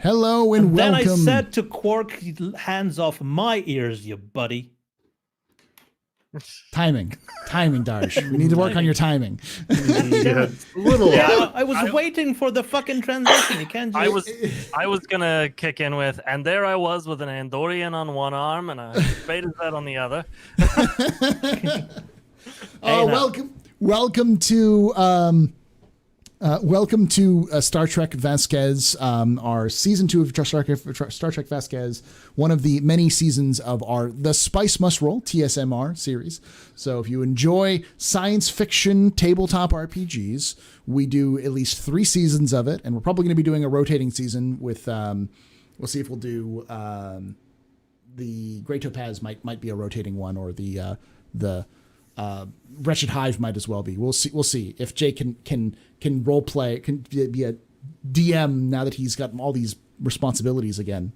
Hello and Then welcome. I said to Quark, hands off my ears, you buddy. Timing, Darsh. We need to work on your timing. Yeah, little. Yeah, I was waiting for the fucking transition. You can't just... I was gonna kick in with, and there I was with an Andorian on one arm and a Beta Z on the other. Welcome to Star Trek Vasquez, our season 2 of Star Trek Vasquez, one of the many seasons of the Spice Must Roll TSMR series. So if you enjoy science fiction tabletop RPGs, we do at least 3 seasons of it, and we're probably going to be doing a rotating season with. We'll see if we'll do the Great Topaz might be a rotating one, or the Wretched Hive might as well be. We'll see if Jay can role play, can be a DM now that he's got all these responsibilities again.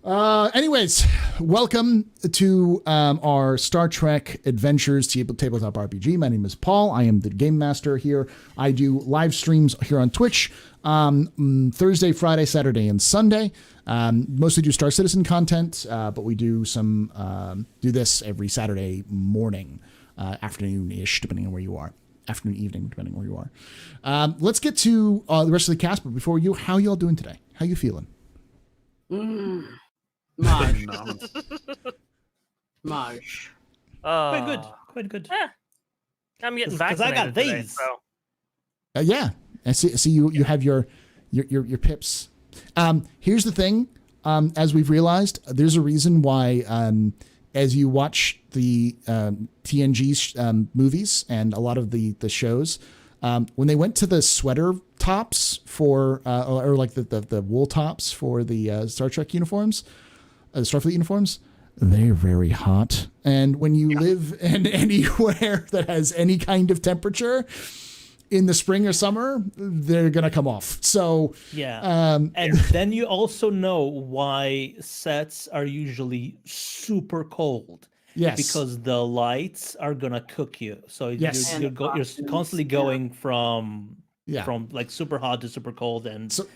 Anyways, welcome to our Star Trek Adventures tabletop RPG. My name is Paul. I am the game master here. I do live streams here on Twitch Thursday, Friday, Saturday, and Sunday. Mostly do Star Citizen content, but we do some do this every Saturday morning, afternoon-ish, depending on where you are. Afternoon, evening, depending on where you are. Let's get to the rest of the cast, but before you, how y'all doing today? How you feeling? Maj. Maj. Quite good. I'm getting Because vaccinated I got today, these. so. Yeah, I see you have your pips. Here's the thing. As we've realized, there's a reason why, as you watch the TNG movies and a lot of the shows, when they went to the sweater tops for, or like the wool tops for the Star Trek uniforms, Starfleet uniforms, they're very hot. And when you live in anywhere that has any kind of temperature, in the spring or summer, they're going to come off. So, and then you also know why sets are usually super cold. Yes. Because the lights are going to cook you. So you're constantly going from like super hot to super cold. And so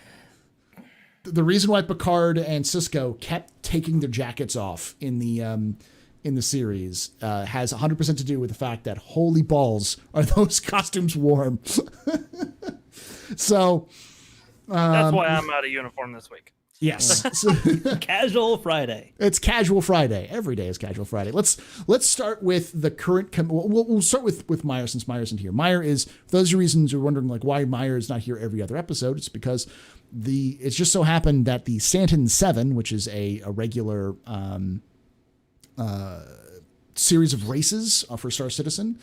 the reason why Picard and Sisko kept taking their jackets off in the series has 100% to do with the fact that holy balls are those costumes warm. So that's why I'm out of uniform this week. Yes. Casual Friday. It's Casual Friday. Every day is Casual Friday. Let's start with the current. We'll start with Meyer, since Meyer's in here. Meyer is, for those reasons you're wondering like why Meyer is not here every other episode. It's because it's just so happened that the Stanton 7, which is a regular series of races for Star Citizen.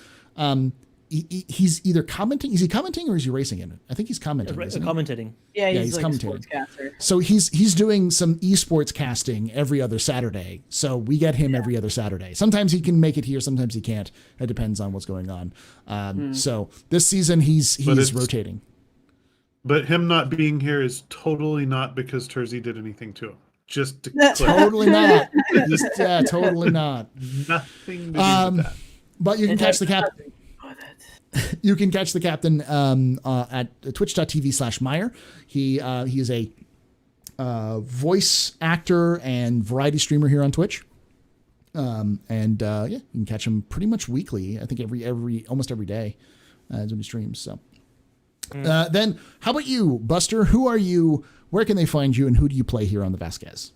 He's either commenting. Is he commenting or is he racing in it? I think he's commenting. Commentating. Yeah, he's like commentating. A sportscaster. So he's doing some esports casting every other Saturday. So we get him every other Saturday. Sometimes he can make it here. Sometimes he can't. It depends on what's going on. So this season he's rotating. But him not being here is totally not because Terzi did anything to him. Just to totally not. Totally not. Nothing to do with that. But you can catch the captain. You can catch the captain at twitch.tv/Meyer. He is a voice actor and variety streamer here on Twitch. You can catch him pretty much weekly. I think almost every day when he streams. So then, how about you, Buster? Who are you? Where can they find you, and who do you play here on the Vasquez?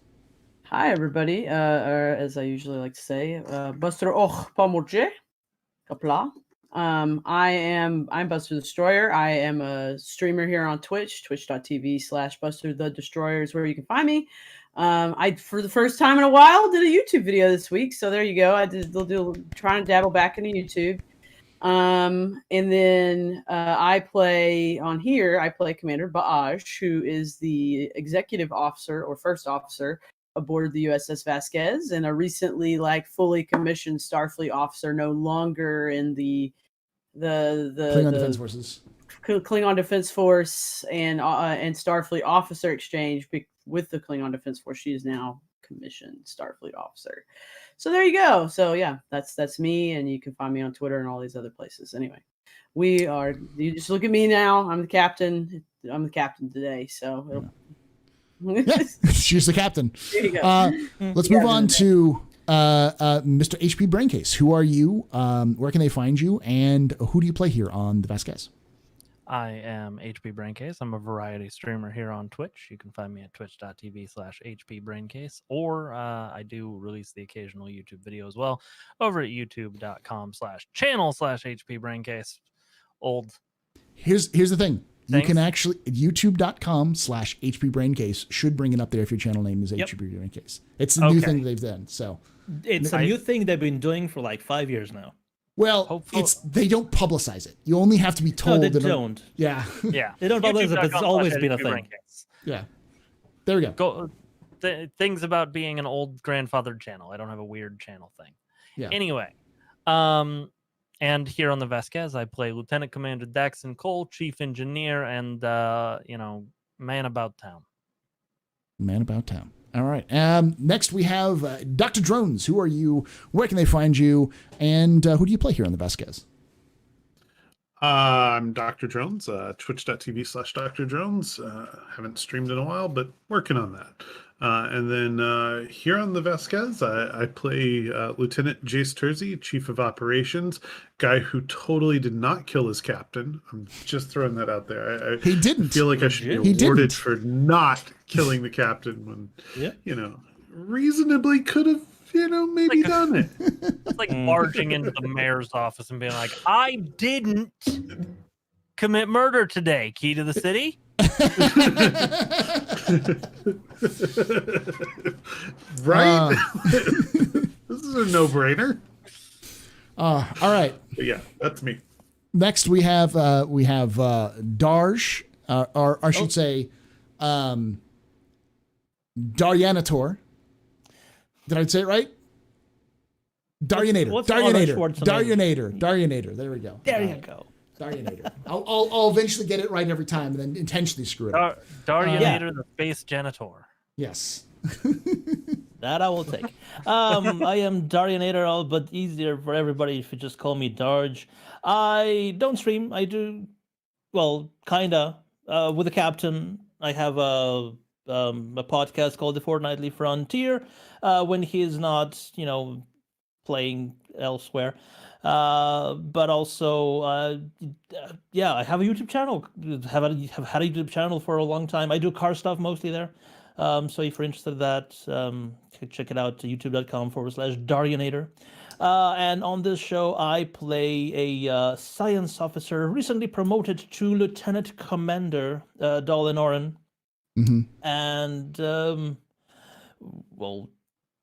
Hi, everybody. Or as I usually like to say, Buster och pomorje. Kapla. I'm Buster the Destroyer. I am a streamer here on Twitch, twitch.tv/Buster the Destroyer is where you can find me. I, for the first time in a while, did a YouTube video this week. So there you go. Trying to dabble back into YouTube. And then I play Commander Baaj, who is the executive officer or first officer aboard the USS Vasquez, and a recently fully commissioned Starfleet officer, no longer in the Klingon Defense Forces. Klingon Defense Force and Starfleet officer exchange with the Klingon Defense Force. She is now commissioned Starfleet officer. So there you go. So yeah, that's me, and you can find me on Twitter and all these other places. Anyway, you just look at me now. I'm the captain. I'm the captain today, so. Yeah, she's the captain. There you go. Let's move on to Mr. HP Braincase. Who are you? Where can they find you? And who do you play here on the Vasquez? I am HP Braincase. I'm a variety streamer here on Twitch. You can find me at twitch.tv/HPBraincase, or I do release the occasional YouTube video as well over at youtube.com/channel/HPBraincase. Old. Here's the thing. You can actually, youtube.com/HPBraincase should bring it up there if your channel name is HP Braincase. It's a new thing they've done. So it's a new thing they've been doing for like 5 years now. Well, they don't publicize it. You only have to be told. No, they don't. Yeah. Yeah. They don't publicize it, but it's always been a thing. Yeah. There we go. Things about being an old grandfathered channel. I don't have a weird channel thing. Yeah. Anyway, and here on the Vasquez, I play Lieutenant Commander Daxon Cole, Chief Engineer, and man about town. Man about town. All right. Next we have Dr. Drones. Who are you? Where can they find you? And who do you play here on the Vasquez? I'm Dr. Drones, twitch.tv/Dr. Drones. Haven't streamed in a while, but working on that. And then here on the Vasquez, I play Lieutenant Jace Tersey, Chief of Operations, guy who totally did not kill his captain. I'm just throwing that out there. He didn't. I feel like I should be awarded for not killing the captain when, reasonably could have, maybe done it. It's like barging into the mayor's office and being like, I didn't commit murder today. Key to the city? Right? This is a no-brainer. All right. But yeah, that's me. Next we have Darj, or I should say Daryanator. Did I say it right? Daryanator. Daryanator. There we go. There you go. Daryanator. I'll eventually get it right every time and then intentionally screw it up. Daryanator, the space janitor. Yes. That I will take. I am Daryanator, but easier for everybody if you just call me Darj. I don't stream. I do, well, kinda. With the captain, I have a podcast called The Fortnightly Frontier. When he is not, playing elsewhere. But also, I have a YouTube channel. Have had a YouTube channel for a long time. I do car stuff mostly there. So if you're interested in that, check it out, youtube.com/Daryanator. And on this show, I play a science officer recently promoted to Lieutenant Commander, Dolan Oren. Mm-hmm. And, well,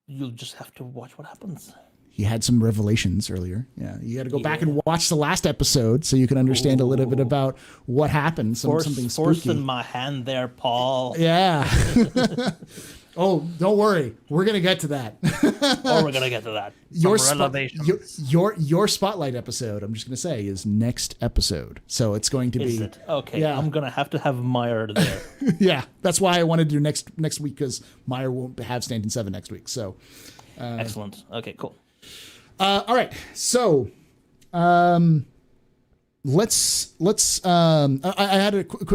you'll just have to watch what happens. He had some revelations earlier. Yeah, you got to go back and watch the last episode so you can understand a little bit about what happened. Something spooky. Forcing my hand there, Paul. Yeah. Oh, don't worry. We're gonna get to that. We're gonna get to that. Your spotlight episode, I'm just gonna say, is next episode. So it's going to be. Is it? Okay. Yeah. I'm gonna have Meyer there. Yeah, that's why I wanted to do next week, because Meyer won't have Stanton 7 next week. So. Excellent. Okay. Cool. All right. So, let's. I had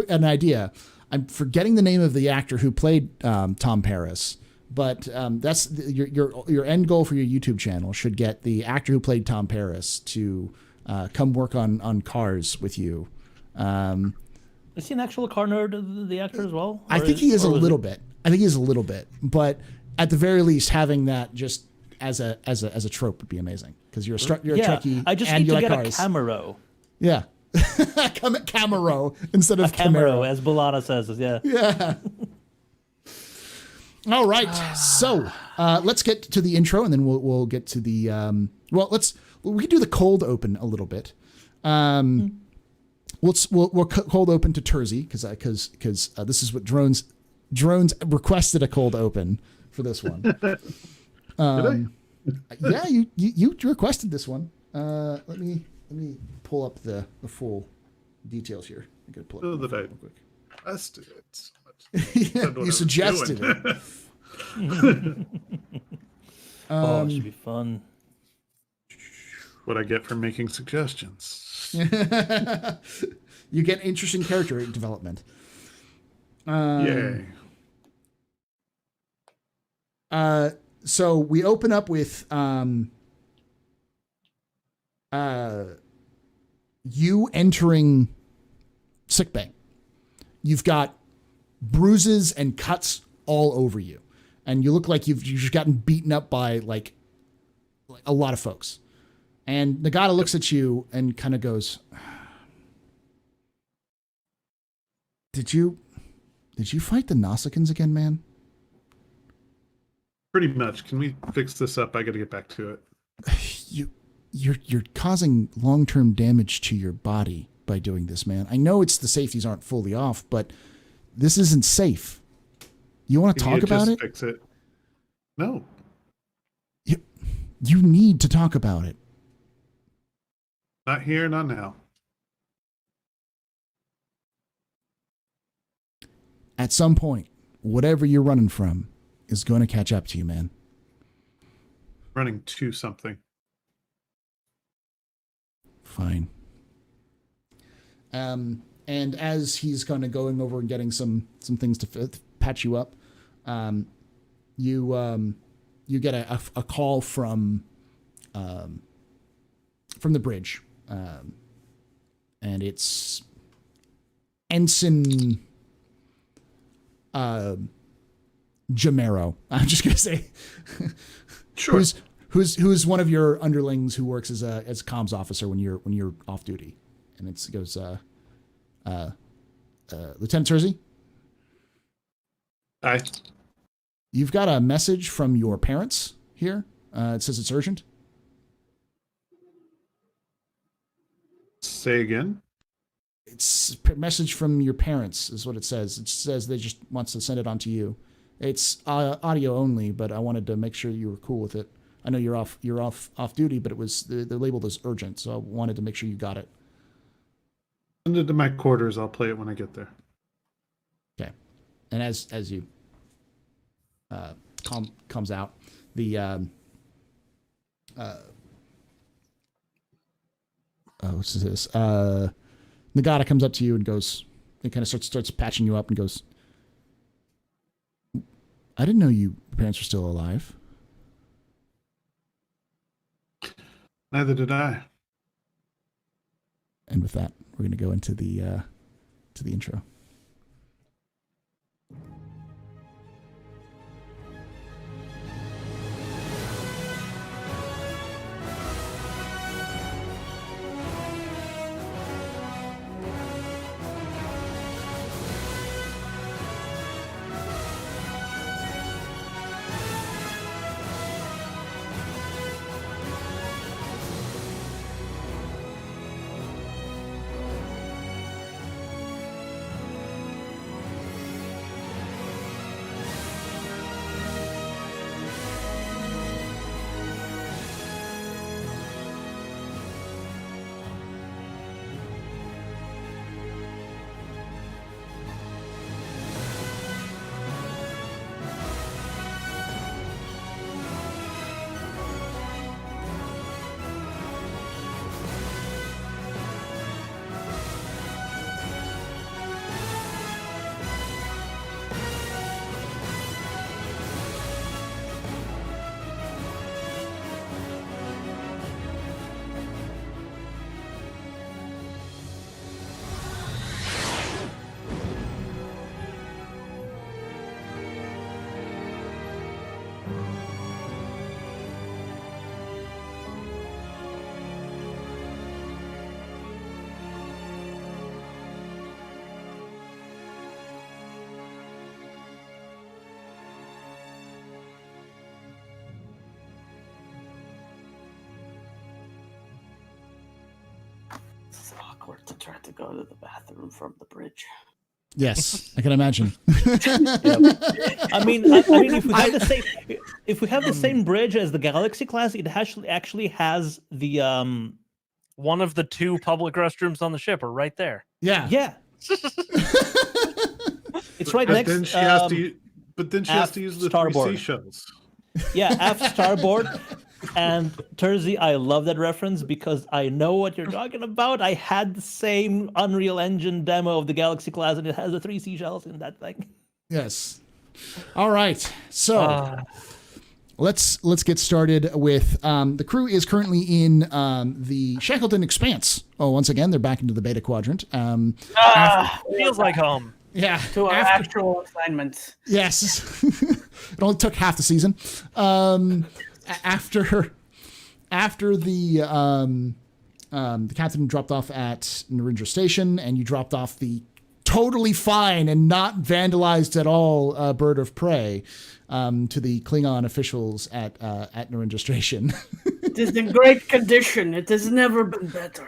an idea. I'm forgetting the name of the actor who played Tom Paris, but that's your end goal for your YouTube channel. Should get the actor who played Tom Paris to come work on Cars with you. Is he an actual car nerd, the actor as well? I think he is a little bit. But at the very least, having that just as a trope would be amazing, because you're a Trekkie. I just and need to get cars. a Camaro. Yeah. Camaro instead of Camaro, as Bolana says. Yeah. Yeah. All right. So let's get to the intro, and then we'll get to the we can do the cold open a little bit. We'll cold open to Tersey because this is what Drones requested, a cold open for this one. Yeah, you requested this one. Let me pull up the full details here. I gotta pull it up real quick. Requested it. Yeah, you suggested it. It should be fun. What I get for making suggestions. You get interesting character development. Yay. So we open up with you entering sickbay. You've got bruises and cuts all over you, and you look like you've just gotten beaten up by like a lot of folks. And Nagata looks at you and kind of goes, Did you fight the Nausicaans again, man? Pretty much. Can we fix this up? I got to get back to it. You're causing long-term damage to your body by doing this, man. I know it's the safeties aren't fully off, but this isn't safe. You want to talk about it? Fix it. No. You need to talk about it. Not here, not now. At some point, whatever you're running from is going to catch up to you, man. Running to something. Fine. And as he's kind of going over and getting some things to patch you up, you get a call from the bridge, and it's Ensign Jamero. I'm just gonna say, sure. Who's one of your underlings who works as comms officer when you're off duty, and it goes, Lieutenant Tersey. Aye. You've got a message from your parents here. It says it's urgent. Say again. It's a message from your parents is what it says. It says they just wants to send it on to you. It's audio only, but I wanted to make sure you were cool with it. I know you're off duty, but it was they're labeled as urgent, so I wanted to make sure you got it. Send it to my quarters. I'll play it when I get there. Okay. And as you comes out, the what's this? Nagata comes up to you and goes, and kind of starts patching you up and goes, I didn't know your parents were still alive. Neither did I. And with that, we're going to go into the intro. To try to go to the bathroom from the bridge. Yes, I can imagine. I mean, if we have the same bridge as the Galaxy class, it actually has the one of the two public restrooms on the ship are right there. Yeah. It's right next. Then she has to. But then she has to use the starboard. 3 seashells. Yeah, aft starboard. And Terzi, I love that reference because I know what you're talking about. I had the same Unreal Engine demo of the Galaxy class, and it has the 3 seashells in that thing. Yes. All right. So let's get started with the crew is currently in the Shackleton Expanse. Oh, once again, they're back into the beta quadrant. Feels like home. Yeah. To our actual assignments. Yes. It only took half the season. After the captain dropped off at Narendra Station, and you dropped off the totally fine and not vandalized at all bird of prey to the Klingon officials at Narendra Station. It is in great condition. It has never been better.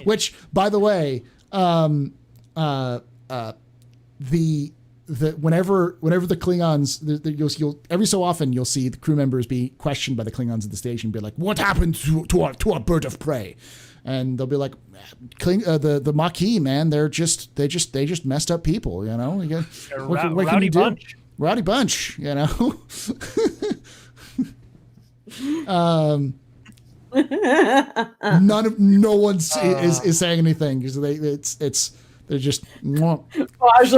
Which, by the way, whenever the Klingons, you'll every so often you'll see the crew members be questioned by the Klingons at the station, be like, "What happened to our bird of prey?" And they'll be like, "The Maquis, man, they just messed up people, you know. What can you do? Bunch. Rowdy bunch, you know." No one's is saying anything because they're just. Raj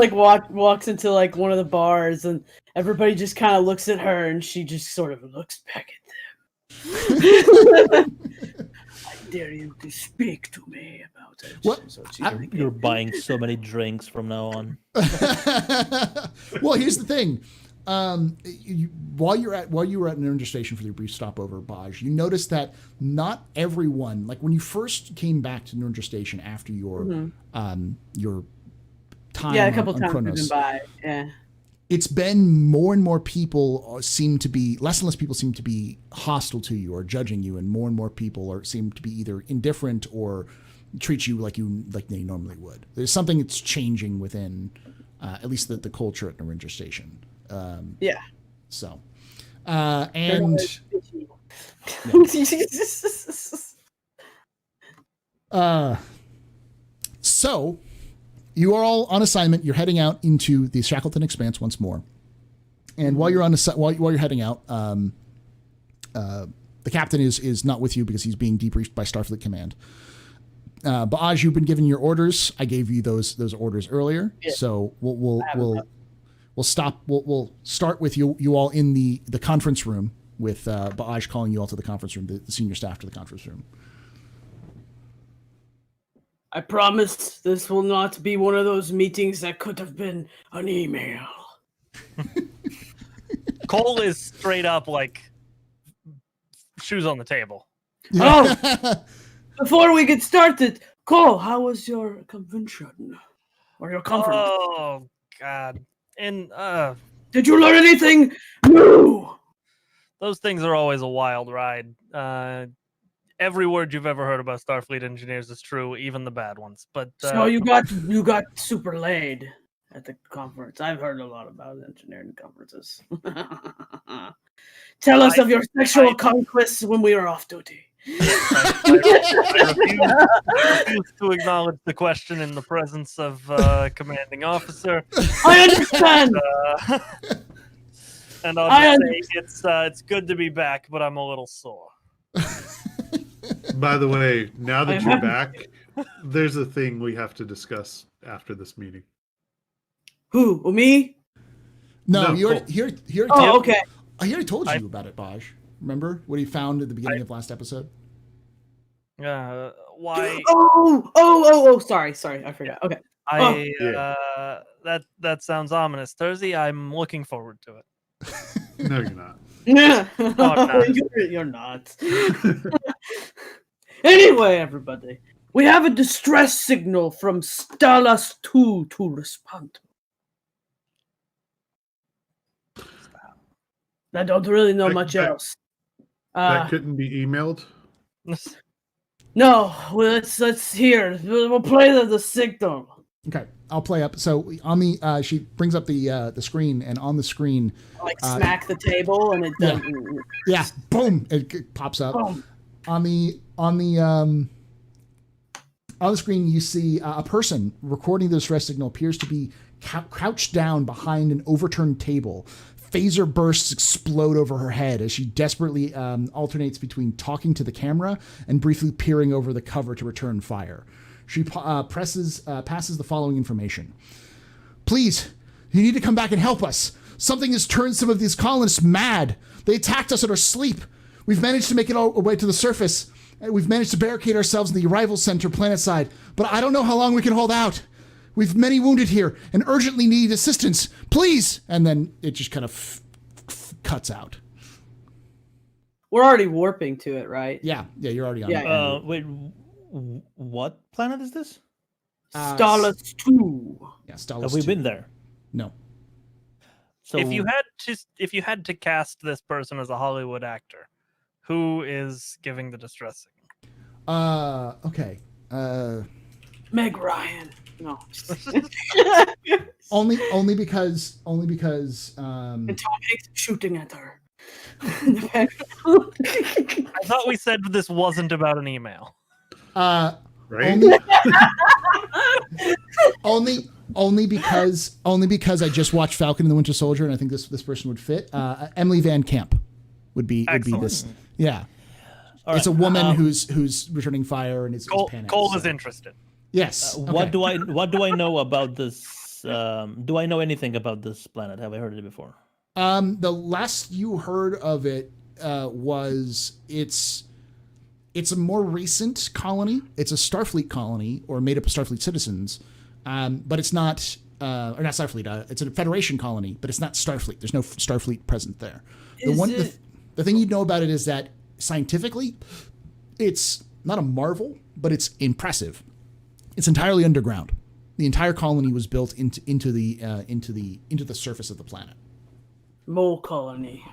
walks into like one of the bars, and everybody just kind of looks at her, and she just sort of looks back at them. I dare you to speak to me about it. What? You're buying so many drinks from now on. Well, here's the thing. While you were at Narendra Station for your brief stopover, Baj, you noticed that not everyone, like when you first came back to Narendra Station after your time, a couple on times Kronos, been by. Yeah, it's been more and more people seem to be less and less people seem to be hostile to you or judging you, and more people seem to be either indifferent or treat you like they normally would. There's something that's changing within at least the culture at Narendra Station. yeah. So, and so you are all on assignment. You're heading out into the Shackleton Expanse once more, and while you're while you're heading out, the captain is not with you because he's being debriefed by Starfleet Command. Ba'aj, you've been given your orders. I gave you those orders earlier, so we'll start with you all in the conference room with Ba'aj calling you all to the conference room, the senior staff to the conference room. I promise this will not be one of those meetings that could have been an email. Cole is straight up like shoes on the table. Oh, before we get started, Cole, how was your convention or your conference? Oh God. And Did you learn anything new? those things are always a wild ride. Every word you've ever heard about Starfleet engineers is true, even the bad ones. But So you got super laid at the conference. I've heard a lot about engineering conferences. Tell us of your sexual conquests when we were off duty. I refuse to acknowledge the question in the presence of commanding officer. I understand. And I'll just say it's good to be back, but I'm a little sore. By the way, now that you're back, there's a thing we have to discuss after this meeting. Who? Me? No, Cole. Okay. I already told you about it, Baj. Remember what he found at the beginning of last episode? Why? Oh! Sorry, I forgot. Okay. That sounds ominous. Thursday, I'm looking forward to it. No, you're not. No, you're not. Anyway, everybody, we have a distress signal from Stalas 2 to respond. I don't really know much else. That couldn't be emailed. No, let's hear. We'll play the signal. Okay, I'll play up. So on the she brings up the screen, and on the screen, Like smack the table, and it doesn't. Yeah, boom! It pops up. Boom. On the screen, you see a person recording the distress signal appears to be crouched down behind an overturned table, phaser bursts explode over her head as she desperately alternates between talking to the camera and briefly peering over the cover to return fire. She passes the following information. Please, you need to come back and help us. Something has turned some of these colonists mad. They attacked us in our sleep. We've managed to make it all the way to the surface. We've managed to barricade ourselves in the arrival center planetside, but I don't know how long we can hold out. We've many wounded here and urgently need assistance. Please! And then it just kind of cuts out. We're already warping to it, right? Yeah, you're already on. Yeah. it. Wait, what planet is this? Stalas 2. Yeah, Stalas Have we 2. been there? No. So If you had to cast this person as a Hollywood actor, who is giving the distress signal? Okay. Meg Ryan. No. Only because And Tom Hanks shooting at her. I thought we said this wasn't about an email. Right? only because I just watched Falcon and the Winter Soldier, and I think this person would fit. Emily Van Camp would be this. Yeah, all it's a right, woman who's returning fire and is panicked. Cole is interested. Yes. What do I know about this? Do I know anything about this planet? Have I heard of it before? The last you heard of it was it's a more recent colony. It's a Starfleet colony, or made up of Starfleet citizens, but it's not, or not Starfleet. It's a Federation colony, but it's not Starfleet. There's no Starfleet present there. The thing you'd know about it is that scientifically, it's not a marvel, but it's impressive. It's entirely underground. The entire colony was built into the surface of the planet. Mole colony.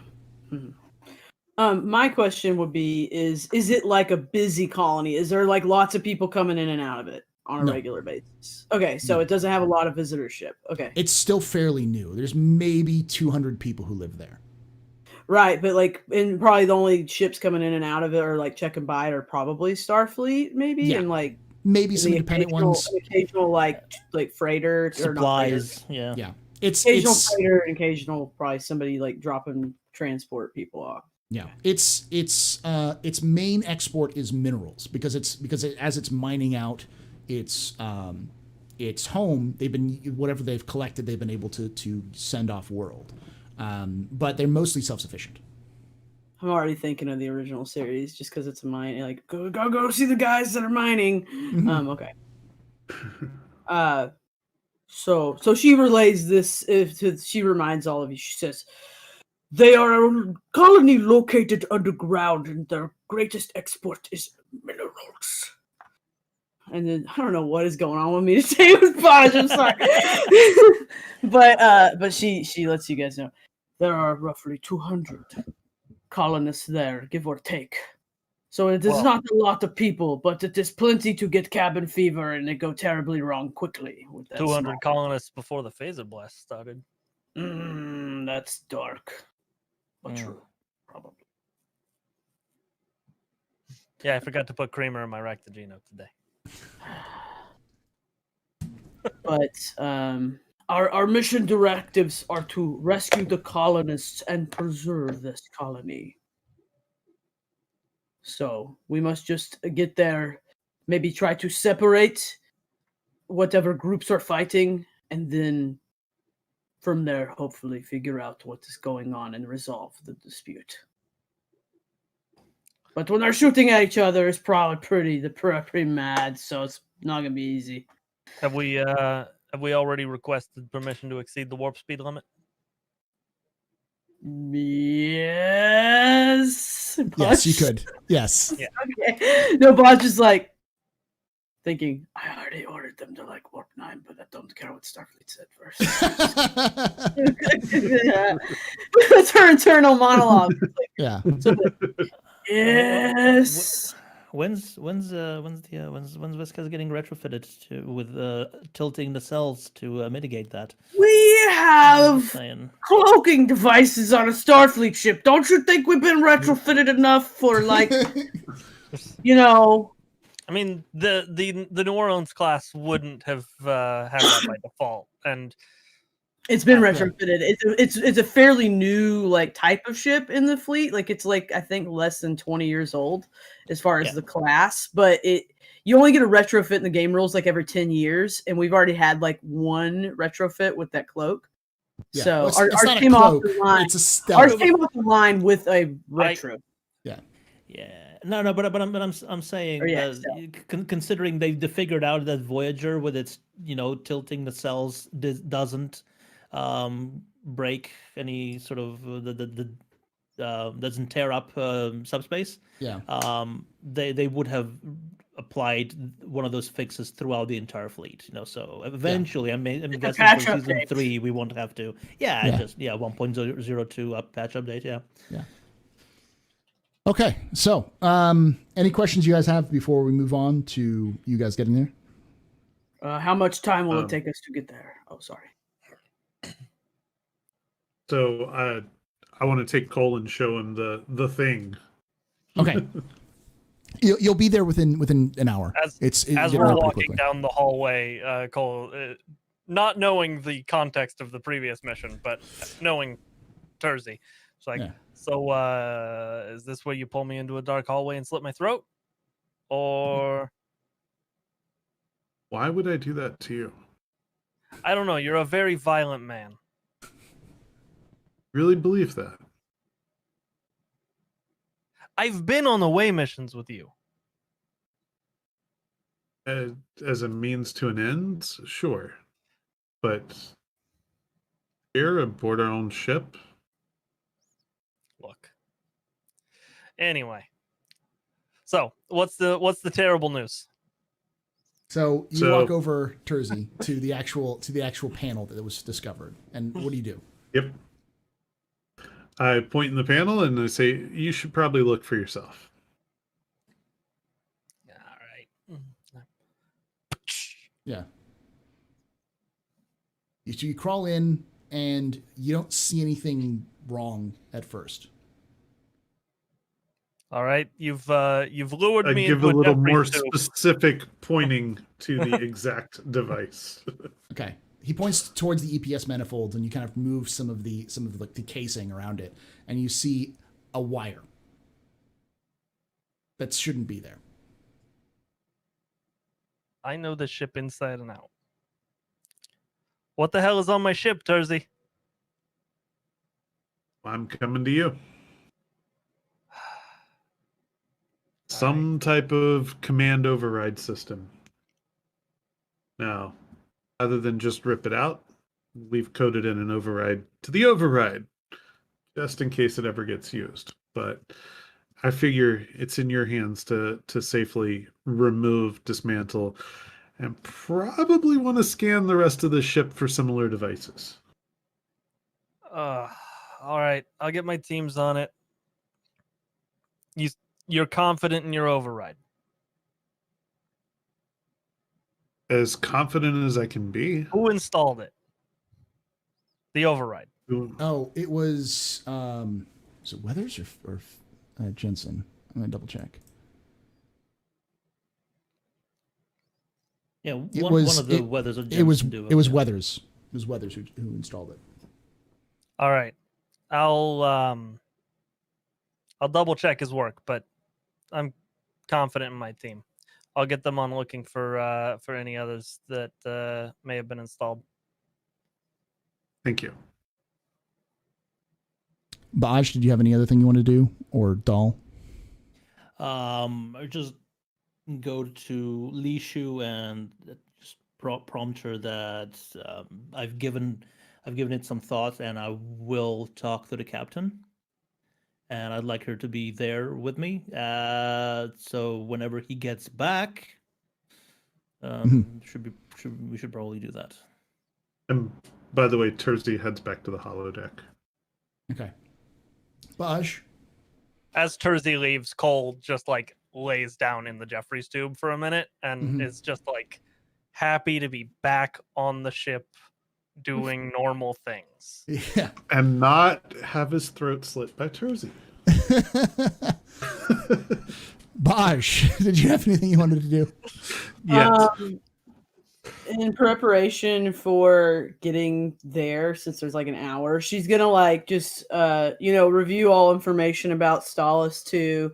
My question would be: Is it like a busy colony? Is there like lots of people coming in and out of it on a regular basis? Okay, so it doesn't have a lot of visitorship. Okay, it's still fairly new. There's maybe 200 people who live there. Right, but like, and probably the only ships coming in and out of it or like checking by it are probably Starfleet, maybe, and like maybe some independent ones. Occasional like freighter Supplies. Or not Yeah. It's freighter, and occasional probably somebody like dropping transport people off. Yeah, its main export is minerals because as it's mining out its home, they've been whatever they've collected, they've been able to send off world, but they're mostly self-sufficient. I'm already thinking of the original series just because it's a mine. Like go see the guys that are mining. Mm-hmm. Okay. So she relays this. She reminds all of you. She says, "They are a colony located underground, and their greatest export is minerals." And then I don't know what is going on with me today with Podge. I'm sorry, but she lets you guys know there are roughly 200 colonists there, give or take. So it is not a lot of people, but it is plenty to get cabin fever and it go terribly wrong quickly. With that 200 colonists before the phaser blast started. That's dark, but true, probably. Yeah, I forgot to put creamer in my Ractogene today. But our mission directives are to rescue the colonists and preserve this colony. So we must just get there, maybe try to separate whatever groups are fighting, and then from there, hopefully figure out what is going on and resolve the dispute. But when they're shooting at each other, it's probably pretty mad, so it's not gonna be easy. Have we already requested permission to exceed the warp speed limit? Yes. Yes, you could. Yes. Yeah. Okay. No, Bodge is like thinking, I already ordered them to like warp 9, but I don't care what Starfleet said first. That's her internal monologue. Yeah. Yes. When's Vasquez getting retrofitted with tilting the cells to mitigate that? We have Saying. cloaking devices on a Starfleet ship. Don't you think we've been retrofitted enough for like, you know? I mean, the New Orleans class wouldn't have had that by default, and It's been Ah, retrofitted. It's a fairly new like type of ship in the fleet. Like it's like I think less than 20 years old as far as Yeah. the class, but you only get a retrofit in the game rules like every 10 years, and we've already had like one retrofit with that cloak. Yeah. So Well, it's our not a came off cloak. the line. It's a Ours stealth. came off the line with a retro. Yeah. Yeah, no, but I'm saying Or, yeah, that so. considering they figured out that Voyager with its tilting the cells doesn't break any sort of doesn't tear up subspace. Yeah. They would have applied one of those fixes throughout the entire fleet. So eventually, I'm guessing patch for season update. 3 we won't have to. Yeah, Yeah. just 1.02 patch update. Yeah. Yeah. Okay. So, any questions you guys have before we move on to you guys getting there? How much time will it take us to get there? Oh, sorry. So I want to take Cole and show him the thing. Okay. You'll be there within an hour. As you get we're around pretty walking quickly. down the hallway, Cole, not knowing the context of the previous mission, but knowing Tersey, it's like, Yeah. so is this where you pull me into a dark hallway and slit my throat, or Why would I do that to you? I don't know. You're a very violent man. Really believe that? I've been on away missions with you. As a means to an end, sure. But here aboard our own ship, Look. Anyway, so what's the terrible news? So you So- walk over Tersey to the actual panel that was discovered, and what do you do? yep. I point in the panel and I say, you should probably look for yourself. All right. Yeah. You crawl in and you don't see anything wrong at first. All right. You've lured I me give a into little Jeffrey's more tube. specific pointing to the exact device. Okay. He points towards the EPS manifolds, and you kind of move some of the like the casing around it, and you see a wire that shouldn't be there. I know the ship inside and out. What the hell is on my ship, Tersey? I'm coming to you. Some type of command override system. Now, other than just rip it out, we've coded in an override to the override, just in case it ever gets used. But I figure it's in your hands to safely remove, dismantle, and probably want to scan the rest of the ship for similar devices. All right. I'll get my teams on it. You're confident in your override. As confident as I can be. Who installed it? The override. Oh, it was it Weathers or Jensen? I'm gonna double check. Yeah, It one was of the it, weathers. it was Weathers. It was Weathers who installed it. All right. I'll double check his work, but I'm confident in my team. I'll get them on looking for any others that may have been installed. Thank you. Baj, did you have any other thing you want to do, or Dahl? I just go to Lishu and just prompt her that I've given it some thought, and I will talk to the captain. And I'd like her to be there with me. So whenever he gets back, we should probably do that. And by the way, Tersey heads back to the holodeck. Okay. Baj. As Tersey leaves, Cole just like lays down in the Jeffrey's tube for a minute and is just like happy to be back on the ship doing normal things. Yeah. And not have his throat slit by Tersey. Baj, did you have anything you wanted to do? Yes. in preparation for getting there, since there's like an hour, she's gonna like just review all information about Stalis too,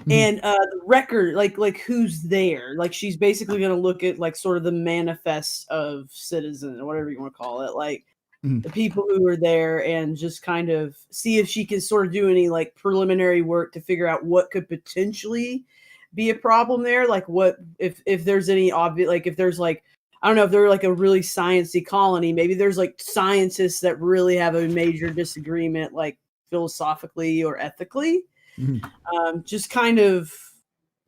and the record, like who's there. Like she's basically gonna look at like sort of the manifest of citizen or whatever you want to call it, like the people who are there, and just kind of see if she can sort of do any like preliminary work to figure out what could potentially be a problem there. Like what if there's any obvious, like if there's like, I don't know, if they're like a really sciencey colony, maybe there's like scientists that really have a major disagreement, like philosophically or ethically. Just kind of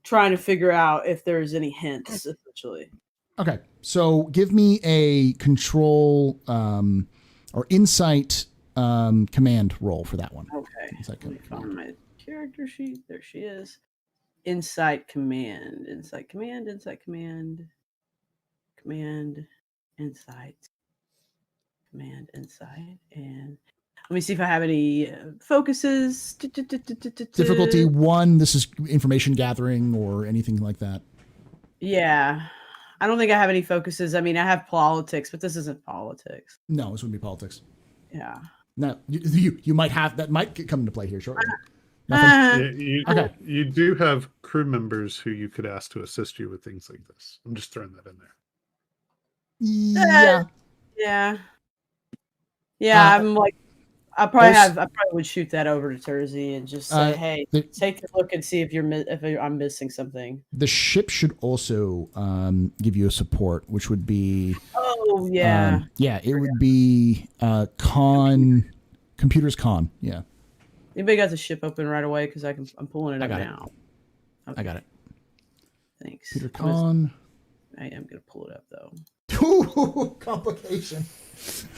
trying to figure out if there's any hints, essentially. Okay, so give me a control or insight command roll for that one. Okay. Insight Let me command. find my character sheet. There she is. Insight command. Insight command. Insight command. Command. Insight. Command. Insight. And let me see if I have any focuses. Difficulty 1. This is information gathering or anything like that. Yeah. I don't think I have any focuses. I mean, I have politics, but this isn't politics. No, this wouldn't be politics. Yeah. No, you might have that might come into play here shortly. Nothing? Yeah, you do have crew members who you could ask to assist you with things like this. I'm just throwing that in there. Yeah. Yeah. I'm like, I probably would shoot that over to Terzi and just say, hey, take a look and see if I'm missing something. The ship should also give you a support, which would be it would be computers con. Yeah. Anybody got the ship open right away? Because I'm pulling it up now. Okay. I got it. Thanks. Computer con. I am gonna pull it up though. Ooh, complication.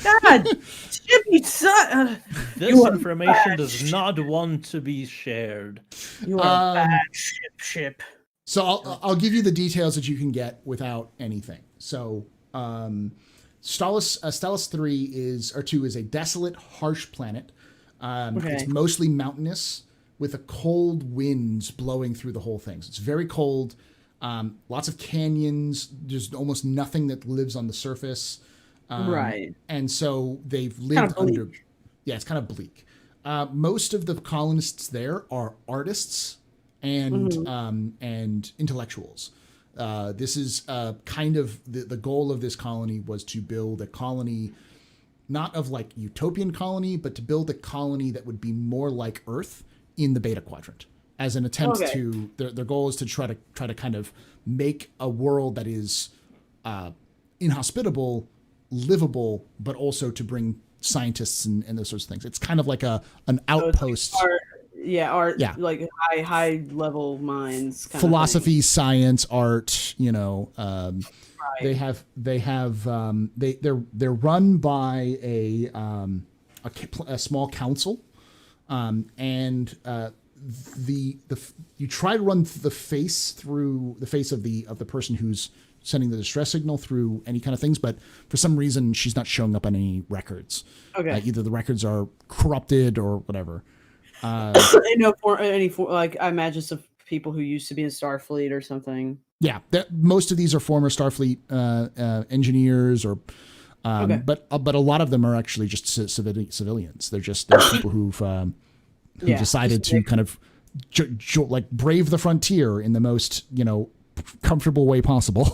God, ship, you son. This information does not want to be shared. You are a bad ship. So I'll give you the details that you can get without anything. So Stalis 2 is a desolate, harsh planet. It's mostly mountainous with a cold wind blowing through the whole thing. So it's very cold. Lots of canyons. There's almost nothing that lives on the surface. Right. And so they've lived under. Yeah, it's kind of bleak. Most of the colonists there are artists and intellectuals. This is kind of the goal of this colony was to build a colony, not of like utopian colony, but to build a colony that would be more like Earth in the Beta Quadrant, as an attempt to their goal is to try to kind of make a world that is inhospitable, livable, but also to bring scientists and those sorts of things. It's kind of like an outpost. Like high level minds. Kind Philosophy, science, art. They're run by a small council, and you try to run the face of the person who's sending the distress signal through any kind of things, but for some reason she's not showing up on any records. Okay. Either the records are corrupted or whatever. Like I imagine some people who used to be in Starfleet or something. Yeah, most of these are former Starfleet engineers, or but a lot of them are actually just civilians. They're people who've decided to kind of like brave the frontier in the most comfortable way possible.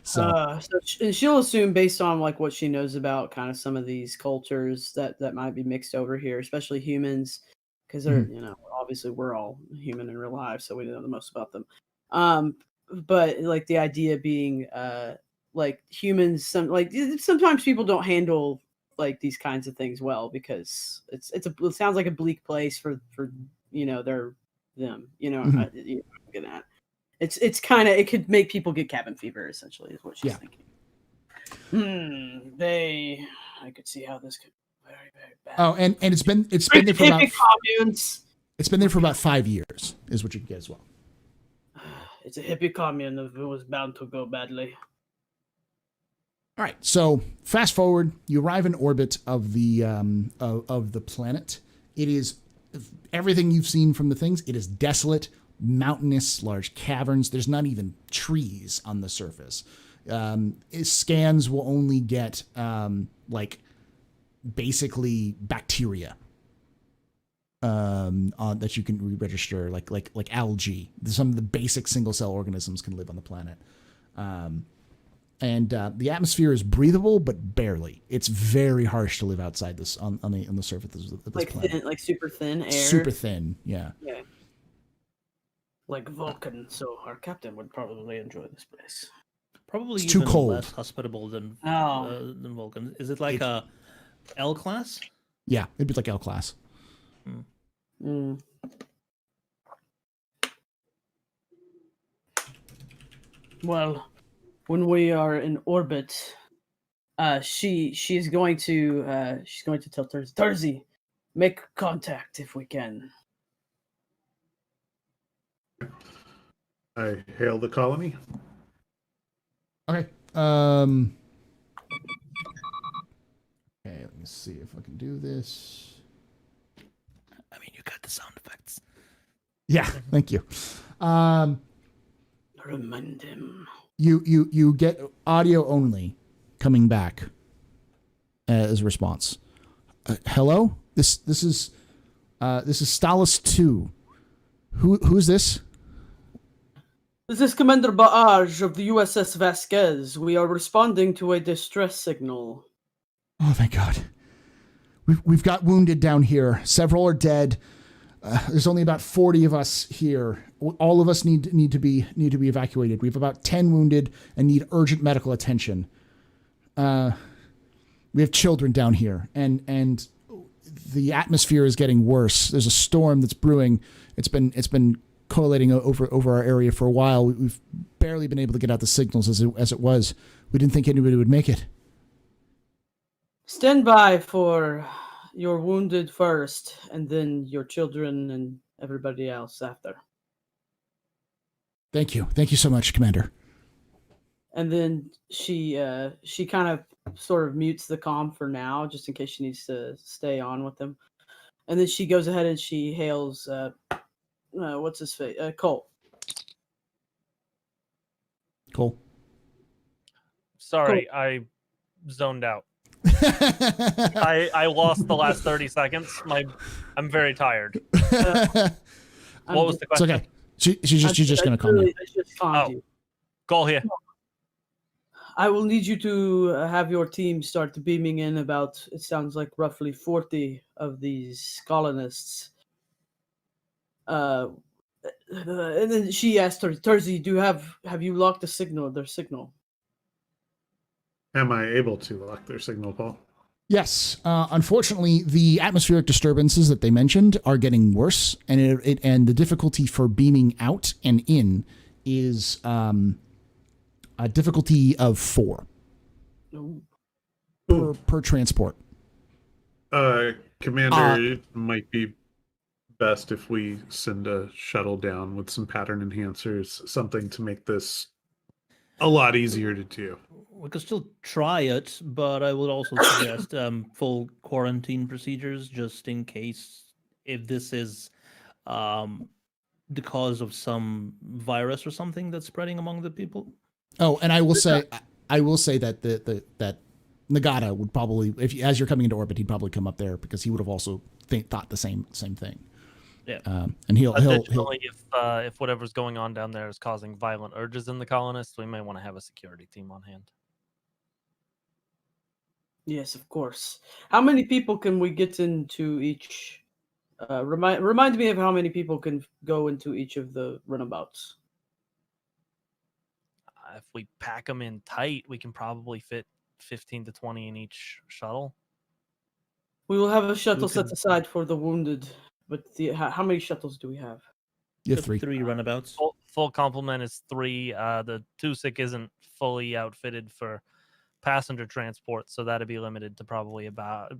So she'll assume, based on like what she knows about kind of some of these cultures that might be mixed over here, especially humans, because they're obviously we're all human in real life, so we know the most about them. But like the idea being like humans, sometimes people don't handle like these kinds of things well, because it sounds like a bleak place for them. Looking at it's kind of, it could make people get cabin fever, essentially, is what she's thinking. I could see how this could be very, very bad. Oh, and it's been there for about communes. It's been there for about 5 years, is what you can get as well. It's a hippie commune. It was bound to go badly. All right, so fast forward, you arrive in orbit of the planet. It is everything you've seen from the things. It is desolate, mountainous, large caverns. There's not even trees on the surface. scans will only get like basically bacteria that you can re-register, like algae. Some of the basic single cell organisms can live on the planet. And the atmosphere is breathable, but barely. It's very harsh to live outside this on the surface of this like planet. thin, like super thin air. Super thin, yeah. Yeah. Like Vulcan, so our captain would probably enjoy this place. Probably It's too even cold. less hospitable than Vulcan. Is it like a L class? Yeah, it'd be like L class. Mm. Well, when we are in orbit, she's going to tell Thursday, make contact if we can. I hail the colony. Okay. Okay, let me see if I can do this. I mean, you got the sound effects. Yeah, thank you. Remind him. You get audio only coming back as a response. Hello, this is Stalis 2. Who's this? This is Commander Baaj of the USS Vasquez. We are responding to a distress signal. Oh, thank God. We've got wounded down here. Several are dead. There's only about 40 of us here. All of us need to be evacuated. We have about 10 wounded and need urgent medical attention. We have children down here, and the atmosphere is getting worse. There's a storm that's brewing. It's been collating over our area for a while. We've barely been able to get out the signals as it was. We didn't think anybody would make it. Stand by for your wounded first, and then your children and everybody else after. Thank you so much, Commander. And then she kind of sort of mutes the comm for now, just in case she needs to stay on with them. And then she goes ahead and she hails what's his face? Cole. Cole. Sorry, I zoned out. I lost the last 30 seconds. I'm very tired. What was the It's question? okay. She's just going to call me. I just calmed you. Call here. I will need you to have your team start beaming in about, it sounds like roughly 40 of these colonists. And then she asked her, Thursday, have you locked their signal? Am I able to lock their signal, Paul? Yes. Unfortunately, the atmospheric disturbances that they mentioned are getting worse, and and the difficulty for beaming out and in is a difficulty of 4 per transport. Commander, it might be best if we send a shuttle down with some pattern enhancers, something to make this a lot easier to do. We could still try it, but I would also suggest full quarantine procedures just in case if this is the cause of some virus or something that's spreading among the people. Oh, and I will say that that Nagata would probably, as you're coming into orbit, he'd probably come up there because he would have also thought the same thing. Yeah. And he'll if whatever's going on down there is causing violent urges in the colonists, we may want to have a security team on hand. Yes, of course. How many people can we get into each? Remind me of how many people can go into each of the runabouts. If we pack them in tight, we can probably fit 15 to 20 in each shuttle. We will have a shuttle set aside for the wounded. But how many shuttles do we have? You have 3. 3 runabouts. Full complement is 3. The Tusik isn't fully outfitted for passenger transport, so that'd be limited to probably about,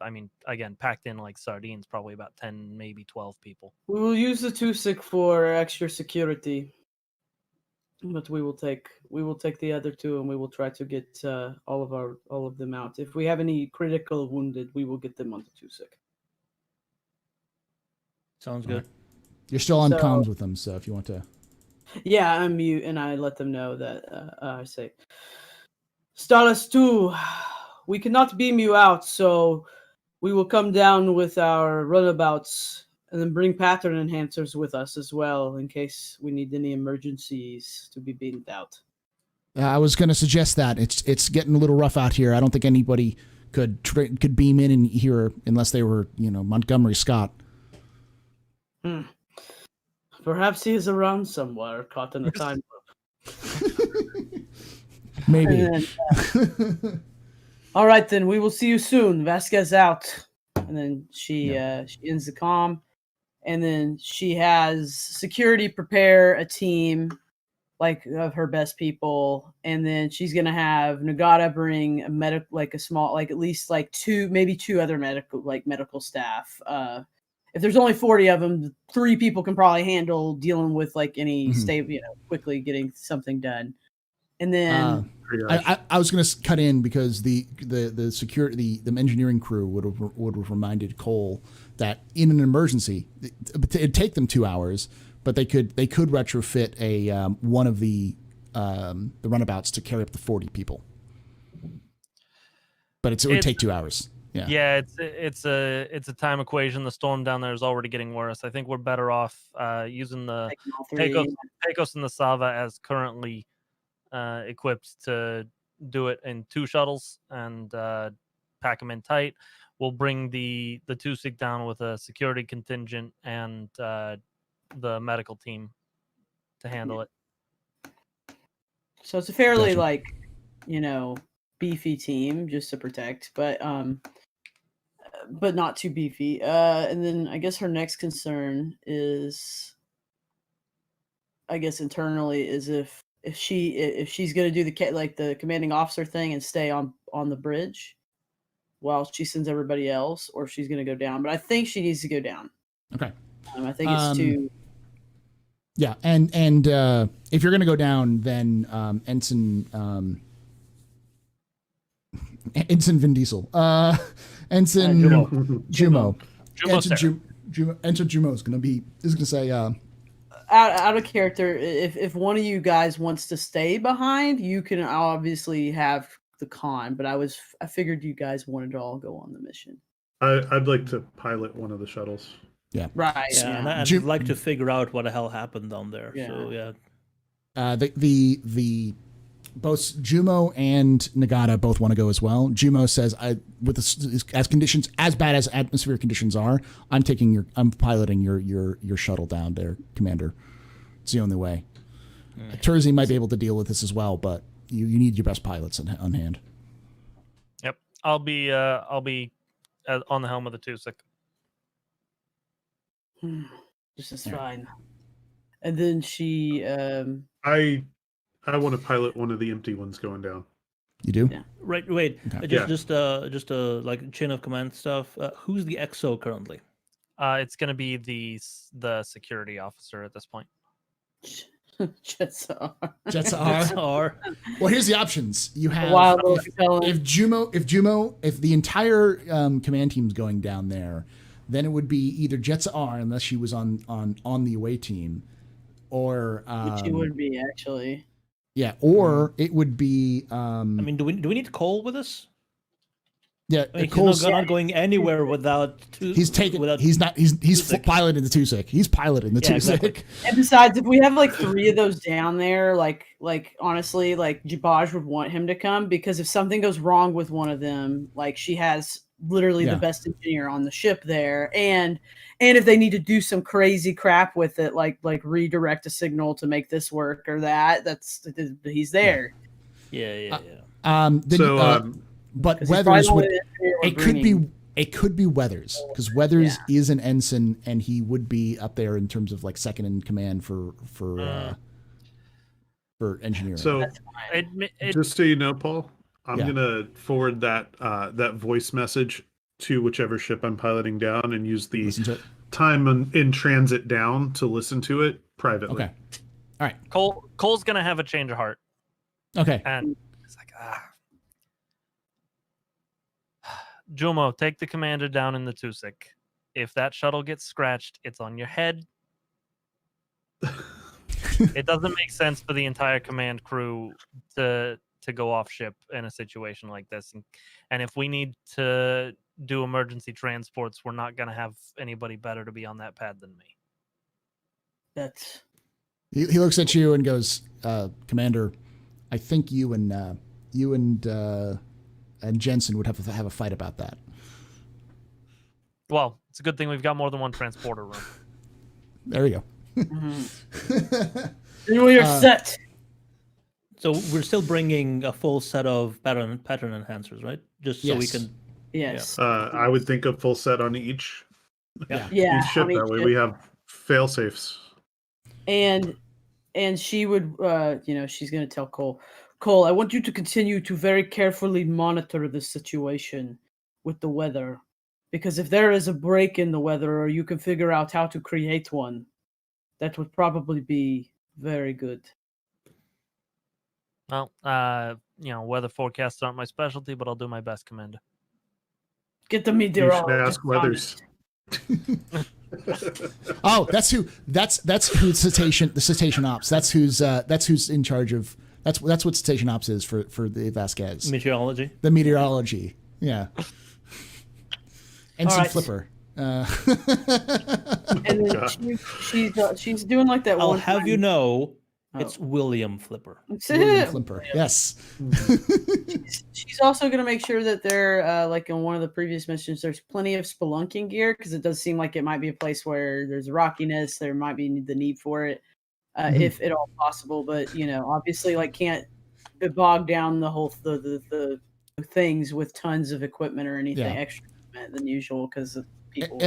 again, packed in like sardines, probably about 10, maybe 12 people. We will use the Tusik for extra security, but we will take the other 2, and we will try to get all of them out. If we have any critical wounded, we will get them on the Tusik. Sounds good. You're still on comms with them, so if you want to. Yeah, I'm mute, and I let them know that I say, Stalas 2, we cannot beam you out, so we will come down with our runabouts and then bring pattern enhancers with us as well in case we need any emergencies to be beamed out. I was going to suggest that it's getting a little rough out here. I don't think anybody could beam in here unless they were, Montgomery Scott. Perhaps he is around somewhere, caught in a time loop. Maybe. Then, all right, then we will see you soon. Vasquez out, and then she ends the comm, and then she has security prepare a team of her best people, and then she's gonna have Nagata bring at least two other medical staff. If there's only 40 of them, 3 people can probably handle dealing with any quickly getting something done. And then I was going to cut in because the security, the engineering crew would have reminded Cole that in an emergency, it'd take them 2 hours, but they could retrofit one of the runabouts to carry up to 40 people. But it would take 2 hours. Yeah, it's a time equation. The storm down there is already getting worse. I think we're better off using the Pecos and the Sava as currently equipped to do it in 2 shuttles and pack them in tight. We'll bring the Tusik down with a security contingent and the medical team to handle it. So it's a fairly beefy team just to protect, but not too beefy. And then I guess her next concern is, internally, is if she's going to do the commanding officer thing and stay on the bridge while she sends everybody else, or if she's going to go down. But I think she needs to go down. Okay. I think it's too. Yeah, and if you're going to go down, then Ensign Vin Diesel, Ensign Jumo. Ensign Jumo is going to say. Out of character, if one of you guys wants to stay behind, you can obviously have the con. But I figured you guys wanted to all go on the mission. I'd like to pilot one of the shuttles. Yeah. Right. Yeah, and I'd like to figure out what the hell happened down there. Yeah. So yeah. The both Jumo and Nagata both want to go as well. Jumo says, as conditions as bad as atmospheric conditions are, I'm piloting your shuttle down there, Commander. It's the only way. Terzi might be able to deal with this as well, but you need your best pilots on hand. Yep, I'll be on the helm of the Tusik. This is fine. And then she. I want to pilot one of the empty ones going down. You do? Yeah. Right. Wait. Okay. Just chain of command stuff. Who's the XO currently? It's going to be the security officer at this point. Jets are. Well, here's the options. You have if the entire command team's going down there, then it would be either Jetsa R unless she was on the away team, or Which she would be actually. Yeah, or it would be. I mean, do we need Cole with us? Yeah, I mean, Cole's not going anywhere without. He's piloting the Tusik. He's piloting the Tusik. Exactly. And besides, if we have 3 of those down there, honestly, Jabaj would want him to come, because if something goes wrong with one of them, she has literally the best engineer on the ship there, and if they need to do some crazy crap with it, like redirect a signal to make this work or he's there. Yeah. But Weathers it could be Weathers, because Weathers is an ensign and he would be up there in terms of second in command for engineering. So just so you know, Paul, I'm gonna forward that voice message to whichever ship I'm piloting down and use the time in transit down to listen to it privately. Okay. All right. Cole's gonna have a change of heart. Okay. And it's Jumo, take the commander down in the Tusik. If that shuttle gets scratched, it's on your head. It doesn't make sense for the entire command crew to to go off ship in a situation like this, and if we need to do emergency transports, we're not going to have anybody better to be on that pad than me. That's He looks at you and goes, Commander, I think you and Jensen would have a fight about that. Well, it's a good thing we've got more than one transporter room. There you go. then we are set. So we're still bringing a full set of pattern enhancers, right? Just so we Yes. can. Yes. I would think a full set on each Yeah. Yeah. each ship. on each That way ship. we have fail safes. And she would, she's going to tell Cole, I want you to continue to very carefully monitor the situation with the weather, because if there is a break in the weather, or you can figure out how to create one, that would probably be very good. Well, weather forecasts aren't my specialty, but I'll do my best, Commander. Get the You should meteorologist ask on Weathers. it. Oh, that's who the cetacean ops. That's who's in charge of that's what cetacean ops is for the Vasquez. Meteorology. The meteorology. Yeah. Ensign right. Flipper. And then she's doing like that I'll one. have you know, Oh. it's William Flipper. William Flipper. Yes. She's also going to make sure that they're like in one of the previous missions, there's plenty of spelunking gear, because it does seem like it might be a place where there's rockiness. There might be the need for it, if at all possible. But obviously, like can't bog down the whole the things with tons of equipment or anything extra equipment than usual, because people.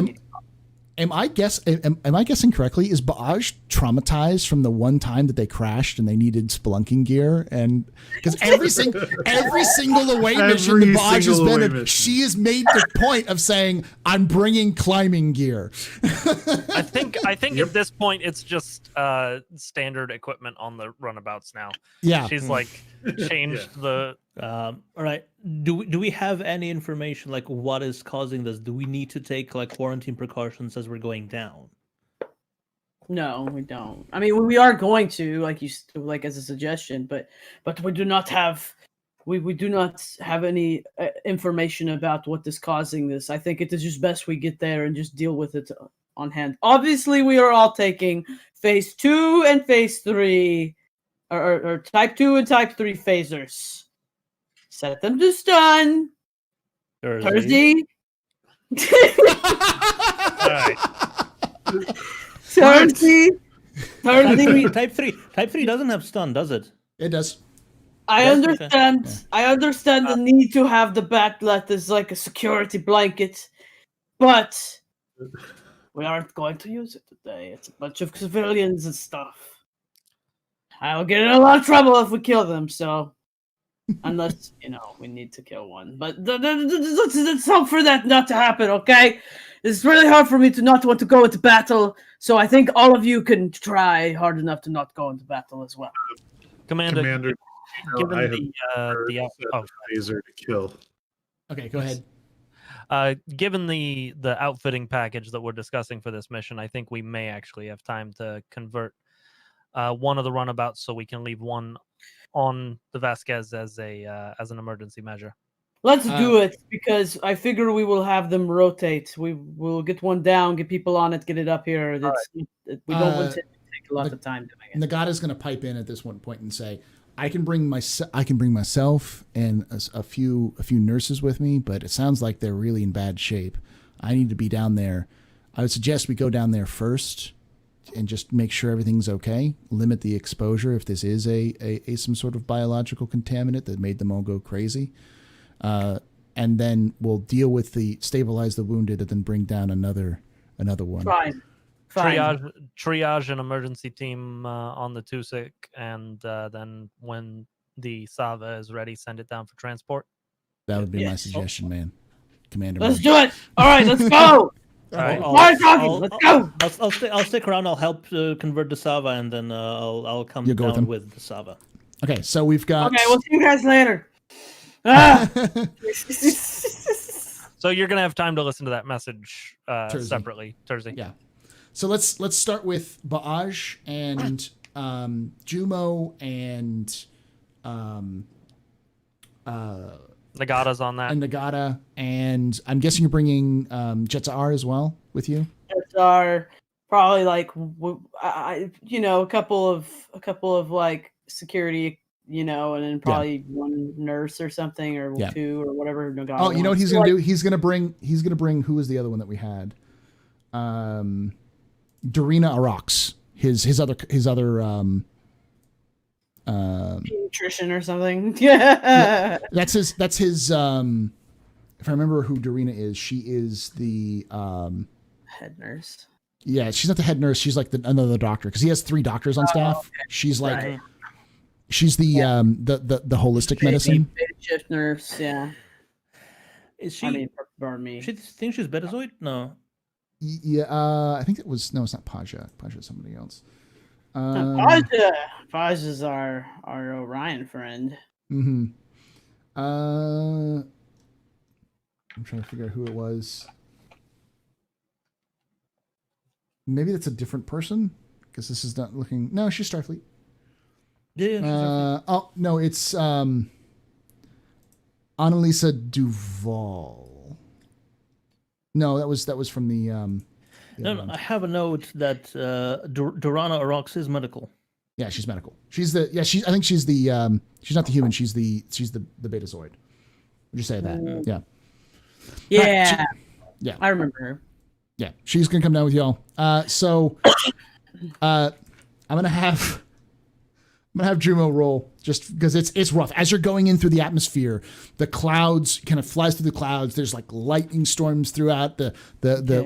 Am I guessing correctly? Is Baaj traumatized from the one time that they crashed and they needed spelunking gear? And because every single away mission that Baaj has been in, she has made the point of saying, "I'm bringing climbing gear." I think at this point it's just standard equipment on the runabouts now. Yeah, She's like changed the. All right. Do we have any information like what is causing this? Do we need to take like quarantine precautions as we're going down? No, we don't. I mean, we are going to, like as a suggestion, but we do not have any information about what is causing this. I think it is just best we get there and just deal with it on hand. Obviously, we are all taking phase 2 and phase 3, or type 2 and type 3 phasers. Set them to stun. Thursday. All right. Thursday. Type 3 doesn't have stun, does it? it does. I Yes, understand. okay. I understand the need to have the batlet as like a security blanket, but we aren't going to use it today. It's a bunch of civilians and stuff. I'll get in a lot of trouble if we kill them. So, unless we need to kill one, but let's hope for that not to happen. Okay, it's really hard for me to not want to go into battle. So I think all of you can try hard enough to not go into battle as well. Commander, given I have the laser to kill. Okay, go ahead. given the outfitting package that we're discussing for this mission, I think we may actually have time to convert one of the runabouts so we can leave one on the Vasquez as an emergency measure. Let's do it, because I figure we will have them rotate. We will get one down, get people on it, get it up here. We don't want to take a lot of time doing it. Nagata's going to pipe in at this one point and say, I can bring myself and a few nurses with me, but it sounds like they're really in bad shape. I need to be down there. I would suggest we go down there first and just make sure everything's okay. Limit the exposure if this is a some sort of biological contaminant that made them all go crazy. And then we'll deal with stabilize the wounded and then bring down another one. Fine. Triage an emergency team on the Tusik, and then when the Sava is ready, send it down for transport. That would be my Yes. suggestion, man. Commander. Let's do it. All right, let's go. All right. Let's go. I'll stick around. I'll help convert the Sava, and then I'll come You'll go with down him? with the Sava. Okay, so we've got. Okay, we'll see you guys later. Ah! So you're gonna have time to listen to that message Thursday. separately Thursday. Yeah. So let's start with Baaj and Jumo and Nagata's on that. and Nagata, and I'm guessing you're bringing Jetsar as well with you. That's our probably like a couple of like security, and then probably one nurse or something or Yeah. two or whatever. Nagata Oh, you know what wants. he's gonna do? He's gonna bring who was the other one that we had? Dorina Arax. His other Pediatrician or something. Yeah. that's his if I remember who Dorina is, she is the Head nurse. yeah, she's not the head nurse, she's like another doctor because he has 3 doctors on staff. Okay. She's like Right. she's the holistic medicine. Beta shift nurse, yeah. Is she? I mean, pardon me. She thinks she's Betazoid? No. Yeah, I think it was it's not Paja. Paja is somebody else. Paja's our Orion friend. Mm-hmm. I'm trying to figure out who it was. Maybe that's a different person because this is not looking. No, she's Starfleet. Yeah. Oh no, it's Annalisa Duval. No, that was from the. No, I have a note that Dorana Arax is medical. Yeah, she's medical. She's I think she's the. She's not the human. She's the Betazoid. Would you say that? Yeah. Yeah. Yeah. I remember her. Yeah, she's gonna come down with y'all. So, I'm gonna have Jumo roll just because it's rough. As you're going in through the atmosphere, the clouds kind of flies through the clouds. There's like lightning storms throughout the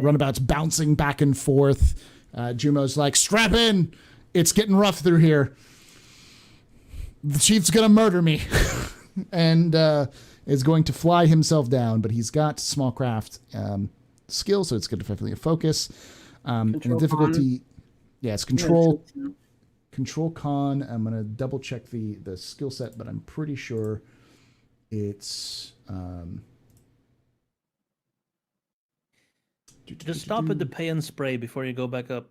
runabouts, bouncing back and forth. Jumo's like, strap in. It's getting rough through here. The chief's gonna murder me, and is going to fly himself down. But he's got small craft skill, so it's good to definitely a focus. And the difficulty, it's control. Control Con. I'm gonna double check the skill set, but I'm pretty sure it's. Just stop at the pay and spray before you go back up.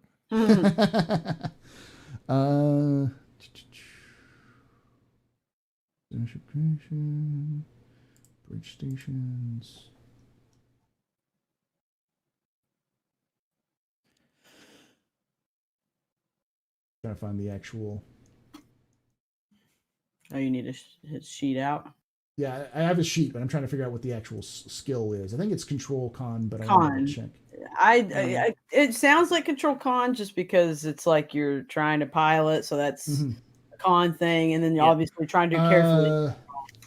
Starship creation, bridge stations. Trying to find the actual. Oh, you need to hit sheet out. Yeah, I have a sheet, but I'm trying to figure out what the actual skill is. I think it's Control Con, but I Con. want to check. I it sounds like Control Con just because it's like you're trying to pilot, so that's a con thing, and then you're obviously trying to do carefully.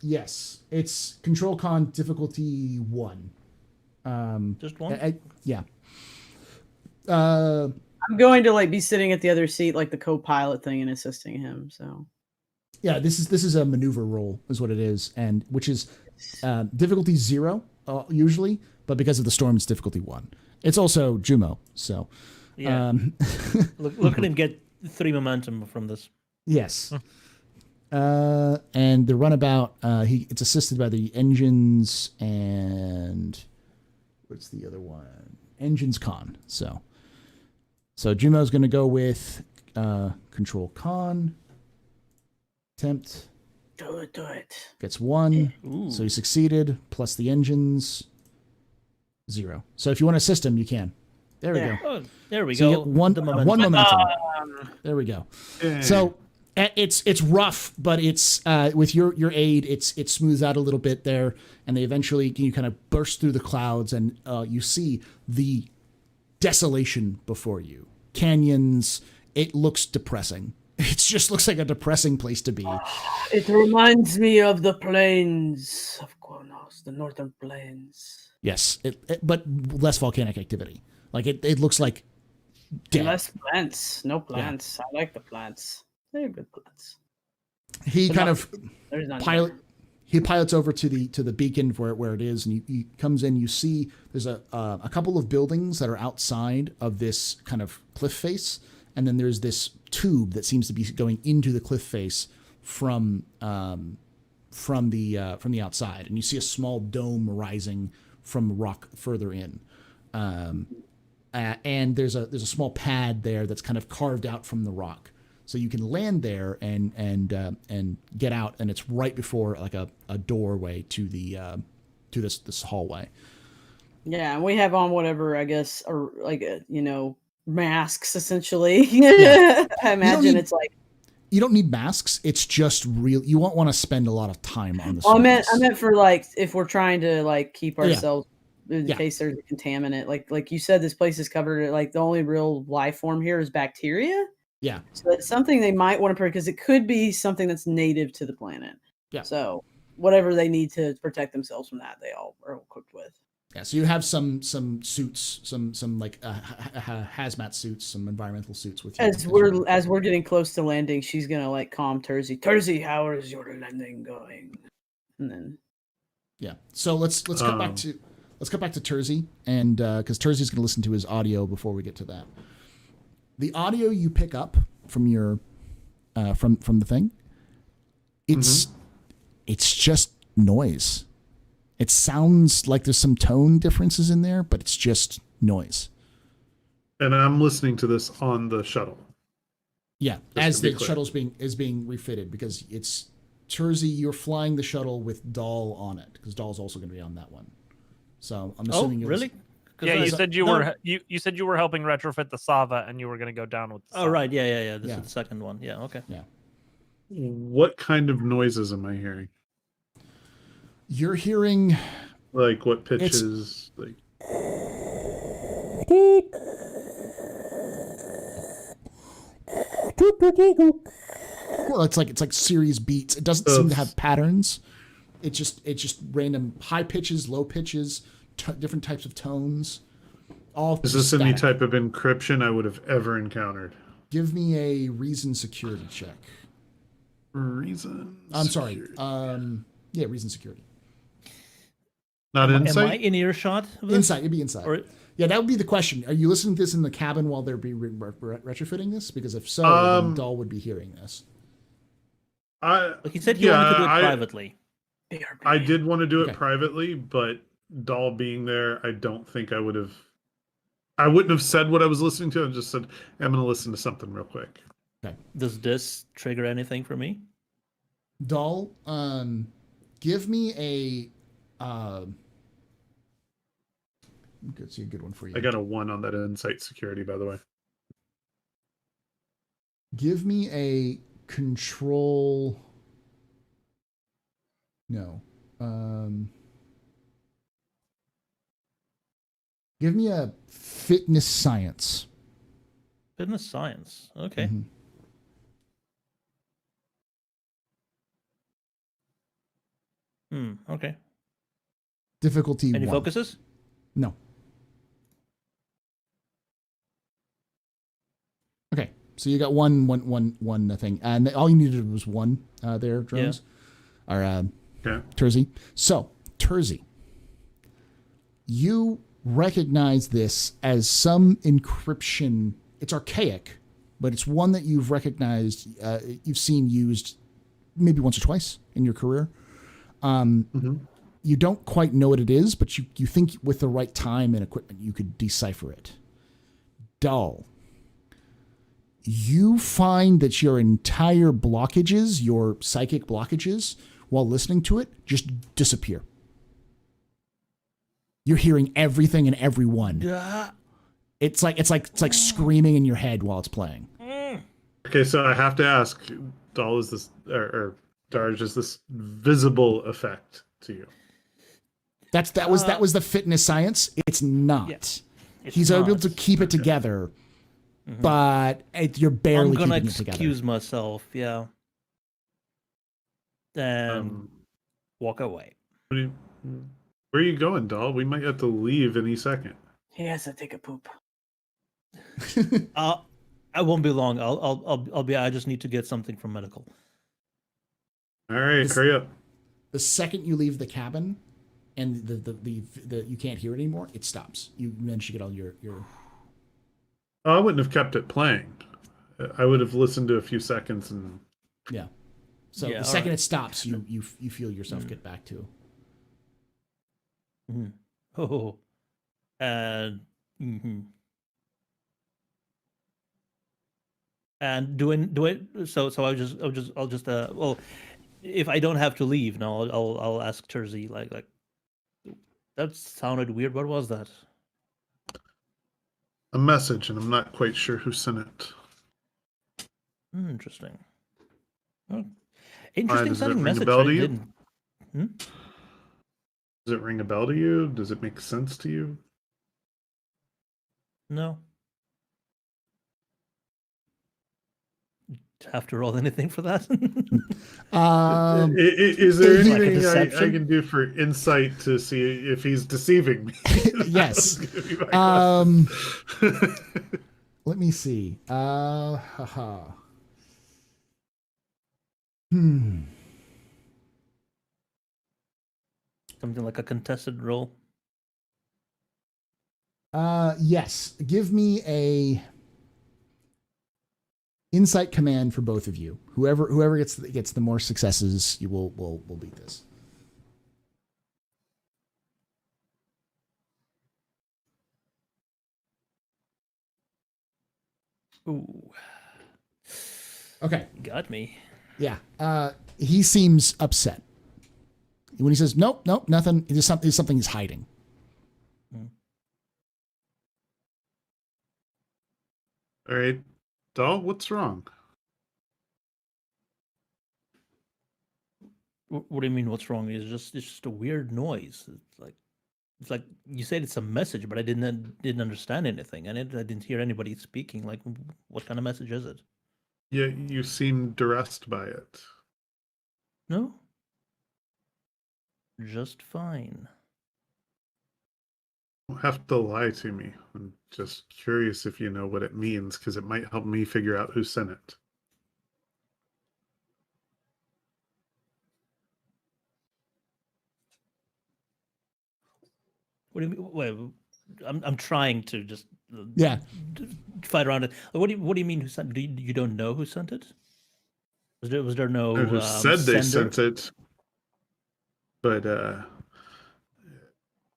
Yes, it's Control Con difficulty 1. Just one. Yeah. I'm going to like be sitting at the other seat, like the co-pilot thing, and assisting him. So. Yeah, this is a maneuver roll, is what it is, and which is difficulty 0 usually, but because of the storm, it's difficulty 1. It's also Jumo, so Yeah. Look at him get 3 momentum from this. yes. And the runabout, it's assisted by the engines and what's the other one? Engines Con. So Jumo's going to go with Control Con. Attempt. Do it. Gets 1. Ooh. So he succeeded. Plus the engines. 0. So if you want to assist him, you can. There we go. Oh, there we So you go. get one momentum. There we go. Yeah. So it's rough, but it's with your aid, it smooths out a little bit there, and they eventually you kind of burst through the clouds, and you see the desolation before you. Canyons. It looks depressing. It just looks like a depressing place to be. It reminds me of the plains of Kronos, the northern plains. Yes, but less volcanic activity. Like it looks like dead. Less plants. No plants. Yeah. I like the plants. They're good plants. He But kind not- of There's not he pilots over to the beacon where it is, and he comes in. You see there's a couple of buildings that are outside of this kind of cliff face, and then there's this tube that seems to be going into the cliff face from the outside, and you see a small dome rising from rock further in, and there's a small pad there that's kind of carved out from the rock. So you can land there and get out, and it's right before like a doorway to the to this hallway. Yeah, and we have on whatever, I guess, or like masks essentially. Yeah. I imagine need- it's like. You don't need masks. It's just real. You won't want to spend a lot of time on the Well, surface. I meant for like if we're trying to like keep Yeah. ourselves in Yeah. case there's a contaminant. Like you said, this place is covered. Like the only real life form here is bacteria. Yeah. So it's something they might want to because it could be something that's native to the planet. Yeah. So whatever they need to protect themselves from that, they all are equipped with. Yeah, so you have some suits, some like hazmat suits, some environmental suits with you. As we're getting close to landing, she's gonna like calm Terzi. Terzi, how is your landing going? And then yeah, so let's cut back to Terzi, and because Terzi's gonna listen to his audio before we get to that. The audio you pick up from your from the thing, it's just noise. It sounds like there's some tone differences in there, but it's just noise. And I'm listening to this on the shuttle. Yeah, Just as to be the clear. shuttle's being refitted, because it's Terzi, you're flying the shuttle with Dahl on it, because Dahl's also going to be on that one. So I'm Oh, assuming you're really? 'Cause Yeah, I- you said you no- were you said you were helping retrofit the Sava, and you were going to go down with. The Oh, Sava. right. Yeah. This Yeah. is the second one. Yeah. Okay. What kind of noises am I hearing? You're hearing Like what pitches? Like well, it's like series beats. It doesn't seem to have patterns. It's just random high pitches, low pitches, different types of tones. All is just this any static. type of encryption I would have ever encountered? Give me a reason security check. Reason. I'm sorry. security. Yeah, reason security. Not Am I insight. in earshot? of this? Inside, it'd be inside. Or Yeah, that would be the question. Are you listening to this in the cabin while they're retrofitting this? Because if so, then Dahl would be hearing this. like he said, he only could do it privately. I did want to do it Okay. privately, but Dahl being there, I don't think I would have. I wouldn't have said what I was listening to. I just said, I'm going to listen to something real quick. Does this trigger anything for me? Dahl, give me a. Let's see a good one for you. I got a 1 on that insight security, by the way. Give me a control. No. Give me a fitness science. Business science. Okay. Mhm. Okay. Difficulty Any 1. focuses? No. Okay, so you got one thing, and all you needed was one there, drones, or Okay. Terzi. So Terzi, you recognize this as some encryption. It's archaic, but it's one that you've recognized, you've seen used maybe once or twice in your career. You don't quite know what it is, but you think with the right time and equipment, you could decipher it. Dull. You find that your entire blockages, your psychic blockages, while listening to it, just disappear. You're hearing everything and everyone. It's like screaming in your head while it's playing. Okay, so I have to ask, Dahl, is this, or Darj, is this visible effect to you? That was the fitness science. It's not. Yeah, it's He's able not. to keep it together, but you're barely I'm gonna keeping it together. excuse myself. Yeah. And walk away. Where are you going, Dahl? We might have to leave any second. He has to take a poop. I won't be long. I'll be. I just need to get something from medical. All right, hurry up. The second you leave the cabin, and the you can't hear it anymore, it stops. You manage to get all your. Oh, I wouldn't have kept it playing. I would have listened to a few seconds and. Yeah. So Yeah, the all second right. it stops, you feel yourself get back to. Oh, and And I'll just well, if I don't have to leave now, I'll ask Tersey like that sounded weird. What was that? A message, and I'm not quite sure who sent it. Interesting. Oh, Why, interesting does it sounding ring a message. bell I to you? didn't. Hmm? Does it ring a bell to you? Does it make sense to you? No. Have to roll anything for that? Is there Like a anything I deception? can do for insight to see if he's deceiving me? Yes. That was gonna be my question. Let me see. Something like a contested roll. Yes. Give me a insight command for both of you. Whoever gets the more successes, you will beat this. Ooh. Okay. Got me. Yeah. He seems upset when he says, "Nope, nothing." There's something he's hiding. All right, doll, what's wrong? What do you mean? What's wrong? It's just a weird noise. It's like you said it's a message, but I didn't understand anything, and I didn't hear anybody speaking. Like, what kind of message is it? Yeah, you seem duressed by it. No, just fine. You don't have to lie to me. I'm just curious if you know what it means, because it might help me figure out who sent it. What do you mean? Wait, I'm trying to just Yeah. fight around it. What do you mean? Who sent? You don't know who sent it? Was there no Who said they sender? sent it? But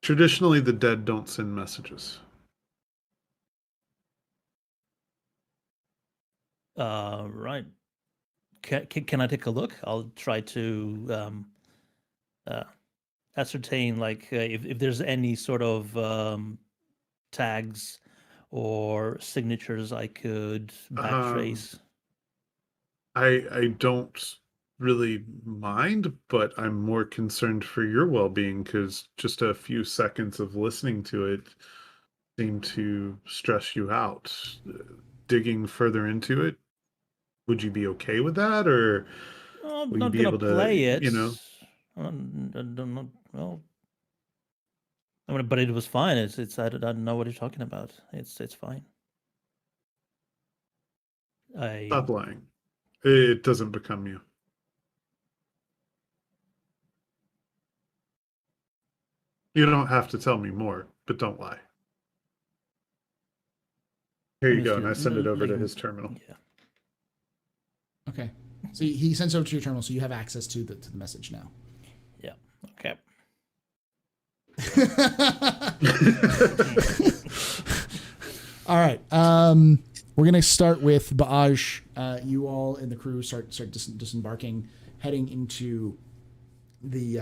traditionally, the dead don't send messages. Right. Can I take a look? I'll try to ascertain like if there's any sort of tags or signatures I could backtrace. I don't really mind, but I'm more concerned for your well-being, because just a few seconds of listening to it seemed to stress you out. Digging further into it, would you be okay with that, or I'm will you not be gonna able to, play it. you know? I'm not, well, I mean, but it was fine. I don't know what you're talking about. It's fine. I Stop lying. It doesn't become you. You don't have to tell me more, but don't lie. Here let you me go, see, and I send it over to like, his terminal. yeah. Okay. So he sends over to your terminal, so you have access to the message now. Yeah. Okay. All right. We're gonna start with Baaj. You all in the crew start disembarking, heading into the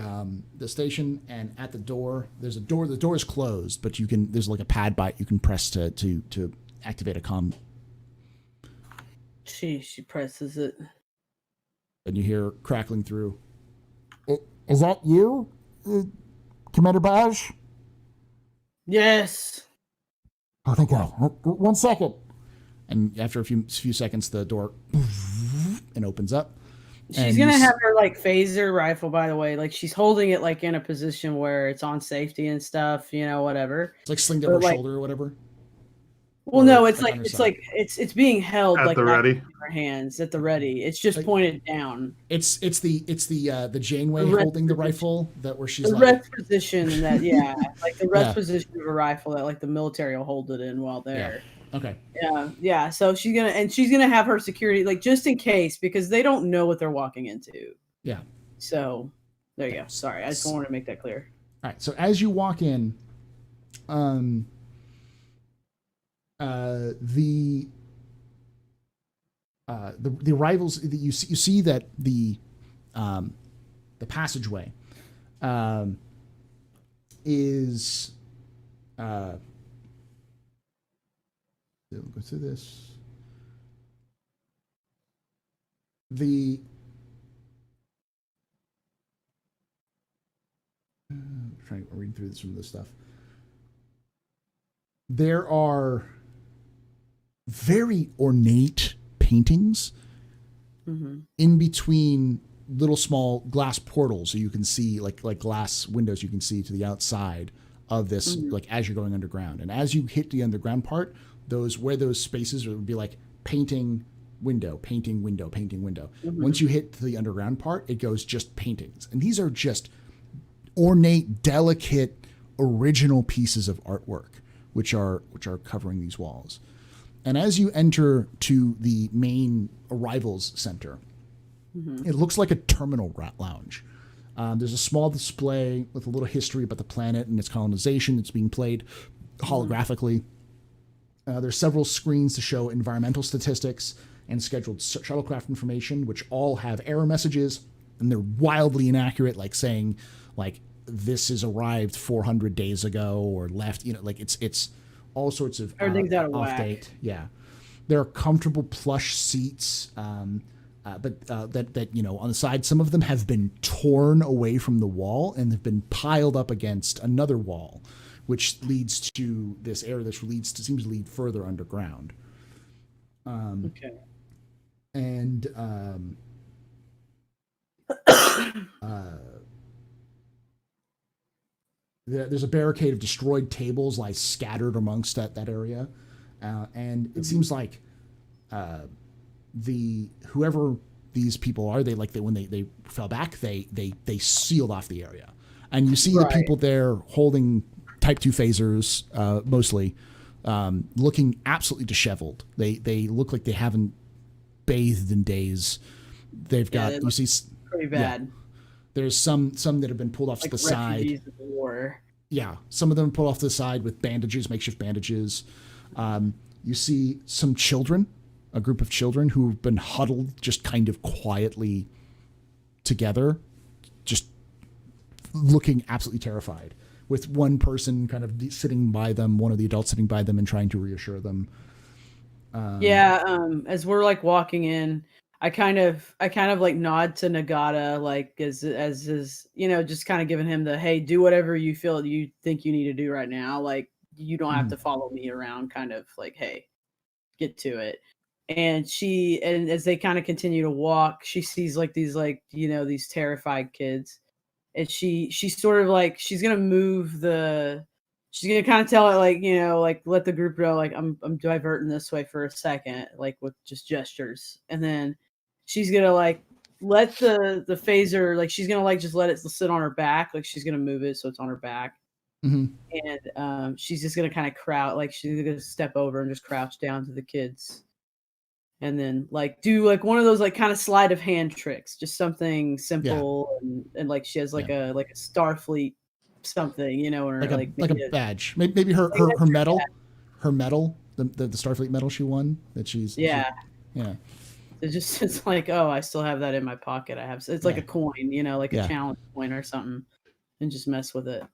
station, and at the door there's a door. The door is closed, but there's like a pad bite you can press to activate a comm. She presses it. And you hear crackling through. Is that you, Commander Baaj? Yes. Oh, thank God. 1 second. And after a few seconds, the door and opens up. She's gonna have her like phaser rifle, by the way. Like she's holding it like in a position where it's on safety and stuff, whatever. It's like slinged over her shoulder or whatever. Well, or no, it's like it's being held At like the ready. in her hands at the ready. It's just pointed down. It's the Janeway The holding the rifle where she's the like rest position that like the rest position of a rifle that like the military will hold it in while they're okay. Yeah. So she's gonna have her security like just in case, because they don't know what they're walking into. Yeah. So there you go. Sorry, I just wanted to make that clear. All right. So as you walk in, the the arrivals that you see that the passageway is we'll go through this. Trying reading through some of this stuff. There are very ornate paintings in between little small glass portals, so you can see like glass windows you can see to the outside of this, like as you're going underground. And as you hit the underground part, those spaces would be like painting window, painting window, painting window. Once you hit the underground part, it goes just paintings, and these are just ornate, delicate, original pieces of artwork which are covering these walls. And as you enter to the main arrivals center, it looks like a terminal lounge. There's a small display with a little history about the planet and its colonization. It's being played holographically. There's several screens to show environmental statistics and scheduled shuttlecraft information, which all have error messages, and they're wildly inaccurate, like saying, like, this has arrived 400 days ago or left. You know, like it's all sorts of everything's out of off whack. date. Yeah, there are comfortable plush seats, but that you know on the side, some of them have been torn away from the wall and have been piled up against another wall, which leads to this area that seems to lead further underground. Okay. And there's a barricade of destroyed tables lie scattered amongst that area, and it seems like whoever these people are, when they fell back, they sealed off the area, and you see the people there holding Type 2 phasers, mostly, looking absolutely disheveled. They look like they haven't bathed in days. They've got you see pretty bad. Yeah, there's some that have been pulled off to the side. Of the war. Yeah, some of them pulled off to the side with bandages, makeshift bandages. You see some children, a group of children who've been huddled just kind of quietly together, just looking absolutely terrified, with one person kind of sitting by them, one of the adults sitting by them and trying to reassure them. As we're like walking in, I kind of like nod to Nagata, like as is, you know, just kind of giving him the, hey, do whatever you feel you think you need to do right now. Like, you don't have to follow me around, kind of like, hey, get to it. And as they kind of continue to walk, she sees like these, like, you know, these terrified kids. And she's sort of like, she's gonna kind of tell it, like, you know, like, let the group know, like, I'm diverting this way for a second, like with just gestures. And then she's gonna like let the phaser, like, she's gonna like just let it sit on her back, like she's gonna move it so it's on her back. And she's just gonna kind of crouch, like she's gonna step over and just crouch down to the kids, and then like do like one of those like kind of sleight of hand tricks, just something simple. And like she has like a Starfleet something, you know, or like a badge, maybe her medal, the Starfleet medal she won, that she's it's like, oh, I still have that in my pocket. It's like a coin, you know, like a challenge coin or something, and just mess with it.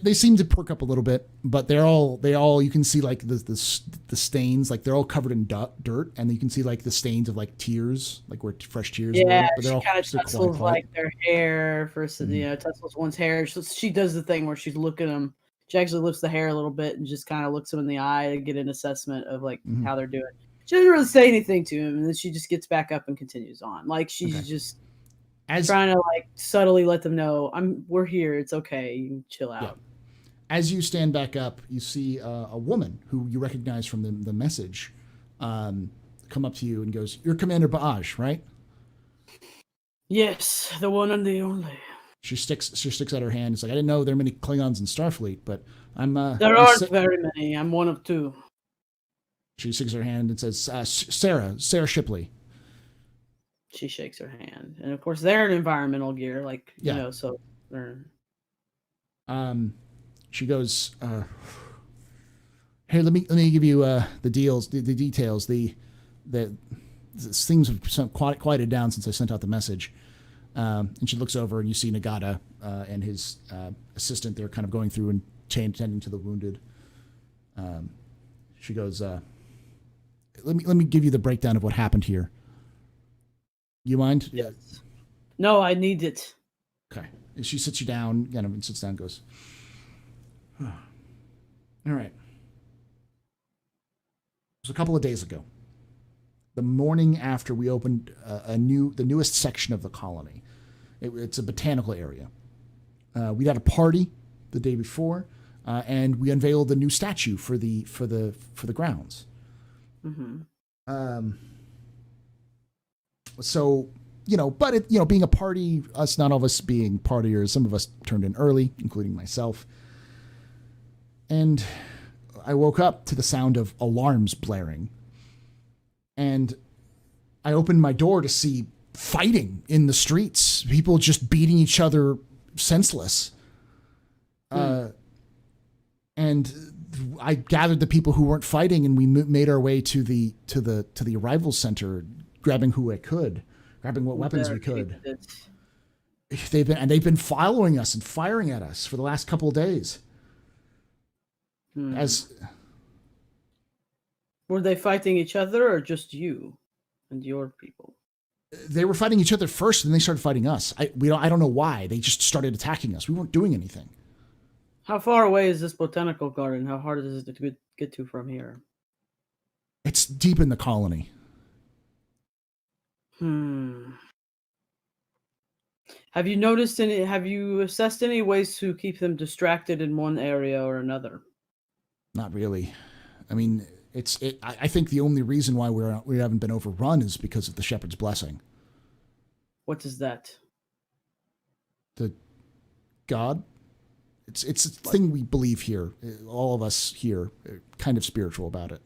They seem to perk up a little bit, but they all you can see like the stains, like they're all covered in dirt, and you can see like the stains of like tears, like where fresh tears were. But they're she all kind of tussles like their hair versus, you know, tussles one's hair. She does the thing where she's looking them. She actually lifts the hair a little bit and just kind of looks them in the eye to get an assessment of like how they're doing. She doesn't really say anything to him, and then she just gets back up and continues on. Like she's just trying to like subtly let them know, we're here. It's okay. You can chill out. Yeah. As you stand back up, you see a woman who you recognize from the message come up to you and goes, "You're Commander Baaj, right?" Yes, the one and the only. She sticks out her hand. It's like, I didn't know there are many Klingons in Starfleet, but there aren't very many. I'm one of two. She shakes her hand and says, Sarah Shipley. She shakes her hand, and of course they're in environmental gear, like you know. So they're. She goes, here, let me give you the details. The things have quieted down since I sent out the message. And she looks over, and you see Nagata and his assistant. They're kind of going through and tending to the wounded. She goes, let me give you the breakdown of what happened here. You mind? Yes. No, I need it. Okay. And she sits you down, and sits down and goes, all right. It was a couple of days ago. The morning after we opened the newest section of the colony. It's a botanical area. We had a party the day before, and we unveiled the new statue for the grounds. Mm-hmm. So, but it, being a party, not all of us being partiers, some of us turned in early, including myself. And I woke up to the sound of alarms blaring. And I opened my door to see fighting in the streets, people just beating each other senseless. And I gathered the people who weren't fighting, and we made our way to the arrival center, grabbing what weapons we could. They've been following us and firing at us for the last couple of days. Were they fighting each other or just you and your people? They were fighting each other first, and then they started fighting us. I don't know why. They just started attacking us. We weren't doing anything. How far away is this botanical garden? How hard is it to get to from here? It's deep in the colony. Have you assessed any ways to keep them distracted in one area or another? Not really. I mean, I think the only reason why we haven't been overrun is because of the Shepard's blessing. What is that? The God? It's a thing we believe here. All of us here are kind of spiritual about it.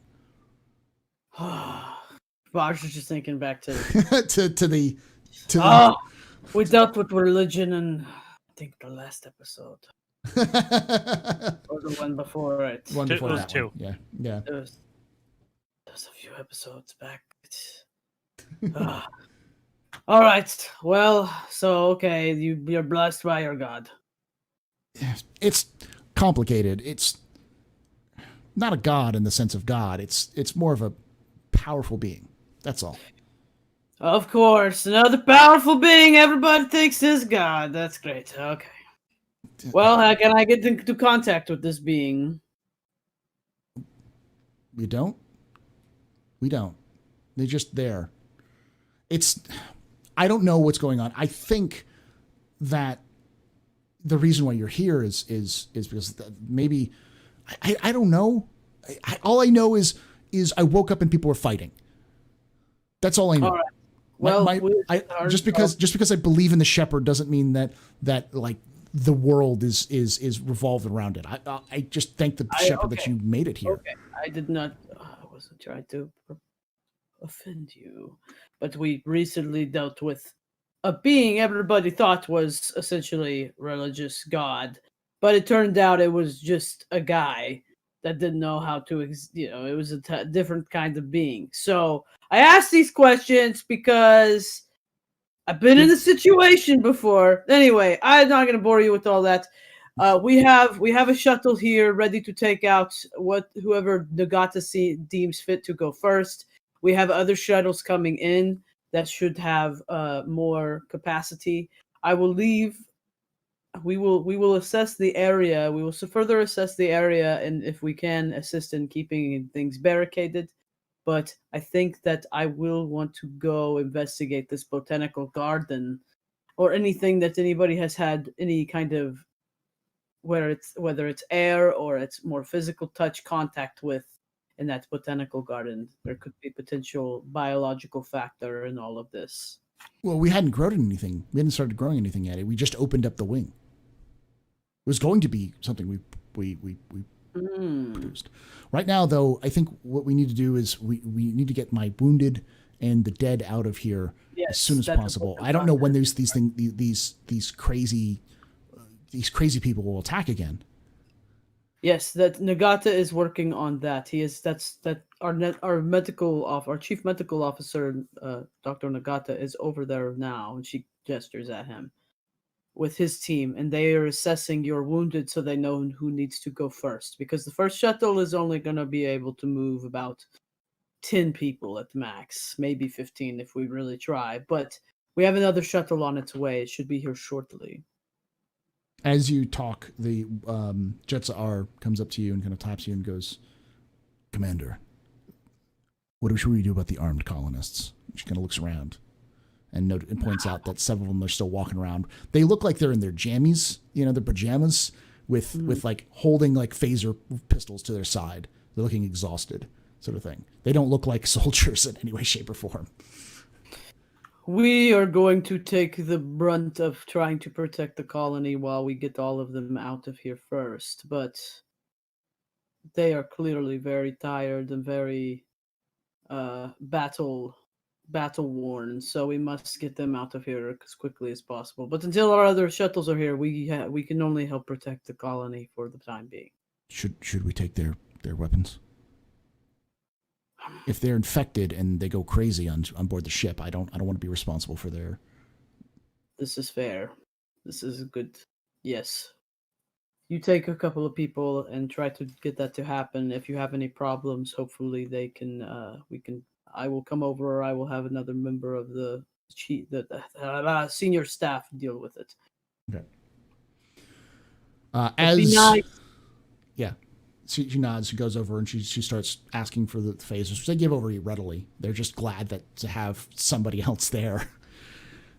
I was just thinking back to we dealt with religion in, I think, the last episode. Or the one before it. It was two. Yeah. There was a few episodes back. All right. Well, so okay, you're blessed by your God. It's complicated. It's not a god in the sense of God. It's more of a powerful being. That's all. Of course, another powerful being everybody thinks is God. That's great. Okay. Well, how can I get into contact with this being? We don't. They're just there. I don't know what's going on. I think that the reason why you're here is because maybe I don't know. All I know is I woke up and people were fighting. That's all I know. All right. Well, just because I believe in the Shepard doesn't mean that like the world is revolved around it. I just thank the Shepard that you made it here. Okay, I did not. I wasn't trying to offend you, but we recently dealt with a being everybody thought was essentially religious god, but it turned out it was just a guy that didn't know how to, it was a different kind of being. So I asked these questions because I've been in the situation before. Anyway, I'm not going to bore you with all that. We have a shuttle here ready to take out whoever Nagata deems fit to go first. We have other shuttles coming in that should have more capacity. I will leave. We will assess the area. We will further assess the area, and if we can, assist in keeping things barricaded. But I think that I will want to go investigate this botanical garden, or anything that anybody has had any kind of, whether it's air or it's more physical touch contact with in that botanical garden. There could be potential biological factor in all of this. Well, we hadn't grown anything. We hadn't started growing anything yet. We just opened up the wing. It was going to be something we produced. Right now, though, I think what we need to do is we need to get my wounded and the dead out of here as soon as possible. I don't know when these crazy people will attack again. Yes, that Nagata is working on that. He is our chief medical officer, Dr. Nagata, is over there now, and she gestures at him with his team, and they are assessing your wounded so they know who needs to go first. Because the first shuttle is only going to be able to move about 10 people at max, maybe 15 if we really try. But we have another shuttle on its way. It should be here shortly. As you talk, the Jetsa R comes up to you and kind of taps you and goes, "Commander, what should we do about the armed colonists?" She kind of looks around and points out that several of them are still walking around. They look like they're in their jammies, their pajamas, with like holding like phaser pistols to their side. They're looking exhausted, sort of thing. They don't look like soldiers in any way, shape, or form. We are going to take the brunt of trying to protect the colony while we get all of them out of here first, but they are clearly very tired and very battle worn, so we must get them out of here as quickly as possible. But until our other shuttles are here, we can only help protect the colony for the time being. Should we take their weapons? If they're infected and they go crazy on board the ship, I don't want to be responsible for their. This is fair. This is good. Yes. You take a couple of people and try to get that to happen. If you have any problems, hopefully they can. I will come over, or I will have another member of the senior staff deal with it. Okay. Be nice. Yeah. She nods. She goes over and she starts asking for the phasers, which they give over readily. They're just glad to have somebody else there.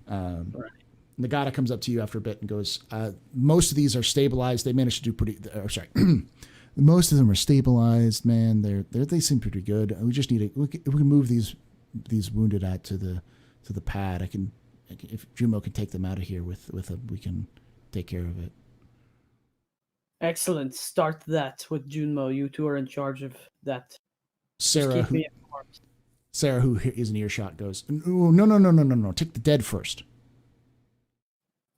Right. Nagata comes up to you after a bit and goes, "Most of these are stabilized. They managed to do pretty. Most of them are stabilized, man. They seem pretty good. We just need we can move these wounded out to the pad. I can if Jumo can take them out of here with them, we can take care of it." Excellent. Start that with Junmo. You two are in charge of that. Sarah, who is in earshot, goes, "No. Take the dead first."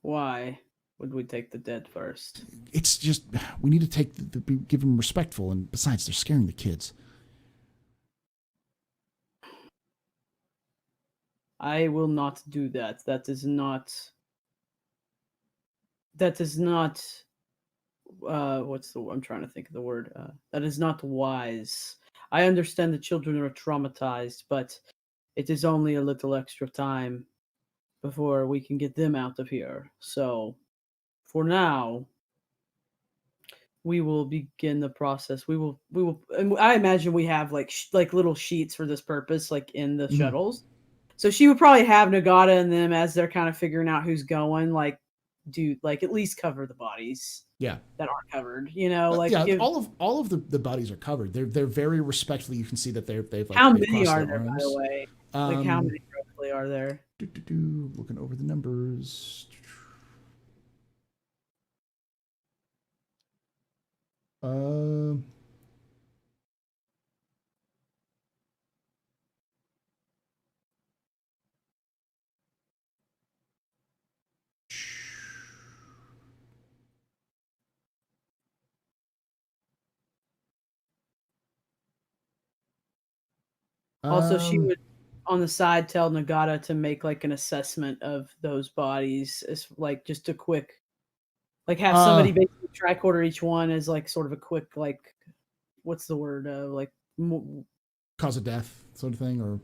Why would we take the dead first? It's just we need to give them respectful, and besides, they're scaring the kids. I will not do that. That is not. I'm trying to think of the word. That is not wise. I understand the children are traumatized, but it is only a little extra time before we can get them out of here. So, for now, we will begin the process. We will. And I imagine we have like little sheets for this purpose, like in the shuttles. So she would probably have Nagata and them as they're kind of figuring out who's going, like at least cover the bodies. Yeah, that aren't covered. All of the bodies are covered. They're very respectfully. You can see that they've like. How many are there, by the way? Like how many roughly are there? Looking over the numbers. Also, she would, on the side, tell Nagata to make like an assessment of those bodies, as like just a quick, like have somebody basically tricorder each one as like sort of a quick like, what's the word? Cause of death, sort of thing, or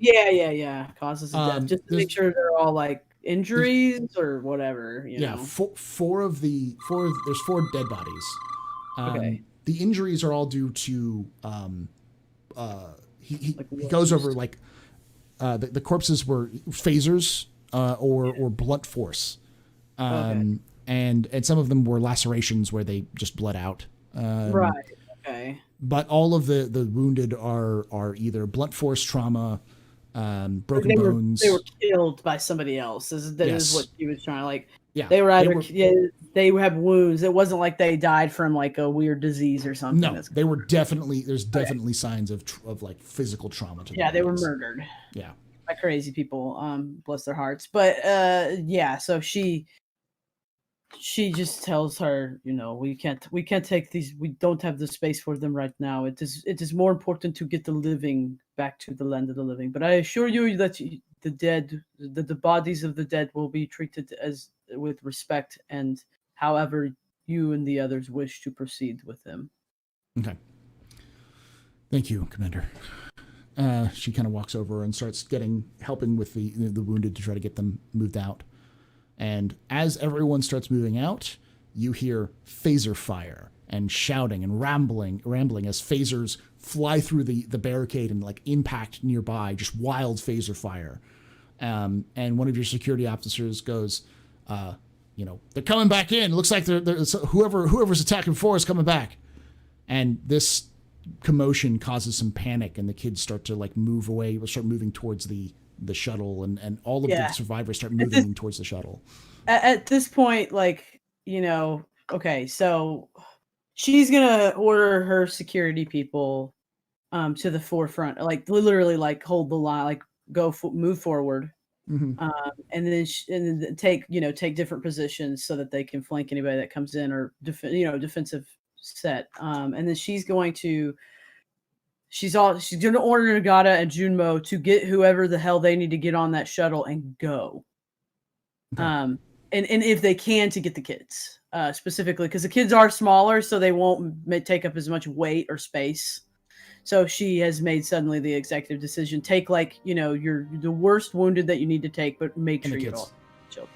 causes of death, just to make sure they're all like injuries or whatever. You know? There's 4 dead bodies. Okay. The injuries are all due to he goes over like the corpses were phasers or blunt force, and some of them were lacerations where they just bled out. Right. Okay. But all of the wounded are either blunt force trauma, broken bones. They were killed by somebody else. That is what he was trying to like. Yeah, they were either they have wounds. It wasn't like they died from like a weird disease or something. No, they were definitely. There's definitely signs of like physical trauma to them. Yeah, they were murdered. Yeah, by crazy people. Bless their hearts. But so she she just tells her, we can't take these. We don't have the space for them right now. It is more important to get the living back to the land of the living. But I assure you that the bodies of the dead will be treated as with respect, and however you and the others wish to proceed with them. Okay. Thank you, Commander. She kind of walks over and starts helping with the wounded to try to get them moved out. And as everyone starts moving out, you hear phaser fire and shouting and rambling as phasers fly through the barricade and like impact nearby, just wild phaser fire. And one of your security officers goes, they're coming back in. It looks like whoever's attacking before is coming back. And this commotion causes some panic, and the kids start to like move away, start moving towards the shuttle, and all of the survivors start moving towards the shuttle. At this point, okay, so she's gonna order her security people to the forefront, like literally like hold the line, like move forward. Mm-hmm. And then take different positions so that they can flank anybody that comes in, or defensive set. And then she's going to order Nagata and Junmo to get whoever the hell they need to get on that shuttle and go. Okay. And if they can, to get the kids specifically, because the kids are smaller, so they won't take up as much weight or space. So she has made suddenly the executive decision: take the worst wounded that you need to take, but make sure you don't.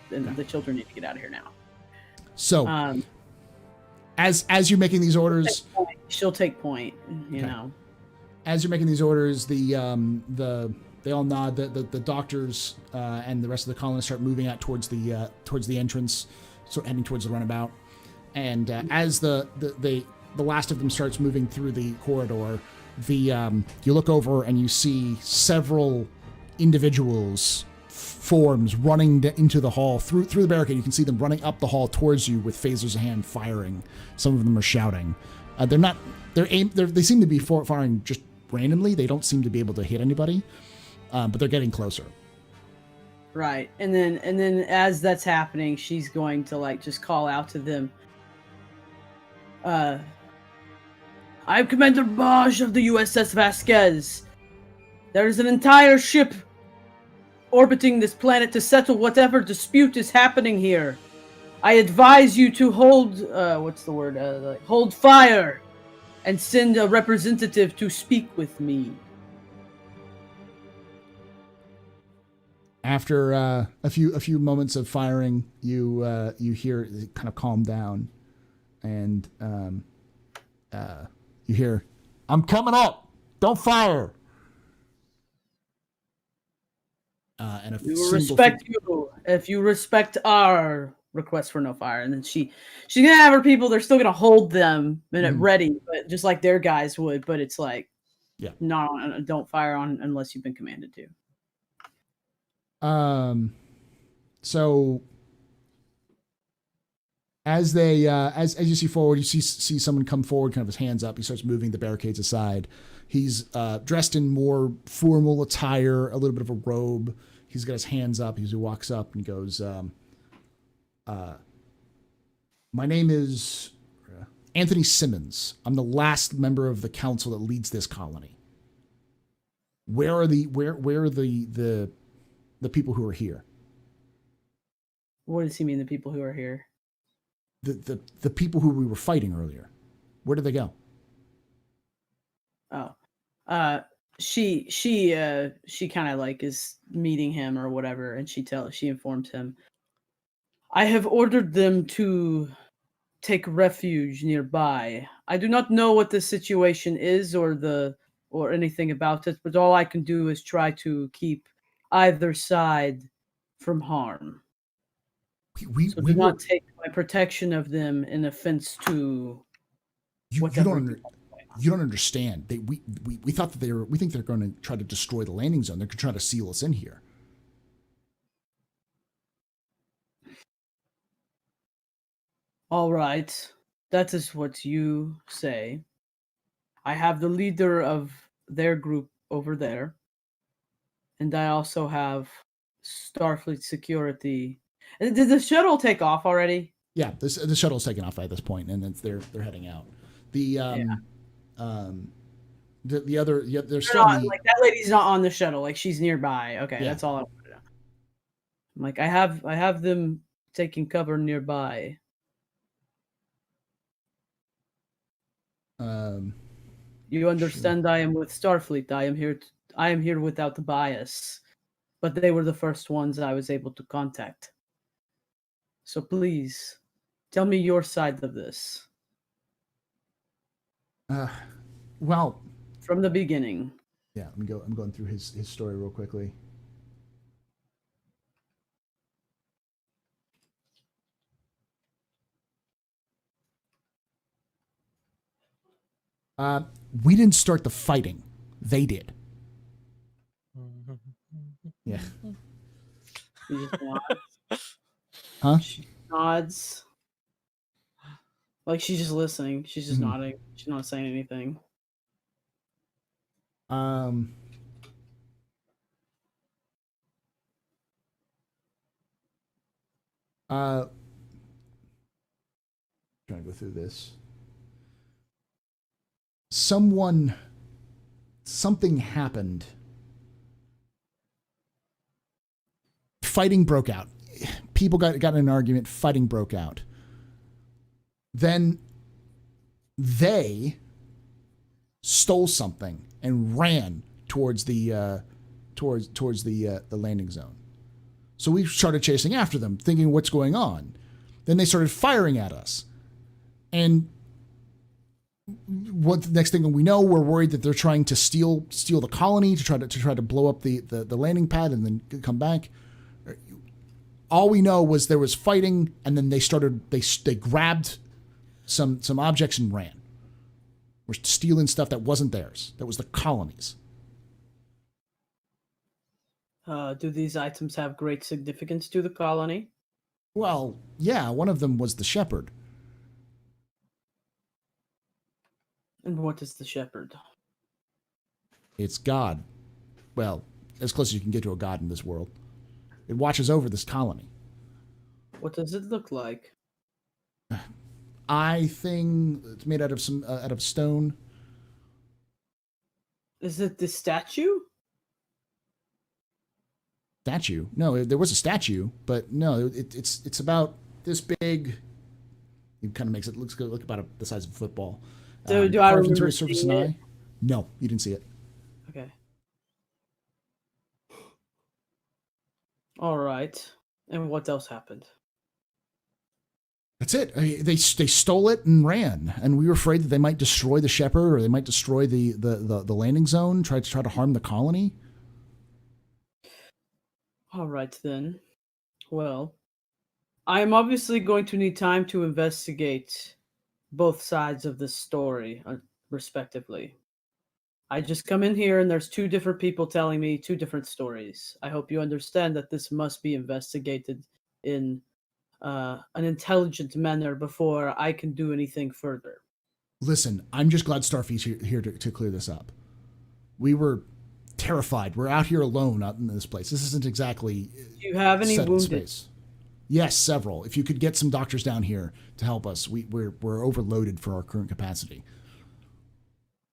The children need to get out of here now. So, as you're making these orders, she'll take point. You know. As you're making these orders, they all nod. The doctors and the rest of the colonists start moving out towards the entrance, sort of heading towards the runabout. And as the last of them starts moving through the corridor, you look over and you see several individuals, forms running into the hall through the barricade. You can see them running up the hall towards you with phasers in hand, firing. Some of them are shouting. They seem to be firing just randomly. They don't seem to be able to hit anybody, but they're getting closer. Right, and then as that's happening, she's going to just call out to them. I'm Commander Baj of the USS Vasquez. There is an entire ship orbiting this planet to settle whatever dispute is happening here. I advise you to hold hold fire and send a representative to speak with me. After a few moments of firing, you hear it kind of calm down, and you hear, "I'm coming up. Don't fire." And we will respect you if you respect our request for no fire. And then she's gonna have her people. They're still gonna hold them ready, but just like their guys would. But it's like, don't fire on unless you've been commanded to. So as they as you see forward, you see someone come forward, kind of his hands up. He starts moving the barricades aside. He's dressed in more formal attire, a little bit of a robe. He's got his hands up. He walks up and goes, "My name is Anthony Simmons. I'm the last member of the council that leads this colony. Where are the people who are here?" What does he mean, the people who are here? The people who we were fighting earlier. Where did they go? Oh, she kind of is meeting him or whatever, and she informs him, I have ordered them to take refuge nearby. I do not know what the situation is or anything about it, but all I can do is try to keep either side from harm. So do not take my protection of them in offense to whatever. You don't understand. We thought that we think they're going to try to destroy the landing zone. They're going to try to seal us in here. All right. That is what you say. I have the leader of their group over there. And I also have Starfleet security. Did the shuttle take off already? Yeah, the shuttle's taken off by this point, and they're heading out. The the other they're They're still not, in the, like that lady's not on the shuttle. Like she's nearby. Okay, Yeah. that's all I wanted to know. I'm like, I have them taking cover nearby. You understand? I am with Starfleet. I am here without the bias, but they were the first ones I was able to contact. So please, tell me your side of this well, from the beginning. yeah. I'm going through his story real quickly. We didn't start the fighting; they did. Yeah. She just nods. Huh? She nods. Like she's just listening. She's just Mhm. nodding. She's not saying anything. Trying to go through this. Something happened. Fighting broke out. People got in an argument. Fighting broke out. Then they stole something and ran towards the towards the landing zone. So we started chasing after them, thinking what's going on. Then they started firing at us, and what the next thing we know, we're worried that they're trying to steal the colony to try to blow up the landing pad and then come back. All we know was there was fighting, and then they grabbed some objects and ran. We're stealing stuff that wasn't theirs. That was the colony's. Do these items have great significance to the colony? Well, yeah, one of them was the Shepard. And what is the Shepard? It's God. Well, as close as you can get to a God in this world. It watches over this colony. What does it look like? Eye thing. It's made out of stone. Is it the statue? Statue? No, there was a statue, but no, it's about this big. It kind of makes it look about the size of a football. Do I Carved into remember a surface seeing and it? eye? No, you didn't see it. Okay. All right. And what else happened? That's it. They stole it and ran, and we were afraid that they might destroy the Shepard or they might destroy the landing zone. Try to harm the colony. All right then. Well, I am obviously going to need time to investigate both sides of this story, respectively. I just come in here and there's two different people telling me two different stories. I hope you understand that this must be investigated in an intelligent manner before I can do anything further. Listen, I'm just glad Starfleet's here to clear this up. We were terrified. We're out here alone out in this place. This isn't exactly Do you have any settled wounded? space. Yes, several. If you could get some doctors down here to help us, we're overloaded for our current capacity.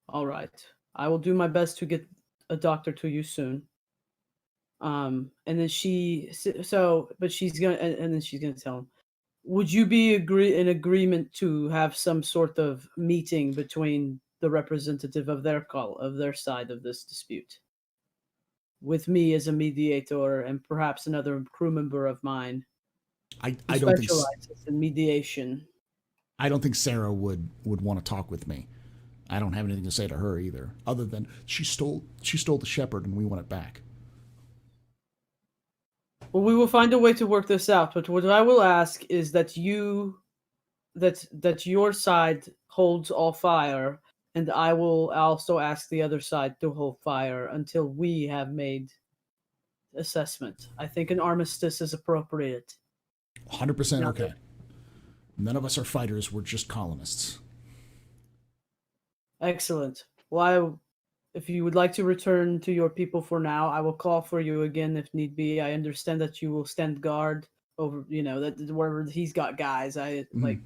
All right. I will do my best to get a doctor to you soon. And then but she's gonna, and then she's gonna tell him. Would you be in agreement to have some sort of meeting between the representative of their side of this dispute, with me as a mediator and perhaps another crew member of mine I who don't think specializes in mediation? I don't think Sarah would want to talk with me. I don't have anything to say to her either, other than she stole the Shepard and we want it back. Well, we will find a way to work this out. But what I will ask is that that your side holds all fire, and I will also ask the other side to hold fire until we have made assessment. I think an armistice is appropriate. 100% okay. None of us are fighters. We're just colonists. Excellent. Well, if you would like to return to your people for now, I will call for you again if need be. I understand that you will stand guard over, that wherever he's got guys. Mhm.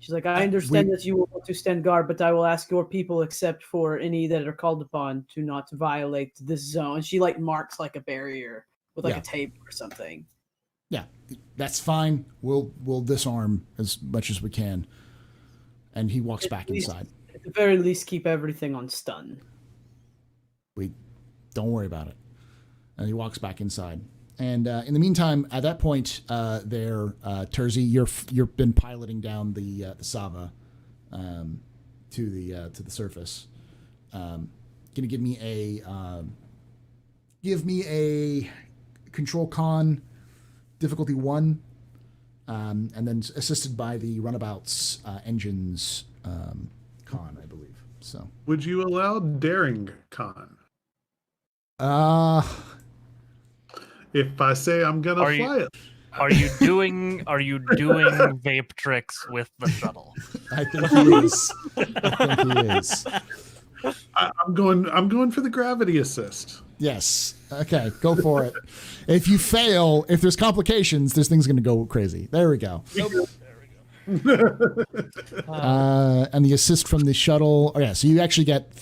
She's like, I understand that you will want to stand guard, but I will ask your people, except for any that are called upon, to not violate this zone. And she like marks like a barrier with like Yeah. a tape or something. Yeah, that's fine. We'll disarm as much as we can. And he walks back inside. At the very least, keep everything on stun. We don't worry about it. And he walks back inside. And in the meantime, at that point, Terzi, you've been piloting down the Sava to the surface. Gonna give me a control con difficulty 1, and then assisted by the runabout's engines con, I believe. So Would you allow daring con? If I say I'm gonna fly it, Are you doing vape tricks with the shuttle? I think he is. I'm going for the gravity assist. Yes. Okay, go for it. If you fail, if there's complications, this thing's going to go crazy. There we go. And the assist from the shuttle. Oh yeah, so you actually get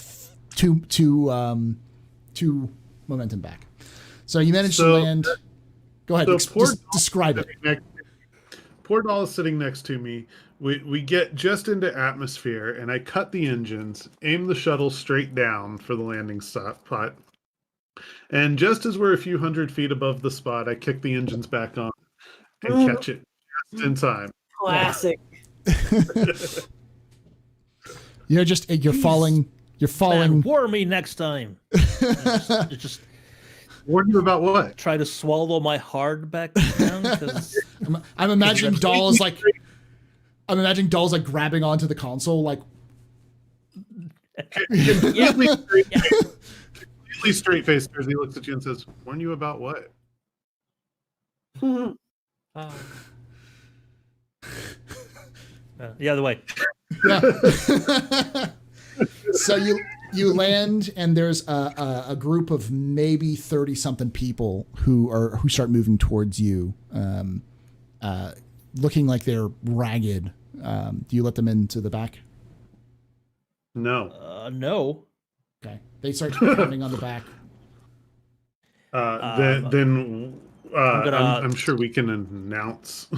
two momentum back. So you managed to land. Go ahead. Just describe it. Poor doll is sitting next to me. We get just into atmosphere, and I cut the engines, aim the shuttle straight down for the landing spot. And just as we're a few hundred feet above the spot, I kick the engines back on and catch it just in time. Classic. You're falling. Man, warn me next time. just Warn you about what? try to swallow my heart back down. 'Cause I'm imagining Doll is like. I'm imagining Doll's like grabbing onto the console, like. Completely straight faced as he looks at you and says, "Warn you about what?" the other way. Yeah. So you land, and there's a group of maybe 30 something people who start moving towards you, looking like they're ragged. Do you let them into the back? No. No. Okay. They start pounding on the back. I'm sure we can announce.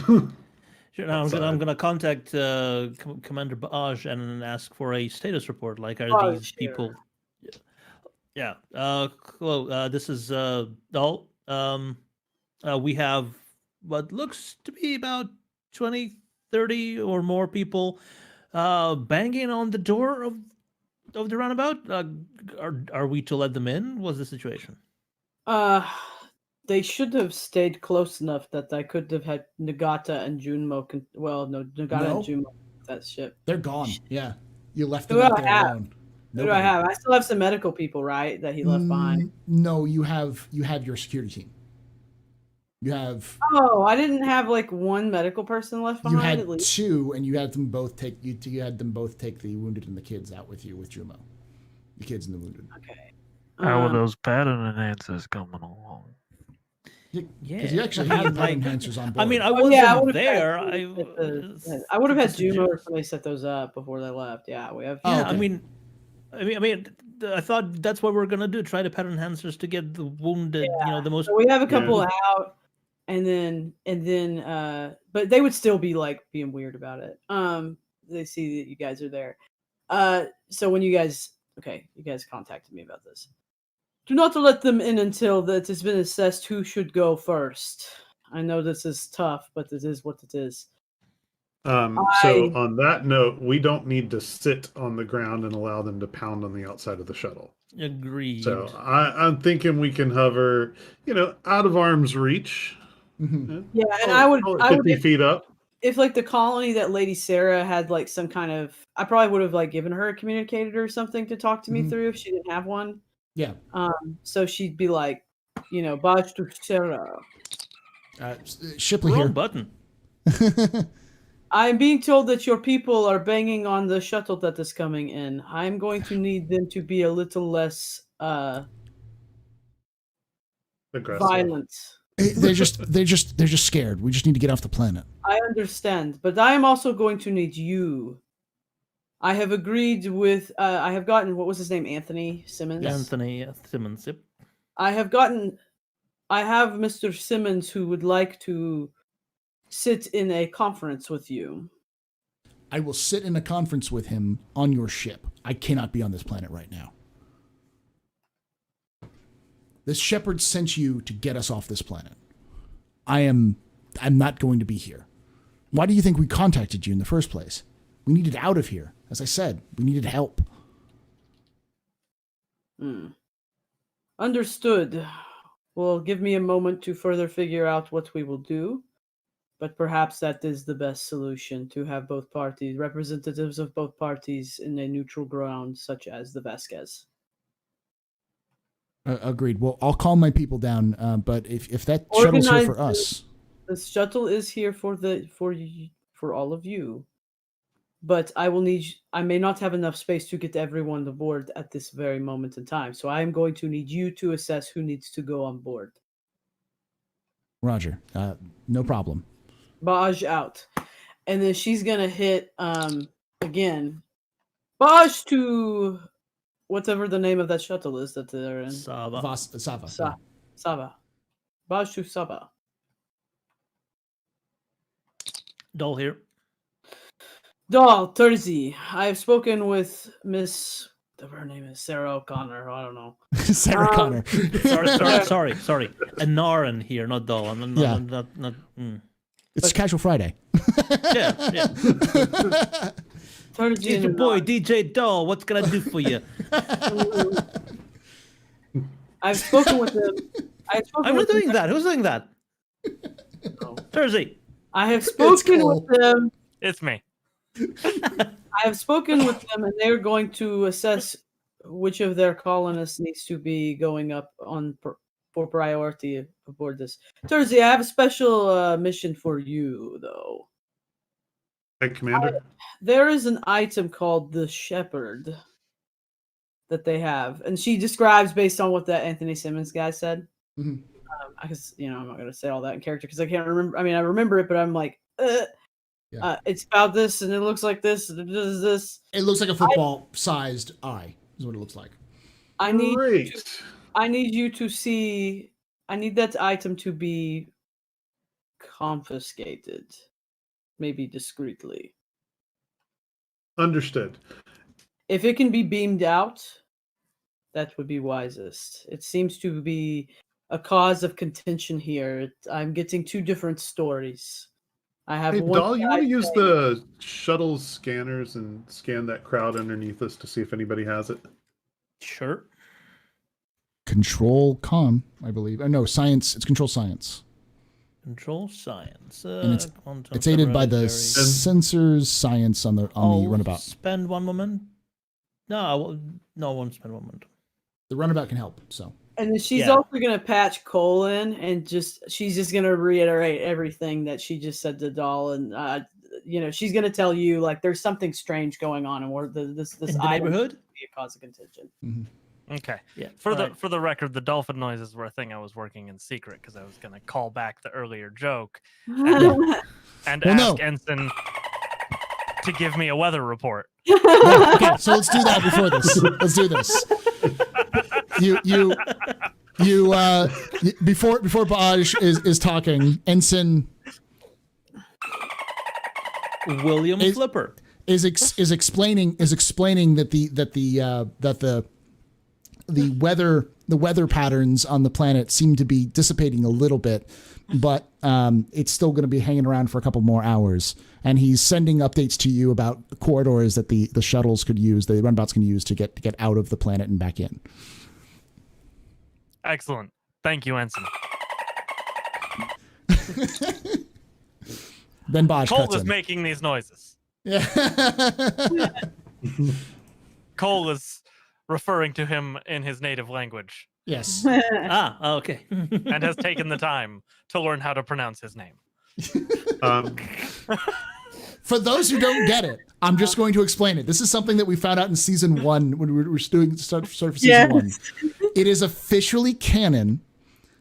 Sure, no, I'm gonna contact Commander Baj and ask for a status report. Like, are these people? Yeah. Hello. This is Doll. We have what looks to be about 20, 30 or more people banging on the door of the roundabout. Are we to let them in? What's the situation? They should have stayed close enough that I could have had Nagata and Junmo. Nagata and Junmo. That ship. They're gone. Yeah, you left them out there alone. Who do I have? I still have some medical people, right? That he left behind. No, you have your security team. You have. Oh, I didn't have like one medical person left behind. You had at least. 2, and you had them both take the wounded and the kids out with you with Jumo. The kids and the wounded. Okay. How are those pattern enhancers coming along? Because you actually had pattern enhancers on board. I mean, I wasn't there. I would have had Jumo or somebody set those up before they left. Yeah, we have. Yeah, okay. I mean, I thought that's what we're gonna do. Try to pattern enhancers to get the wounded. Yeah. The most. So we have a couple out, and then, but they would still be like being weird about it. They see that you guys are there. So when you guys contacted me about this. Do not let them in until that has been assessed who should go first. I know this is tough, but this is what it is. So on that note, we don't need to sit on the ground and allow them to pound on the outside of the shuttle. Agreed. So I'm thinking we can hover, out of arm's reach. Mm-hmm. Yeah, and I would 50 feet up. If like the colony that Lady Sarah had like some kind of, I probably would have like given her a communicator or something to talk to me through if she didn't have one. Yeah. So she'd be like, Baj to Sarah. Shipley Wrong here. button. I'm being told that your people are banging on the shuttle that is coming in. I'm going to need them to be a little less Aggressive. violent. They're just scared. We just need to get off the planet. I understand, but I am also going to need you. I have agreed with. I have gotten. What was his name? Anthony Simmons. Anthony Simmons. Yep. I have gotten. I have Mr. Simmons who would like to sit in a conference with you. I will sit in a conference with him on your ship. I cannot be on this planet right now. This Shepard sent you to get us off this planet. I'm not going to be here. Why do you think we contacted you in the first place? We needed out of here. As I said, we needed help. Understood. Well, give me a moment to further figure out what we will do. But perhaps that is the best solution, to have both parties, representatives of both parties in a neutral ground such as the Vasquez. Agreed. Well, I'll calm my people down, but if that shuttle's here for us... The shuttle is here for all of you. But I may not have enough space to get everyone aboard at this very moment in time. So I am going to need you to assess who needs to go on board. Roger. No problem. Baj out. And then she's going to hit, again, Baj to whatever the name of that shuttle is that they're in. Sava. Sava. Sava. Baj to Sava. Doll here. Doll, Terzi. I have spoken with Miss, whatever her name is, Sarah O'Connor. I don't know. Sarah Connor. Sorry. A Naran here, not Doll. Not. It's Casual Friday. Yeah. Terzi It's your boy, DJ Doll. What's gonna do for you? I've spoken with him. I'm not doing that. Who's doing that? Terzi. I have spoken with them. It's me. I have spoken with them, and they're going to assess which of their colonists needs to be going up for priority aboard this. Terzi, I have a special mission for you, though. Hey, Commander. There is an item called the Shepard that they have, and she describes based on what that Anthony Simmons guy said. Mm-hmm. I guess I'm not going to say all that in character because I can't remember. I mean, I remember it, but I'm like, it's about this, and it looks like this, and it does this. It looks like a football-sized eye. Is what it looks like. I need you to see. I need that item to be confiscated, maybe discreetly. Understood. If it can be beamed out, that would be wisest. It seems to be a cause of contention here. I'm getting two different stories. I have Hey, one. Doll, you want to use the shuttle scanners and scan that crowd underneath us to see if anybody has it? Sure. Control comm, I believe. No, science. It's control science. Control science. And it's aided by the sensors science on the runabout. Spend one moment. No, I won't spend 1 moment. The runabout can help. So. And then she's also going to patch Cole in, and she's just going to reiterate everything that she just said to Doll, and she's going to tell you like there's something strange going on, and where this in the neighborhood be a cause of contention. Mm-hmm. Okay. Yeah. For the record, the dolphin noises were a thing I was working in secret because I was going to call back the earlier joke and ask Ensign to give me a weather report. Okay, so let's do that before this. Let's do this. Before Baj is talking, Ensign William Flipper is explaining that the weather patterns on the planet seem to be dissipating a little bit, but it's still going to be hanging around for a couple more hours. And he's sending updates to you about corridors that the shuttles could use, the runabouts can use to get out of the planet and back in. Excellent. Thank you, Ensign. Then Baj Cole cuts is in. making these noises. Yeah. Cole is referring to him in his native language. Yes. okay. And has taken the time to learn how to pronounce his name. For those who don't get it, I'm just going to explain it. This is something that we found out in season 1 when we were doing start for season 1. It is officially canon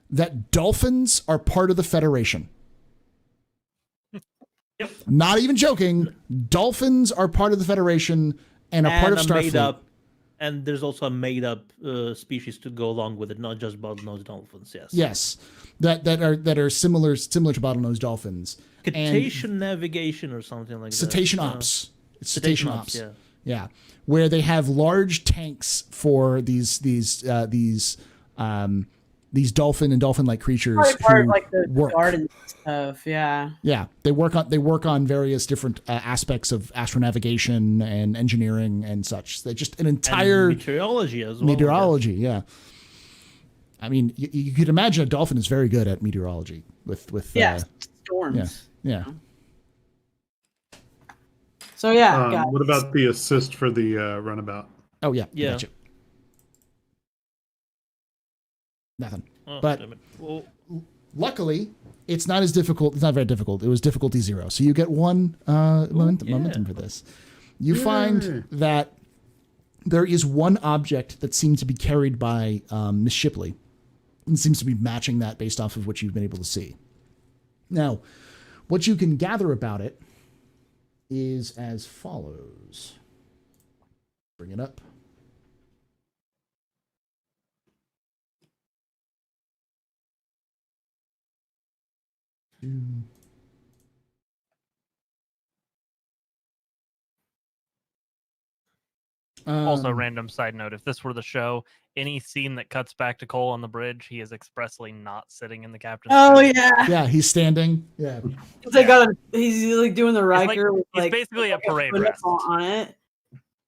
that dolphins are part of the Federation. Yep. Not even joking. Dolphins are part of the Federation and a part of Starfleet. And there's also a made-up species to go along with it, not just bottlenose dolphins. Yes. Yes, that are similar to bottlenose dolphins. Cetacean navigation or something like Cetacean that. Ops. It's Cetacean Ops. Yeah. Yeah, where they have large tanks for these dolphin and dolphin-like creatures Probably part of who like the work. garden stuff. Yeah. Yeah, they work on various different aspects of astronavigation and engineering and such. They just an entire and meteorology as well. meteorology. Yeah, I mean, you could imagine a dolphin is very good at meteorology with storms. Yeah. So yeah, guys. What about the assist for the runabout? Oh yeah. Yeah. Gotcha. Nothing. Oh, But damn it. Well, luckily, it's not as difficult. It's not very difficult. It was difficulty 0. So you get one momentum for this. You find that there is one object that seems to be carried by Miss Shipley. It seems to be matching that based off of what you've been able to see. Now, what you can gather about it is as follows. Bring it up. Also, random side note: if this were the show, any scene that cuts back to Cole on the bridge, he is expressly not sitting in the captain's Oh chair. yeah. Yeah, he's standing. Yeah. He's like he's like doing the Riker. He's basically at parade foot rest. on it.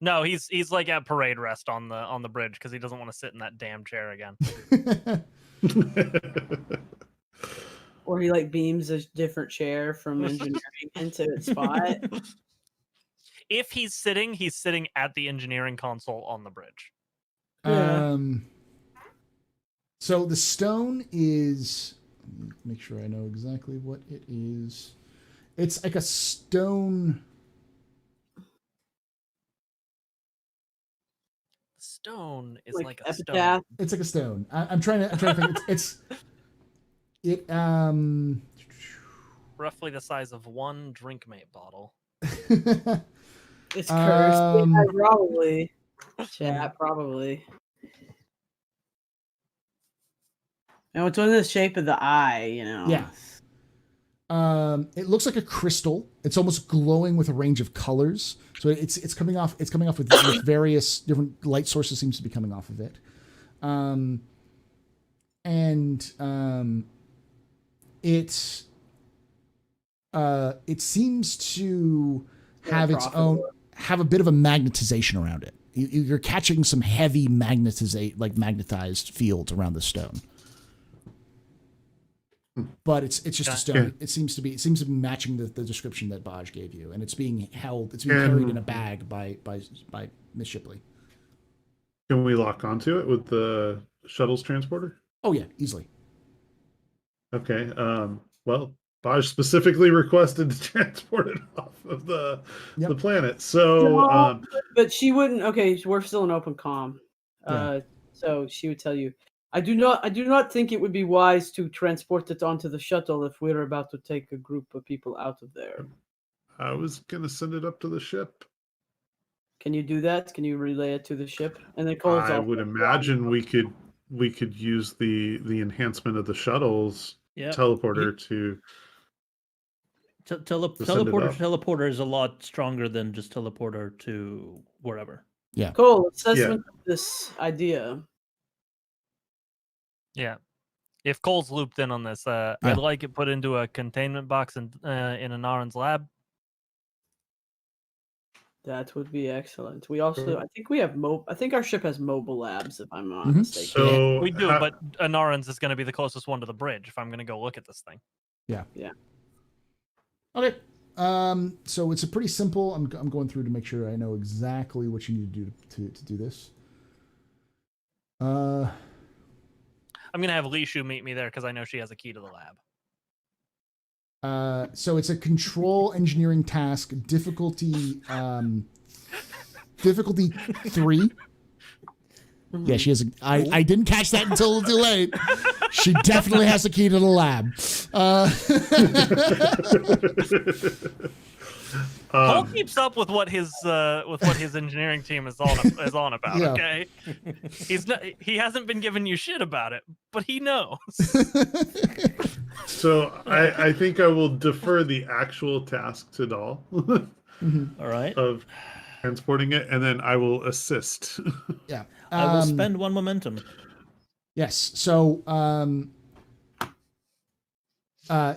No, he's like at parade rest on the bridge because he doesn't want to sit in that damn chair again. Or he like beams a different chair from engineering into its spot. If he's sitting at the engineering console on the bridge. Yeah. So the stone is, let me make sure I know exactly what it is. It's like a stone. Stone is like a epitaph. stone. It's like a stone. I'm trying to think. It Roughly the size of one Drinkmate bottle. It's cursed. Yeah, probably. Chat, probably. And it's in the shape of the eye, you know. Yeah. It looks like a crystal. It's almost glowing with a range of colors. So it's coming off with various different light sources seems to be coming off of it. It seems to have have a bit of a magnetization around it. You're catching some heavy magnetized fields around the stone. But it's just a stone. Yeah. It seems to be matching the description that Baj gave you, and it's being carried in a bag by Miss Shipley. Can we lock onto it with the shuttle's transporter? Oh yeah, easily. Okay. Well, Baj specifically requested to transport it off of the planet. So, but she wouldn't. Okay, we're still in open comm. Yeah. So she would tell you, I do not think it would be wise to transport it onto the shuttle if we're about to take a group of people out of there. I was gonna send it up to the ship. Can you do that? Can you relay it to the ship? And then I would imagine we could use the enhancement of the shuttle's teleporter to teleporter is a lot stronger than just teleporter to wherever. Yeah. Cool. Assessment of this idea. Yeah. If Cole's looped in on this, I'd like it put into a containment box in Anaran's lab. That would be excellent. We also, I think we have I think our ship has mobile labs, if I'm not mistaken. So we do, but Anaran's is going to be the closest one to the bridge if I'm going to go look at this thing. Yeah. Yeah. Okay. So it's a pretty simple. I'm going through to make sure I know exactly what you need to do to do this. I'm going to have Lishu meet me there because I know she has a key to the lab. So it's a control engineering task, difficulty 3. Yeah, she has. I didn't catch that until too late. She definitely has a key to the lab. Paul keeps up with what his engineering team is on about. Yeah. Okay, he hasn't been giving you shit about it, but he knows. So I think I will defer the actual task to Dahl All right. of transporting it, and then I will assist. Yeah. I will spend 1 momentum. Yes. So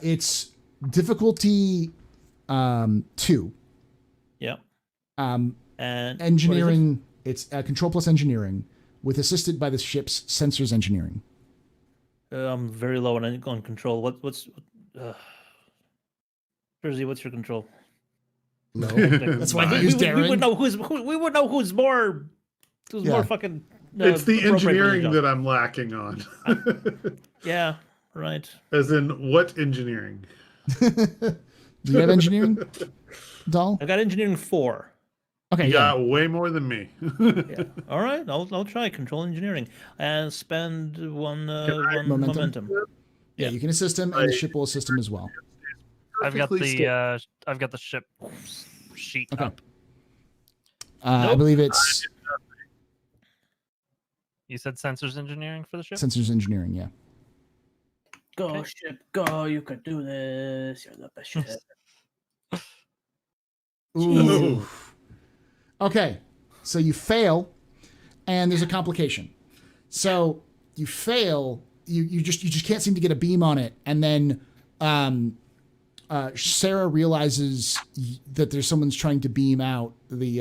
it's difficulty 2. Yeah. And And engineering. It's control plus engineering, with assisted by the ship's sensors engineering. I'm very low on control. What's Jersey? What's your control? Low. That's why he used we daring. would know who's more fucking. It's the appropriate for the engineering job. that I'm lacking on. Yeah. Right. As in, what engineering? Do you have engineering, Dahl? I got engineering 4. Okay. You Yeah. got way more than me. Yeah. All right. I'll try control engineering and spend one momentum. Yeah. You can assist him, and the ship will assist him as well. I've got the ship sheet Okay. up. I Nope. believe it's You said sensors engineering for the ship? sensors engineering. Yeah. Go Okay. ship, go! You could do this. You're the best ship. Ooh. Okay, so you fail, and there's a complication. So you fail. You just can't seem to get a beam on it, and then Sarah realizes that there's someone's trying to beam out the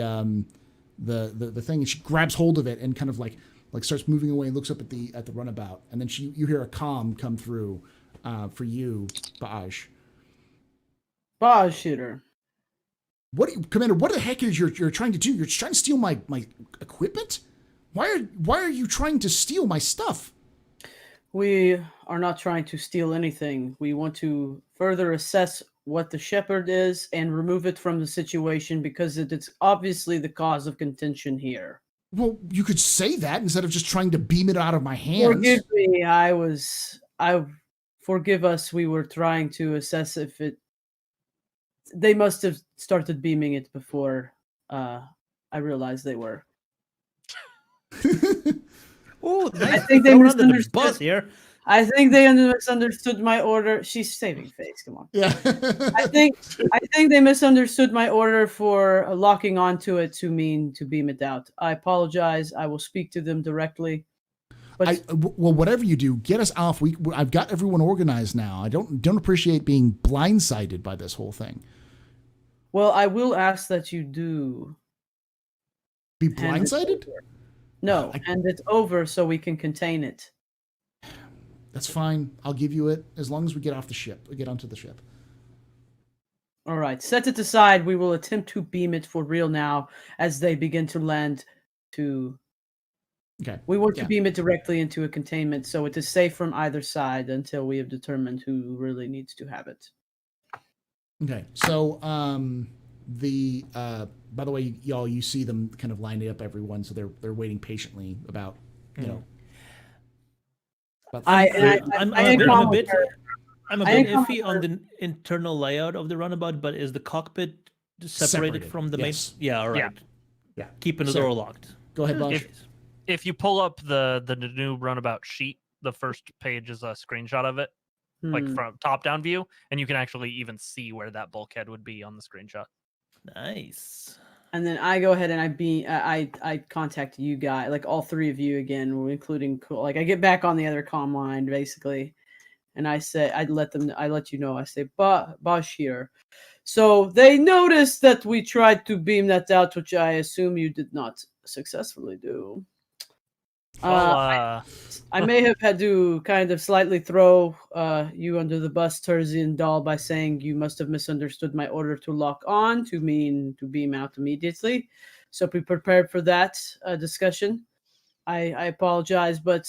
thing, and she grabs hold of it and kind of like starts moving away and looks up at the runabout, and then you hear a comm come through for you, Baj. Baj shooter. Commander? What the heck is you're trying to do? You're trying to steal my equipment? Why are you trying to steal my stuff? We are not trying to steal anything. We want to further assess what the Shepard is and remove it from the situation because it's obviously the cause of contention here. Well, you could say that instead of just trying to beam it out of my hands. Forgive me. Forgive us. We were trying to assess if it. They must have started beaming it before I realized they were. Oh, I think they under the misunderstood. bus here. I think they misunderstood my order. She's saving face. Come on. Yeah. I think they misunderstood my order for locking onto it to mean to beam it out. I apologize. I will speak to them directly. But Well, whatever you do, get us off. I've got everyone organized now. I don't appreciate being blindsided by this whole thing. well, I will ask that you do. Be hand it blindsided? over. No, hand it over so we can contain it. That's fine. I'll give you it as long as we get off the ship. We get onto the ship. All right, set it aside. We will attempt to beam it for real now as they begin to land. Okay. We want to Yeah. beam it directly into a containment so it is safe from either side until we have determined who really needs to have it. Okay. So by the way, y'all, you see them kind of lining up everyone, so they're waiting patiently about I'm a bit inform iffy on the internal layout of the runabout, but is the cockpit separated from the main? yes. Yeah, all right. Yeah. Keeping the So- door locked. Go ahead, Bob. If you pull up the new runabout sheet, the first page is a screenshot of it, like from top-down view, and you can actually even see where that bulkhead would be on the screenshot. Nice. And then I go ahead and I contact you guys, like all three of you again, including like I get back on the other comm line basically, and I say I let you know. I say Bashir. So they noticed that we tried to beam that out, which I assume you did not successfully do. Well, I may have had to kind of slightly throw you under the bus, Terzi and Dahl, by saying you must have misunderstood my order to lock on to mean to beam out immediately. So be prepared for that discussion. I apologize, but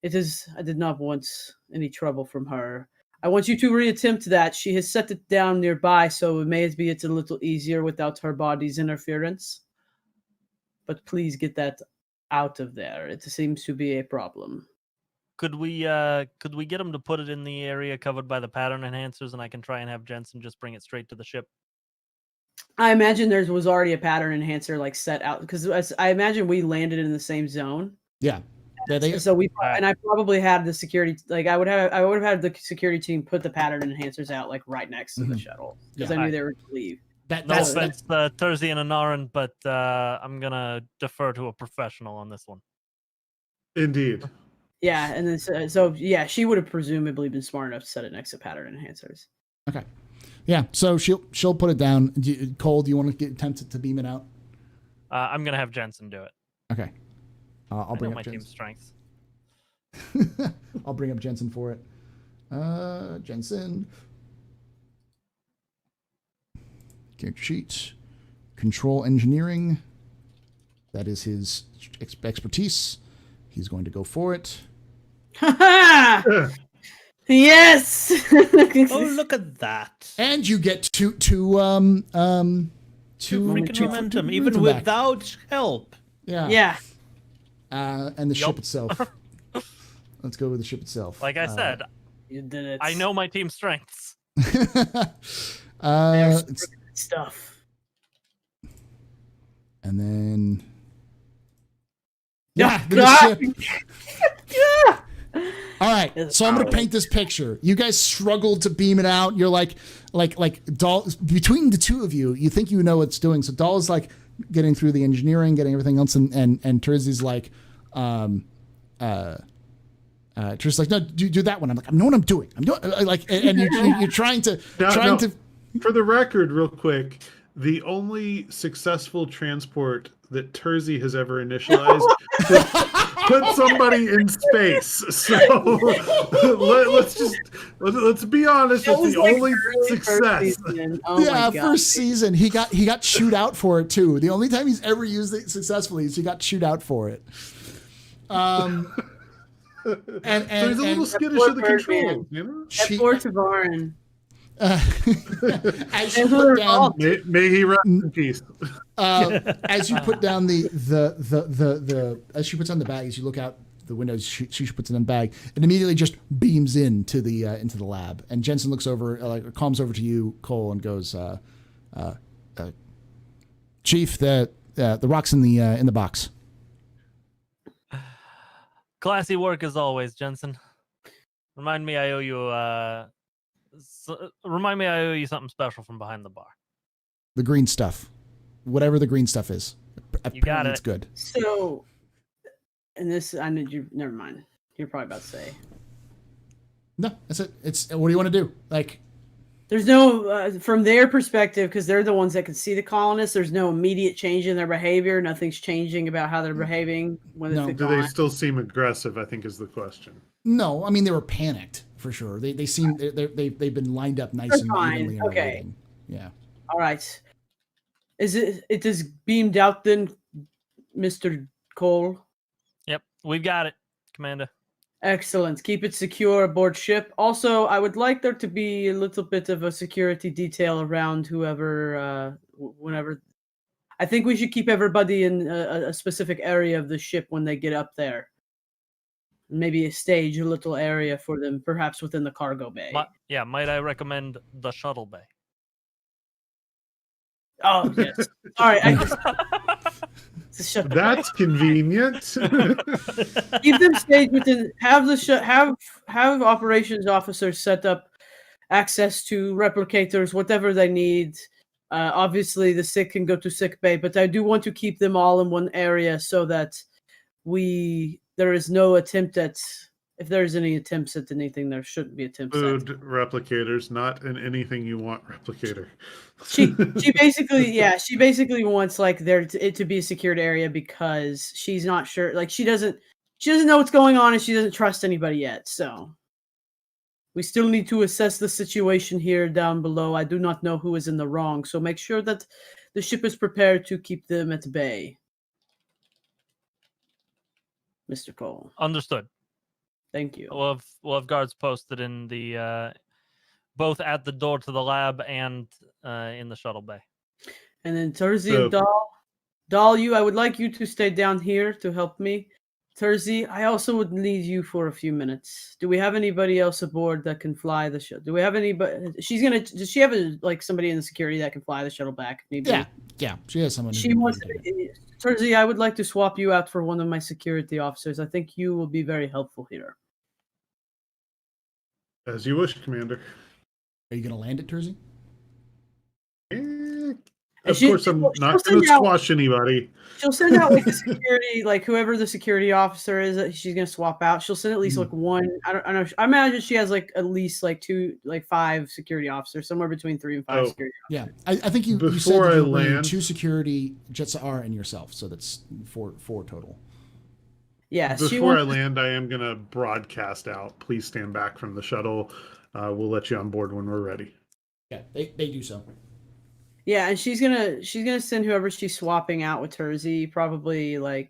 I did not want any trouble from her. I want you to reattempt that. She has set it down nearby, so it may be it's a little easier without her body's interference. But please get that out of there. It seems to be a problem. Could we get him to put it in the area covered by the pattern enhancers, and I can try and have Jensen just bring it straight to the ship? I imagine there was already a pattern enhancer like set out because I imagine we landed in the same zone. Yeah. They, So we Alright. and I probably had the security I would have had the security team put the pattern enhancers out like right next to the shuttle because Yeah. I knew they were going to leave. No offense, Thursday and Anaran, but I'm gonna defer to a professional on this one. Indeed. Yeah, and then so yeah, she would have presumably been smart enough to set it next to pattern enhancers. Okay. Yeah. So she'll put it down. Cole, do you want to get tempted to beam it out? I'm gonna have Jensen do it. Okay. I'll I bring know up my Jensen. team's strengths. I'll bring up Jensen for it. Jensen. Character sheet. Control engineering. That is his expertise. He's going to go for it. Yes. Oh, look at that. And you get two Freaking momentum, even back. without help. Yeah. Yeah. And the ship itself. Let's go with the ship itself. Like I said, You did it. I know my team's strengths. There's stuff. And then Yeah, the God. ship. All right, It's so I'm gonna powerful. paint this picture. You guys struggled to beam it out. You're like Doll. Between the two of you, you think you know what it's doing. So Doll's like getting through the engineering, getting everything else, and Terzi's like, Terzi's like, no, do that one. I'm like, I know what I'm doing. I'm doing like, and you're trying to Now, to. for the record, real quick, the only successful transport that Terzi has ever initialized put somebody in space. So let's be honest. That It's was the like only early first success. season. Oh Yeah, my God. first season he got shoot out for it too. The only time he's ever used it successfully is he got shoot out for it. And So he's a little skittish poor of the Birdman. controls, you know. she- Poor Tavarin. as you And put we're down all- May he rest in peace. as you put down the as she puts on the bag, as you look out the windows, she puts it in the bag and immediately just beams into the lab. And Jensen looks over, calms over to you, Cole, and goes, "Chief, the rock's in the box." Classy work as always, Jensen. Remind me I owe you something special from behind the bar. The green stuff, whatever the green stuff is. You got Apparently it. It's good. So, and this, I need you. Never mind. You're probably about to say. No, that's it. It's what do you want to do? Like, There's no, from their perspective, because they're the ones that can see the colonists. There's no immediate change in their behavior. Nothing's changing about how they're behaving when No. it's Do they still seem aggressive? I think is the question. no, I mean they were panicked for sure. They seem they've been lined up nice They're and fine. evenly and Okay. waiting. Yeah. All right. It is beamed out then, Mr. Cole? Yep, we've got it, Commander. Excellent. Keep it secure aboard ship. Also, I would like there to be a little bit of a security detail around whoever, whenever. I think we should keep everybody in a specific area of the ship when they get up there. Maybe stage a little area for them, perhaps within the cargo bay. Might I recommend the shuttle bay? Oh, yes. All right. Shut the That's convenient. keep them staged within. Have the have operations officers set up access to replicators, whatever they need. Obviously, the sick can go to sick bay, but I do want to keep them all in one area so that there is no attempt at. If there's any attempts at anything, there shouldn't be attempts. Food At. replicators, not an anything you want replicator. She basically wants like it to be a secured area because she's not sure. Like she doesn't know what's going on and she doesn't trust anybody yet. So we still need to assess the situation here down below. I do not know who is in the wrong, so make sure that the ship is prepared to keep them at bay. Mr. Cole, Understood. thank you. We'll have guards posted in the both at the door to the lab and in the shuttle bay. And then Terzi So- and Dahl, Dahlia, I would like you to stay down here to help me. Terzi, I also would need you for a few minutes. Do we have anybody else aboard that can fly the shuttle? Do we have anybody? Does she have somebody in the security that can fly the shuttle back? If need be? Yeah. She has someone. She wants to. Terzi, I would like to swap you out for one of my security officers. I think you will be very helpful here. As you wish, Commander. Are you going to land it, Terzi? Of course, I'm not going to squash anybody. She'll send out the security, whoever the security officer is that she's going to swap out. She'll send at least one. I don't know. I imagine she has at least 5 security officers, somewhere between 3 and 5 security officers. Yeah, I think you said that you bring 2 security, Jetsar, and yourself, so that's four total. Yeah. Before I land, I am going to broadcast out. Please stand back from the shuttle. We'll let you on board when we're ready. Yeah, they do so. Yeah, and she's gonna send whoever she's swapping out with Terzi, probably to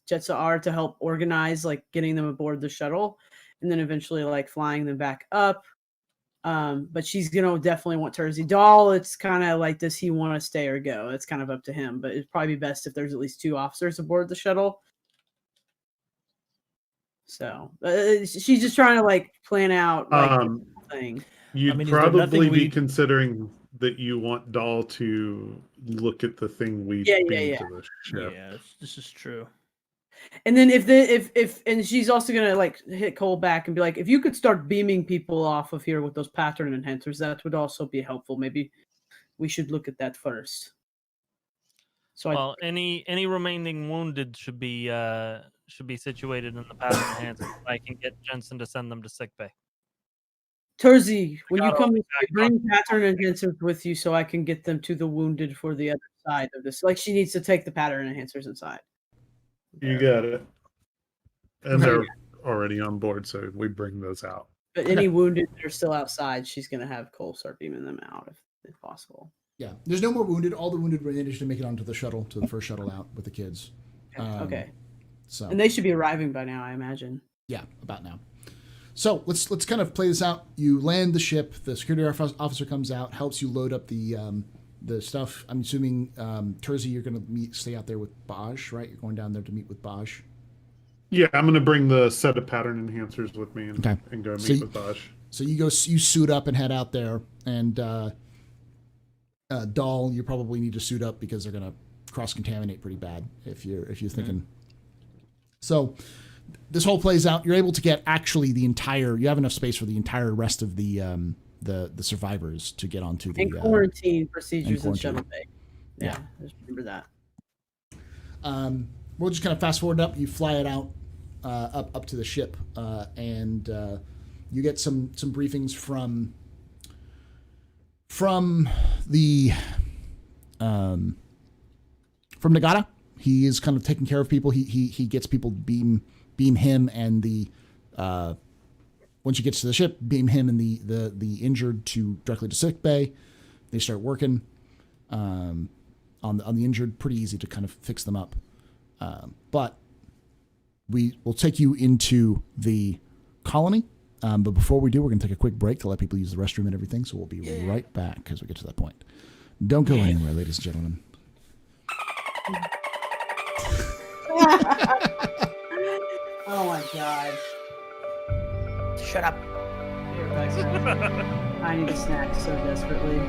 Jetsar to help organize getting them aboard the shuttle, and then eventually flying them back up. But she's gonna definitely want Terzi. Dahl, it's kind of does he want to stay or go? It's kind of up to him, but it'd probably be best if there's at least 2 officers aboard the shuttle. So she's just trying to plan out the thing. You'd probably be considering that you want Dahl to look at the thing we beamed to the ship. Yeah, this is true. And then if she's also gonna hit Cole back and be if you could start beaming people off of here with those pattern enhancers, that would also be helpful. Maybe we should look at that first. So any remaining wounded should be situated in the pattern enhancer. I can get Jensen to send them to sickbay. Terzi, when you come, bring pattern enhancers with you so I can get them to the wounded for the other side of this. She needs to take the pattern enhancers inside. You got it. And they're already on board, so we bring those out. But any wounded that are still outside, she's going to have Cole start beaming them out if possible. Yeah, there's no more wounded. All the wounded managed to make it onto the shuttle, to the first shuttle out with the kids. Okay. So and they should be arriving by now, I imagine. Yeah, about now. So let's kind of play this out. You land the ship. The security officer comes out, helps you load up the stuff. I'm assuming Terzi, you're going to stay out there with Baj, right? You're going down there to meet with Baj. Yeah, I'm going to bring the set of pattern enhancers with me and go meet with Baj. So you suit up and head out there, and Dahl, you probably need to suit up because they're going to cross contaminate pretty bad if you're thinking. So this whole plays out. You're able to get actually the entire. You have enough space for the entire rest of the survivors to get onto the quarantine procedures in shuttle bay. Yeah, just remember that. We'll just kind of fast forward up. You fly it out up to the ship, and you get some briefings from the from Nagata. He is kind of taking care of people. He gets people to beam him and the once he gets to the ship, beam him and the injured directly to sick bay. They start working on the injured. Pretty easy to kind of fix them up. But we will take you into the colony. But before we do, we're going to take a quick break to let people use the restroom and everything. So we'll be right back as we get to that point. Don't go anywhere, ladies and gentlemen. Oh my god. Shut up. I need a snack so desperately.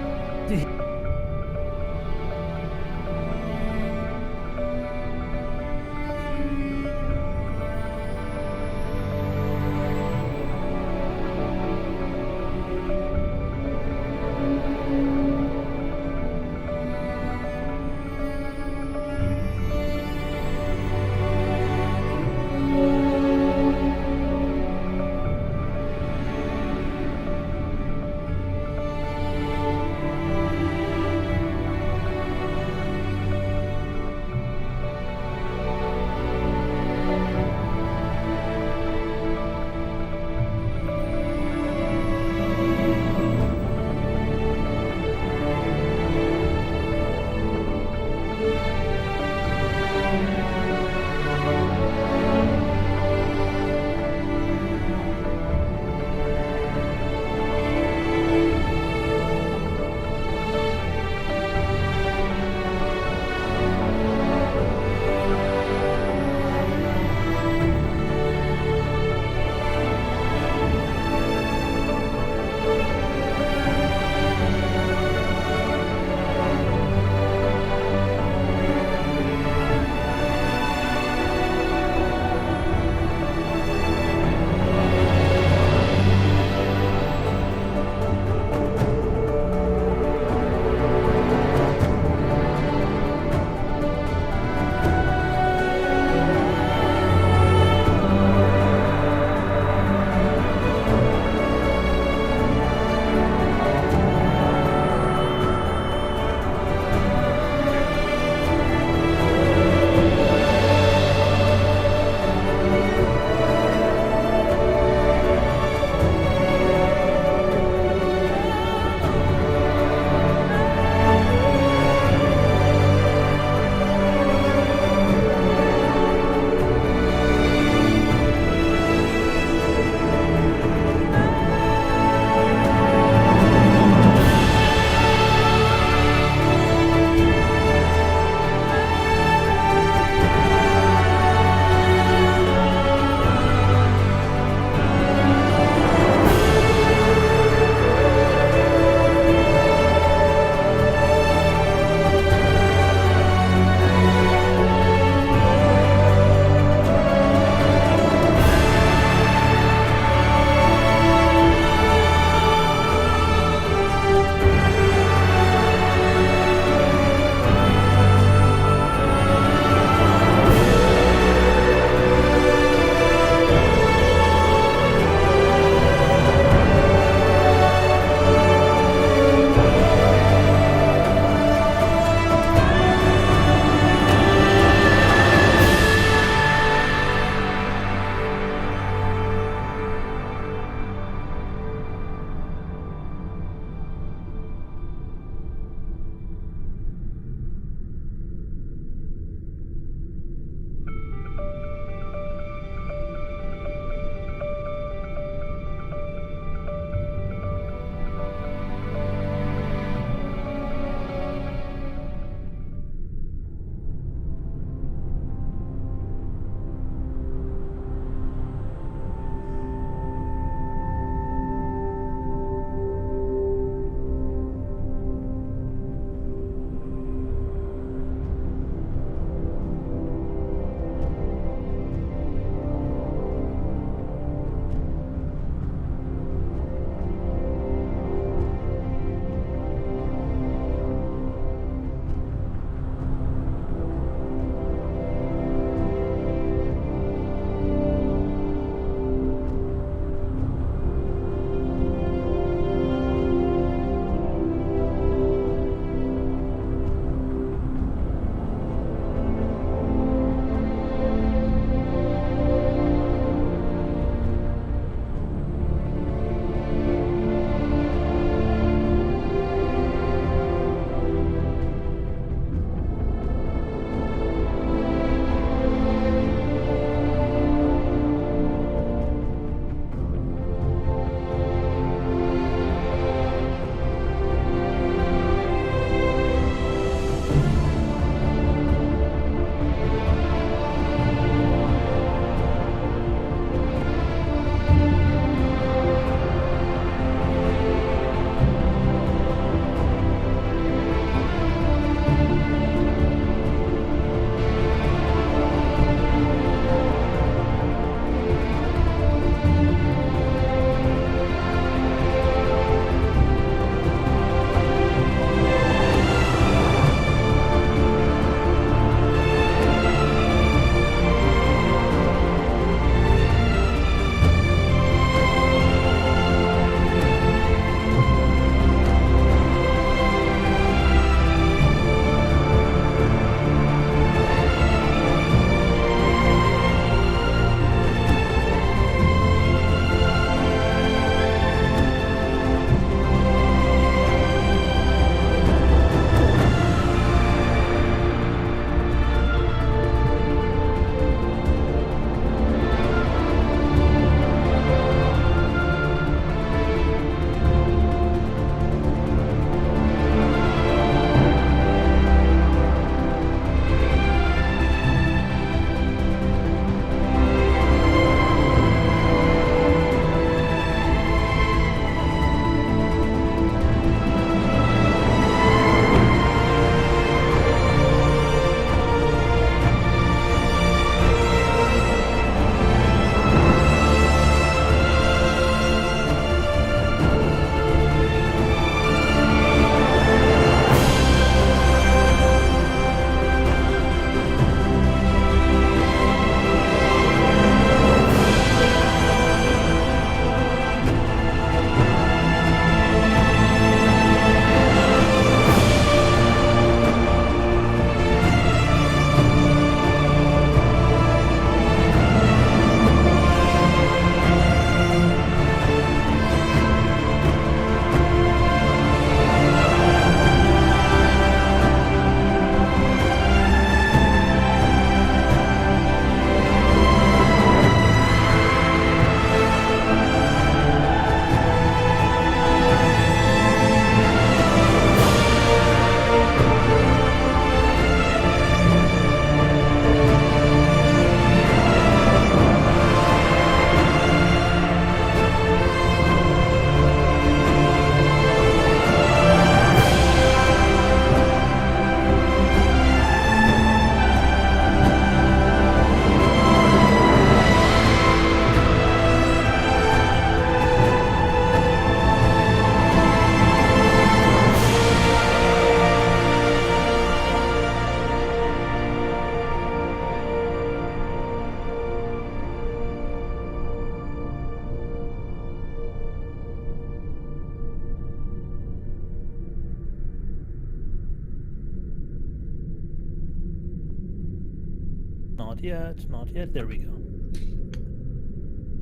Not yet. Not yet. There we go.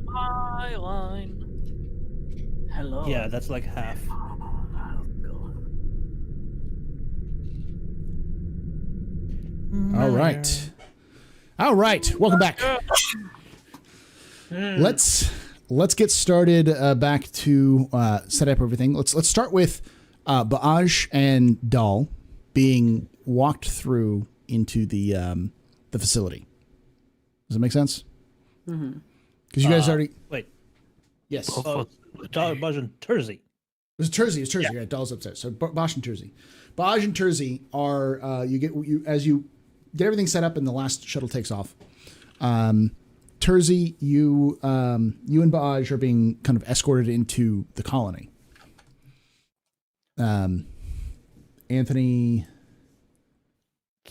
My line. Hello. Yeah, that's like half. All right. All right. Welcome back. Let's get started back to set up everything. Let's start with Baaj and Dal being walked through into the facility. Does that make sense? Because you guys already. Wait. Yes. Baaj and Terzi. It was Terzi. It's Terzi. Yeah, Dal's upstairs. So Baaj and Terzi. Baaj and Terzi are as you get everything set up and the last shuttle takes off. Terzi, you and Baaj are being kind of escorted into the colony. Anthony.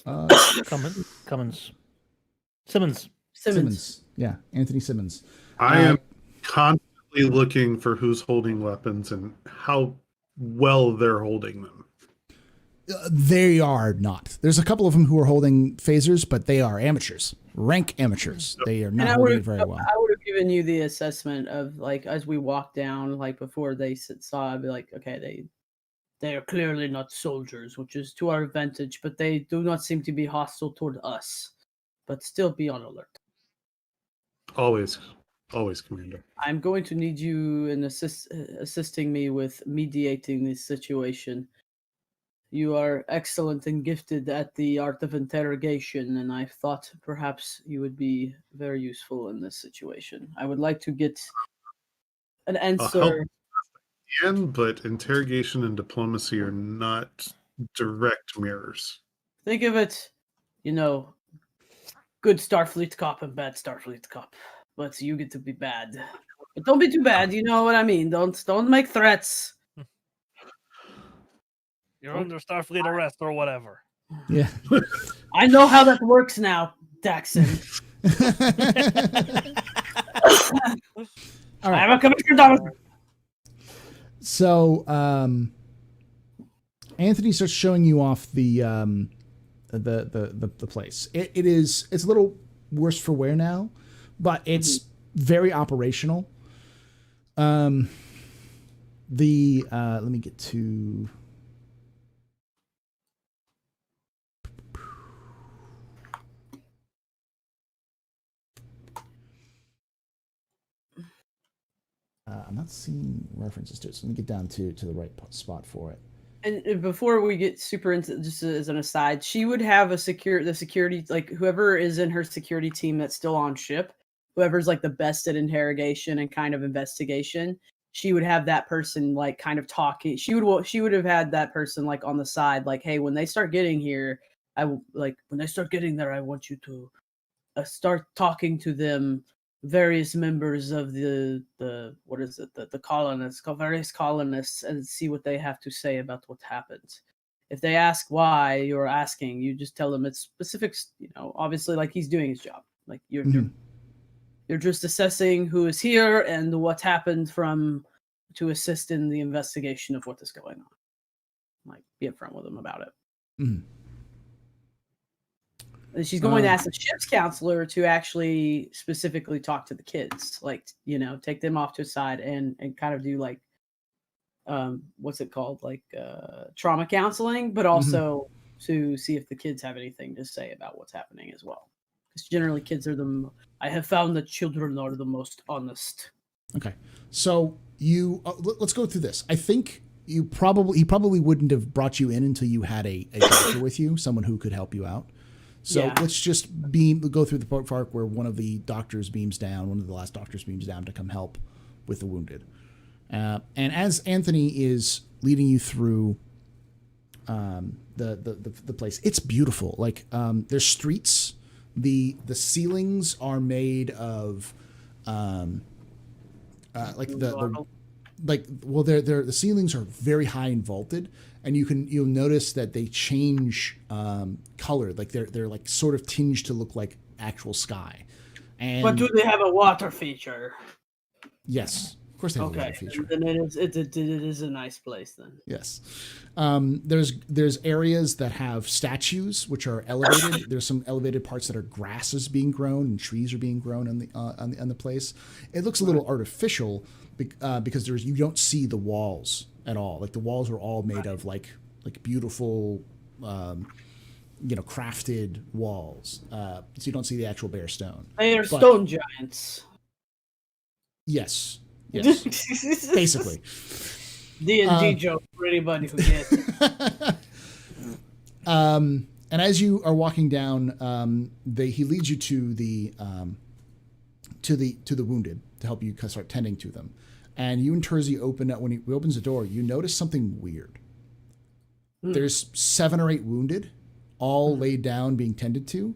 Cummins. Simmons. Yeah, Anthony Simmons. I am constantly looking for who's holding weapons and how well they're holding them. They are not. There's a couple of them who are holding phasers, but they are amateurs, rank amateurs. They are not holding it very well. I would have given you the assessment of like as we walk down, like before they saw, I'd be like, okay, they are clearly not soldiers, which is to our advantage, but they do not seem to be hostile toward us. But still be on alert. Always, Commander. I'm going to need you in assisting me with mediating this situation. You are excellent and gifted at the art of interrogation, and I thought perhaps you would be very useful in this situation. I would like to get an answer. But interrogation and diplomacy are not direct mirrors. Think of it, good Starfleet cop and bad Starfleet cop. But you get to be bad. But don't be too bad, you know what I mean? Don't make threats. You're under Starfleet arrest or whatever. Yeah. I know how that works now, Daxon. All right. I'm a Commissioner Thomas. So Anthony starts showing you off the place. It's a little worse for wear now, but it's very operational. Let me get to. I'm not seeing references to it, so let me get down to the right spot for it. And before we get super into, just as an aside, she would have the security, like whoever is in her security team that's still on ship, whoever's like the best at interrogation and kind of investigation, she would have that person like kind of talking. She would have had that person like on the side, like, hey, when they start getting here, when they start getting there, I want you to start talking to them. Various members of the colonists, various colonists, and see what they have to say about what happened. If they ask why you're asking, you just tell them it's specifics. Obviously, like he's doing his job. Like you're just assessing who is here and what happened to assist in the investigation of what is going on. Like be upfront with them about it. Mm-hmm. And she's going to ask the ship's counselor to actually specifically talk to the kids, like, take them off to a side and kind of do like, what's it called? Like trauma counseling, but also to see if the kids have anything to say about what's happening as well. Because generally kids are I have found that children are the most honest. Okay. So let's go through this. I think he probably wouldn't have brought you in until you had a doctor with you, someone who could help you out. So let's just go through the part where one of the doctors beams down, one of the last doctors beams down to come help with the wounded. And as Anthony is leading you through the place, it's beautiful. Like there's streets. The ceilings are made of the ceilings are very high and vaulted, and you'll notice that they change color, like they're like sort of tinged to look like actual sky. And but do they have a water feature? Yes, Of course, they have a Okay, ladder feature. then it is a nice place then. Yes. There's areas that have statues which are elevated. There's some elevated parts that are grasses being grown and trees are being grown on the place. It looks a little artificial because you don't see the walls at all. Like the walls are all made of like beautiful, crafted walls. So you don't see the actual bare stone. They are stone giants. Yes. Yes. Basically. D&D joke for anybody who gets it. And as you are walking down, he leads you to the wounded to help you start tending to them. And you and Terzi open up when he opens the door. You notice something weird. There's 7 or 8 wounded, all laid down, being tended to,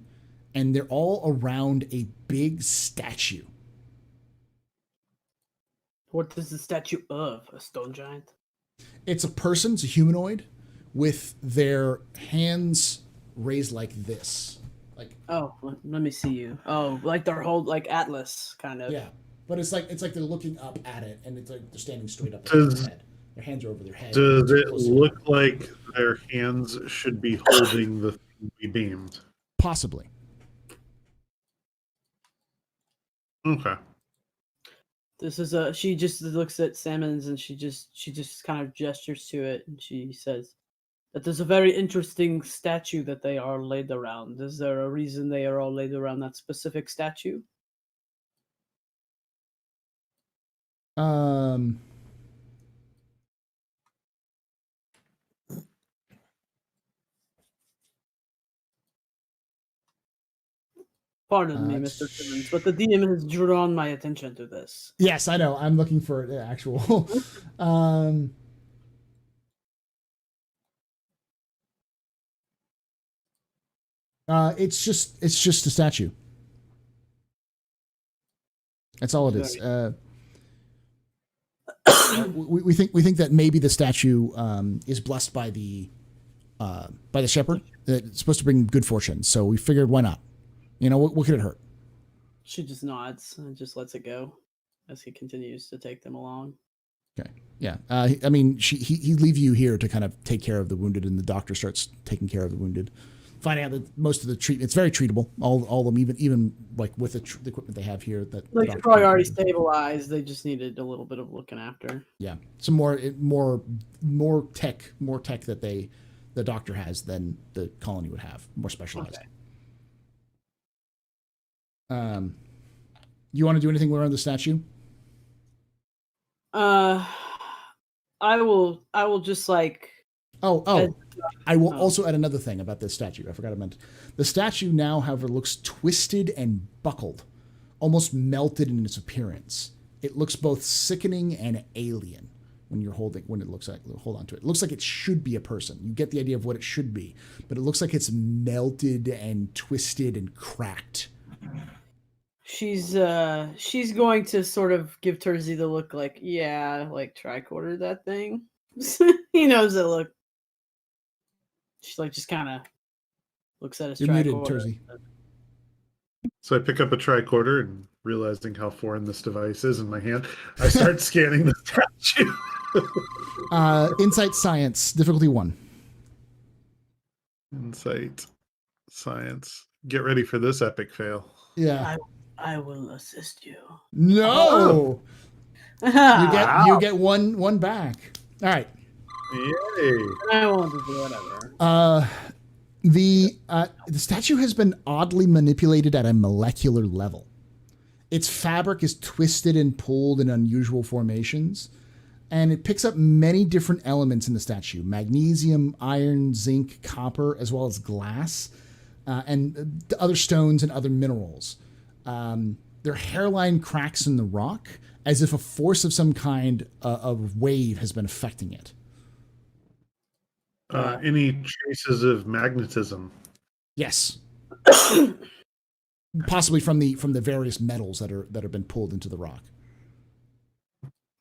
and they're all around a big statue. What is the statue of? A stone giant? It's a person, it's a humanoid, with their hands raised like this. Like, oh, let me see you. Oh, like their whole like Atlas kind of. Yeah, but it's like they're looking up at it, and it's like they're standing straight up at their head. Their hands are over their head. Does it look like their hands should be holding the thing we beamed? Possibly. Okay. This is she just looks at Salmons and she just kind of gestures to it and she says that there's a very interesting statue that they are laid around. Is there a reason they are all laid around that specific statue? Pardon me, Mr. Simmons, but the DM has drawn my attention to this. Yes, I know. I'm looking for the actual. It's just a statue. That's all it is. We think that maybe the statue is blessed by the shepherd. It's supposed to bring good fortune. So we figured, why not? What could it hurt? She just nods and just lets it go as he continues to take them along. Okay. Yeah. I mean, he leave you here to kind of take care of the wounded, and the doctor starts taking care of the wounded. Finding out that most of the treatment, it's very treatable. All of them, even like with the equipment they have here, that like they're probably already stabilized. They just needed a little bit of looking after. Yeah. Some more tech that the doctor has than the colony would have. More specialized. Okay. You want to do anything around the statue? I will just like. I will also add another thing about this statue. I forgot I meant. The statue now, however, looks twisted and buckled, almost melted in its appearance. It looks both sickening and alien when it looks like, hold on to it. It looks like it should be a person. You get the idea of what it should be, but it looks like it's melted and twisted and cracked. She's going to sort of give Terzi the look like, yeah, like tricorder that thing. He knows the look. She like just kind of looks at his tricorder. You're muted, Terzi. So I pick up a tricorder and realizing how foreign this device is in my hand, I start scanning the statue. Insight Science, difficulty 1. Insight Science. Get ready for this epic fail. Yeah. I will assist you. No. You get one back. All right. Yay. I won't do whatever. The statue has been oddly manipulated at a molecular level. Its fabric is twisted and pulled in unusual formations, and it picks up many different elements in the statue: magnesium, iron, zinc, copper, as well as glass, and other stones and other minerals. There are hairline cracks in the rock, as if a force of some kind of wave has been affecting it. Any traces of magnetism? Yes. Possibly from the various metals that have been pulled into the rock.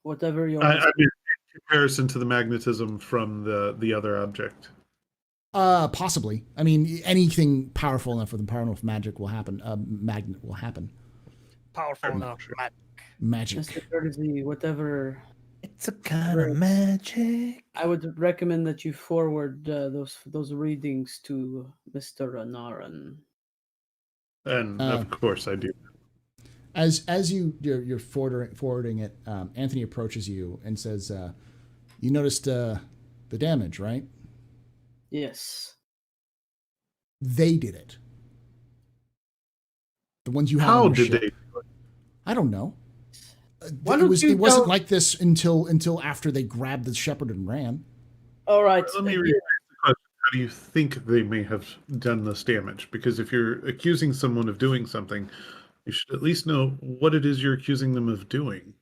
Whatever your I mean, in comparison to the magnetism from the other object. Possibly. I mean, anything powerful enough with the power enough magic will happen. Magnet will happen. Powerful enough. Magic. Mr. Courtesy, whatever. It's a kind of magic. I would recommend that you forward those readings to Mr. Anaran. And of course I do. As you're forwarding it, Anthony approaches you and says, "You noticed the damage, right? Yes. They did it. The ones you have How on your did ship. they? I don't know. Why It don't was. you It wasn't tell- like this until after they grabbed the Shepard and ran. All right. Let me rephrase the question. How do you think they may have done this damage? Because if you're accusing someone of doing something, you should at least know what it is you're accusing them of doing.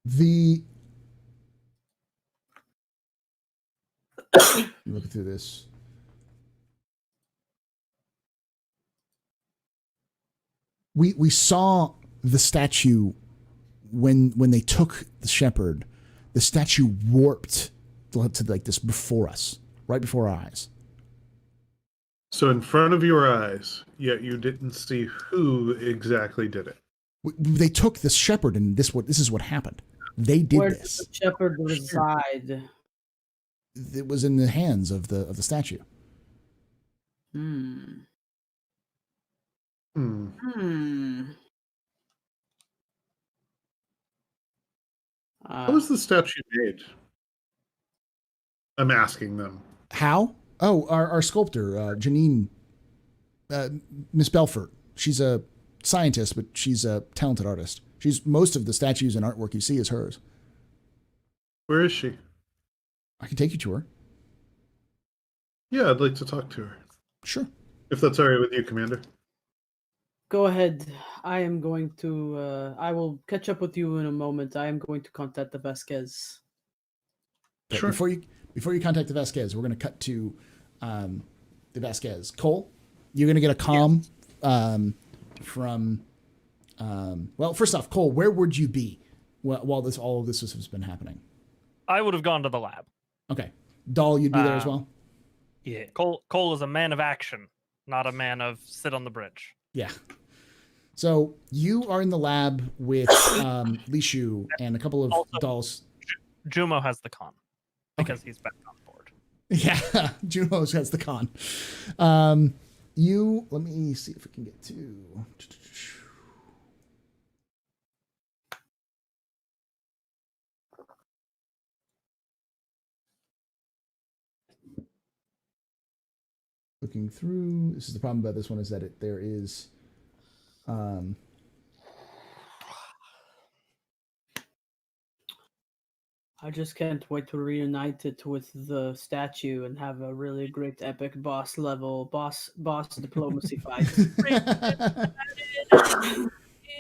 The look through this. We saw the statue when they took the Shepard. The statue warped to like this before us, right before our eyes. So in front of your eyes, yet you didn't see who exactly did it. They took the Shepard, and this is what happened. They did Where this. does the Shepherd reside? It was in the hands of the statue. Hmm. Hmm. How was the statue made? I'm asking them. How? Oh, our sculptor, Janine, Miss Belfort. She's a scientist, but she's a talented artist. Most of the statues and artwork you see is hers. Where is she? I can take you to her. Yeah, I'd like to talk to her. Sure. If that's all right with you, Commander. Go ahead. I am going to. I will catch up with you in a moment. I am going to contact the Vasquez. Okay, Sure. Before you contact the Vasquez, we're going to cut to the Vasquez. Cole, you're going to get a comm from. Well, first off, Cole, where would you be while all of this has been happening? I would have gone to the lab. Okay, Dahl, you'd be there as well. Yeah. Cole is a man of action, not a man of sit on the bridge. Yeah. So you are in the lab with Li Shu and a couple of Also- dolls. Jumo has the con because he's back on board. Yeah, Junos has the con. Let me see if we can get to. Looking through, this is the problem about this one is that there is. I just can't wait to reunite it with the statue and have a really great epic boss diplomacy fight.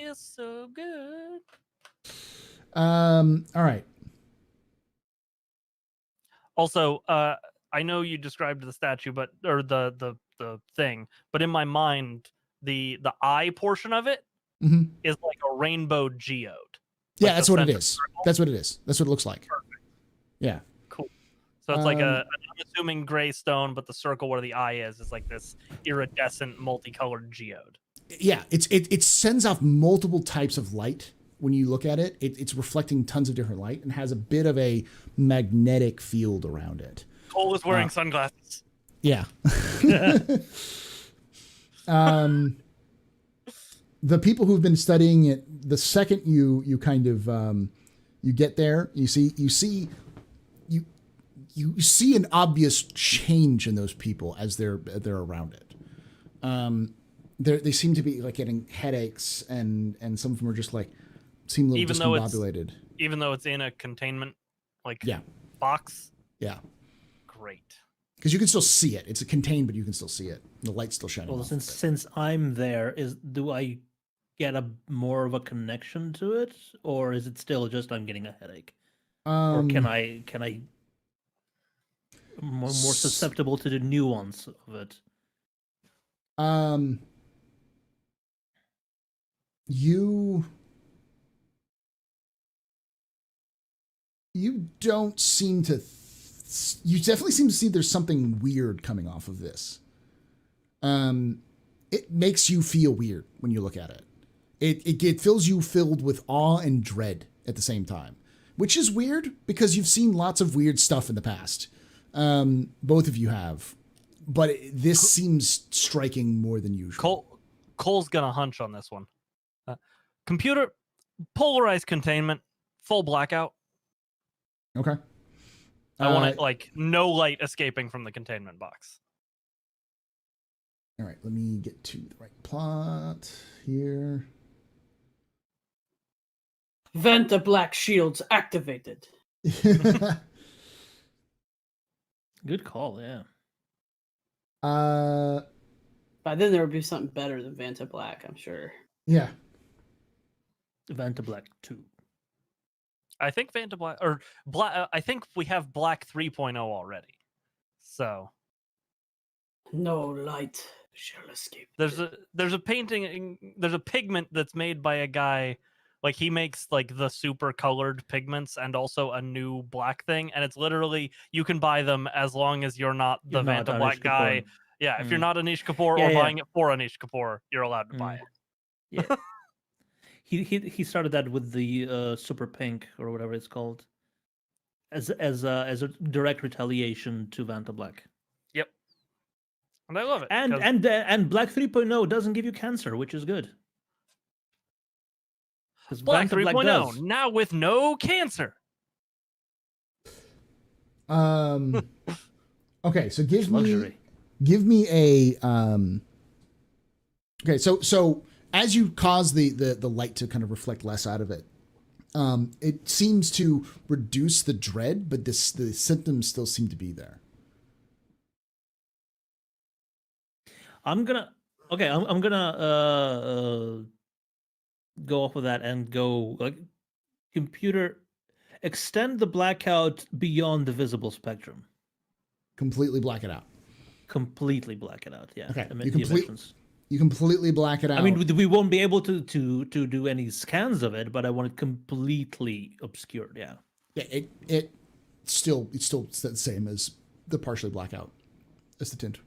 It's so good. All right. Also, I know you described the statue, or the thing, but in my mind, the eye portion of it Mhm. is like a rainbow geode. Yeah, Like that's the what it center is. circle. That's what it is. That's what it looks like. Yeah. Cool. So it's like Um, an unassuming gray stone, but the circle where the eye is like this iridescent, multicolored geode. Yeah, it sends off multiple types of light when you look at it. It's reflecting tons of different light and has a bit of a magnetic field around it. Cole is wearing sunglasses. Yeah. The people who've been studying it, the second you kind of you get there, you see an obvious change in those people as they're around it. They seem to be like getting headaches, and some of them are just like seem a little discombobulated. Even though it's in a containment box. Yeah. Great. Because you can still see it. It's a contained, but you can still see it. The light's still shining. Well, off of it. since I'm there, do I get more of a connection to it, or is it still just I'm getting a headache, or can I more susceptible to the nuance of it? You don't seem to you definitely seem to see there's something weird coming off of this. It makes you feel weird when you look at it. It fills you filled with awe and dread at the same time, which is weird because you've seen lots of weird stuff in the past. Both of you have, but this seems striking more than usual. Cole's gonna hunch on this one. Computer, polarized containment, full blackout. Okay. I want it like no light escaping from the containment box. All right, let me get to the right plot here. Vanta black shields activated. Good call, yeah. By then there would be something better than Vanta black, I'm sure. Yeah. Vanta Black 2. I think Vanta Black or Black. I think we have Black 3.0 already. So No light shall escape. there's a painting. There's a pigment that's made by a guy. Like he makes like the super colored pigments and also a new black thing, and it's literally you can buy them as long as you're not the You're not Vanta Black Anish guy. Kapoor. Yeah, if you're not Anish Kapoor Yeah, or yeah. buying it for Anish Kapoor, you're allowed to buy it. Yeah. He started that with the Super Pink or whatever it's called, as a direct retaliation to Vanta Black. Yep, and I love it. And 'cause- and Black 3.0 doesn't give you cancer, which is good. 'Cause Black Vanta 3.0 does. now with no cancer. Okay, so give Luxury. me a okay, so as you cause the light to kind of reflect less out of it, it seems to reduce the dread, but the symptoms still seem to be there. I'm gonna go off of that and go like computer extend the blackout beyond the visible spectrum. Completely black it out. Completely black it out. Yeah. Okay, The you complete- emissions. You completely black it out. I mean, we won't be able to do any scans of it, but I want it completely obscured. Yeah. yeah, it's still the same as the partially blackout as the tint.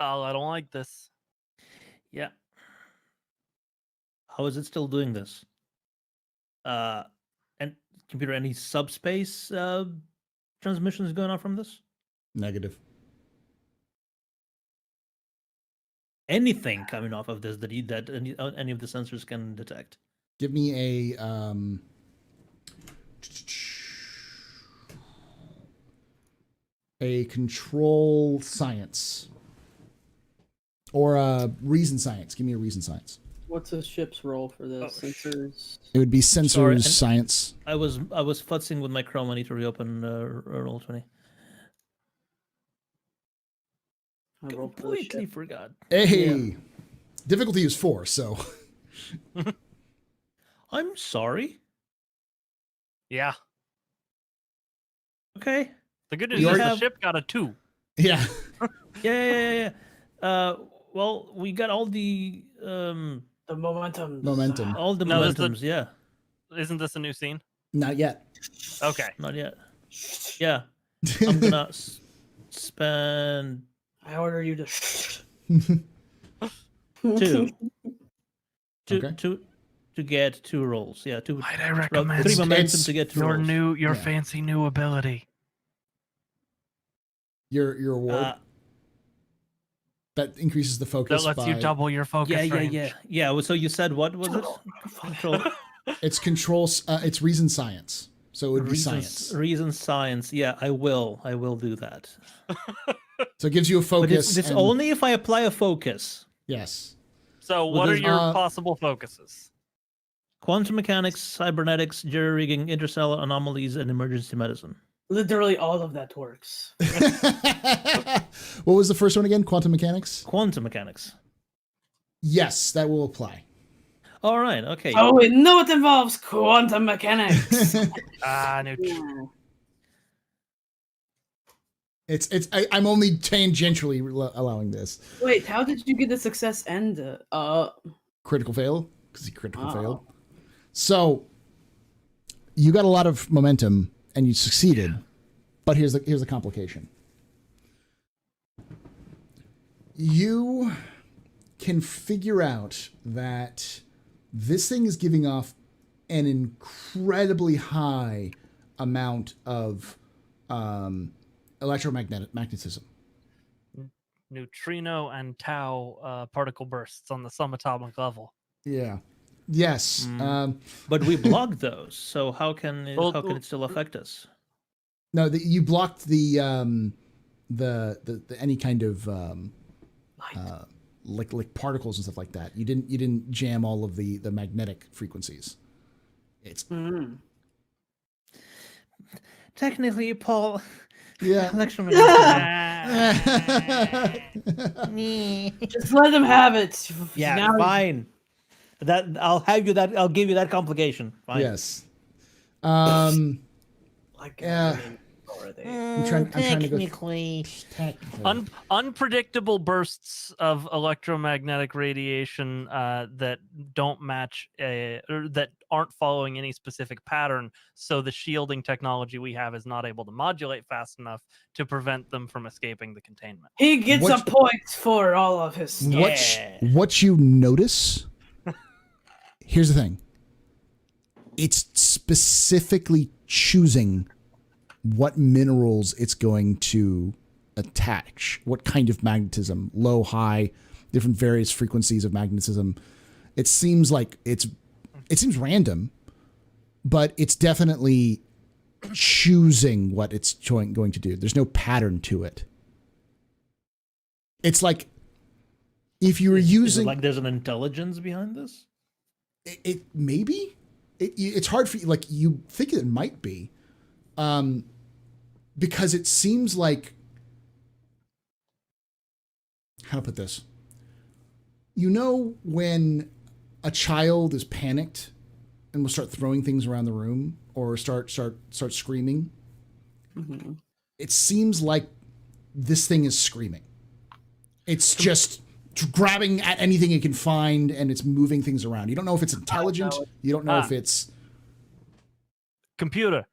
Oh, I don't like this. Yeah. How is it still doing this? And computer, any subspace transmissions going on from this? Negative. Anything coming off of this that any of the sensors can detect? Give me a control science or a reason science. Give me a reason science. What's the ship's role for this? Oh, Sensors. It would be sensors Sorry, and- science. I was futzing with my Chrome. I need to reopen Roll20. I roll for the Completely ship. forgot. Hey, difficulty is 4, so I'm sorry. Yeah. Okay. The good news We is the have- ship got a 2. yeah. Yeah. Well, we got all the The momentum. Momentum. all the No, that's the- momentums. Yeah. Isn't this a new scene? Not yet. Okay. Not yet. Yeah. I'm gonna spend I order you to. 2 Okay. to get 2 rolls. Yeah, 2. Might I well, recommend 3 momentum it's to get 2 rolls. Yeah. fancy new ability? Your reward that increases the focus. That lets you by- double your focus range. Yeah. Well, so you said what was it? Control. It's controls. It's reason science. So it would be science. Reason science. Yeah, I will do that. So it gives you a But focus. it's and- only if I apply a focus. Yes. So Well, what are there's, your uh, possible focuses? Quantum mechanics, cybernetics, jury rigging, interstellar anomalies, and emergency medicine. Literally all of that works. What was the first one again? Quantum mechanics? Quantum mechanics. Yes, that will apply. All right. Okay. Oh, we know it involves quantum mechanics. No. Yeah. I'm only tangentially allowing this. Wait, how did you get the success and critical fail because he critical Oh. failed. So you got a lot of momentum and you succeeded, but here's the complication. You can figure out that this thing is giving off an incredibly high amount of electromagnetism. Neutrino and tau particle bursts on the subatomic level. Yeah. Yes. But we blocked those, so how can Well, it still affect us? No, you blocked the any kind of like particles and stuff like that. You didn't jam all of the magnetic frequencies. It's Technically, Paul, yeah. Just let them have it. Yeah, Now- fine. I'll give you that complication. Fine. Yes. Like, Yeah. are they? I'm trying to go Technically. Unpredictable bursts of electromagnetic radiation that don't match or that aren't following any specific pattern. So the shielding technology we have is not able to modulate fast enough to prevent them from escaping the containment. He gets What- a point for all of his stuff. What you notice? Here's the thing. It's specifically choosing what minerals it's going to attach, what kind of magnetism, low, high, different various frequencies of magnetism. It seems like it seems random, but it's definitely choosing what it's going to do. There's no pattern to it. It's like if you were Is it using like there's an intelligence behind this? it maybe it's hard for you, like you think it might be, because it seems like, how to put this, when a child is panicked and will start throwing things around the room or start screaming, it seems like this thing is screaming. It's just grabbing at anything it can find and it's moving things around. You don't know if it's intelligent. You don't know if it's Computer,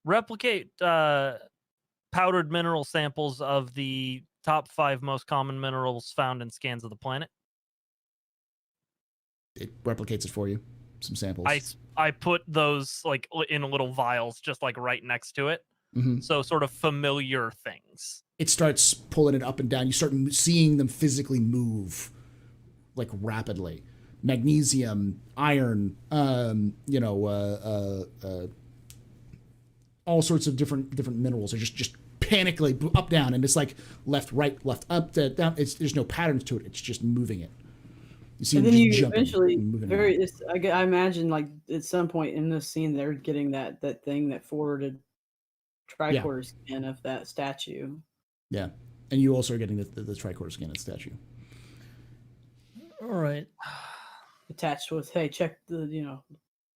replicate powdered mineral samples of the top 5 most common minerals found in scans of the planet. it replicates it for you. Some samples. I put those like in little vials, just like right next to it. Mhm. So sort of familiar things. It starts pulling it up and down. You start seeing them physically move, like rapidly. Magnesium, iron, all sorts of different minerals are just panically up, down, and it's like left, right, left, up, down. There's no patterns to it. It's just moving it. You see And them then just you jumping eventually and moving around. I imagine like at some point in this scene they're getting that thing that forwarded tricorder scan of that statue. Yeah, and you also are getting the tricorder scan of the statue. All right. Attached with, hey, check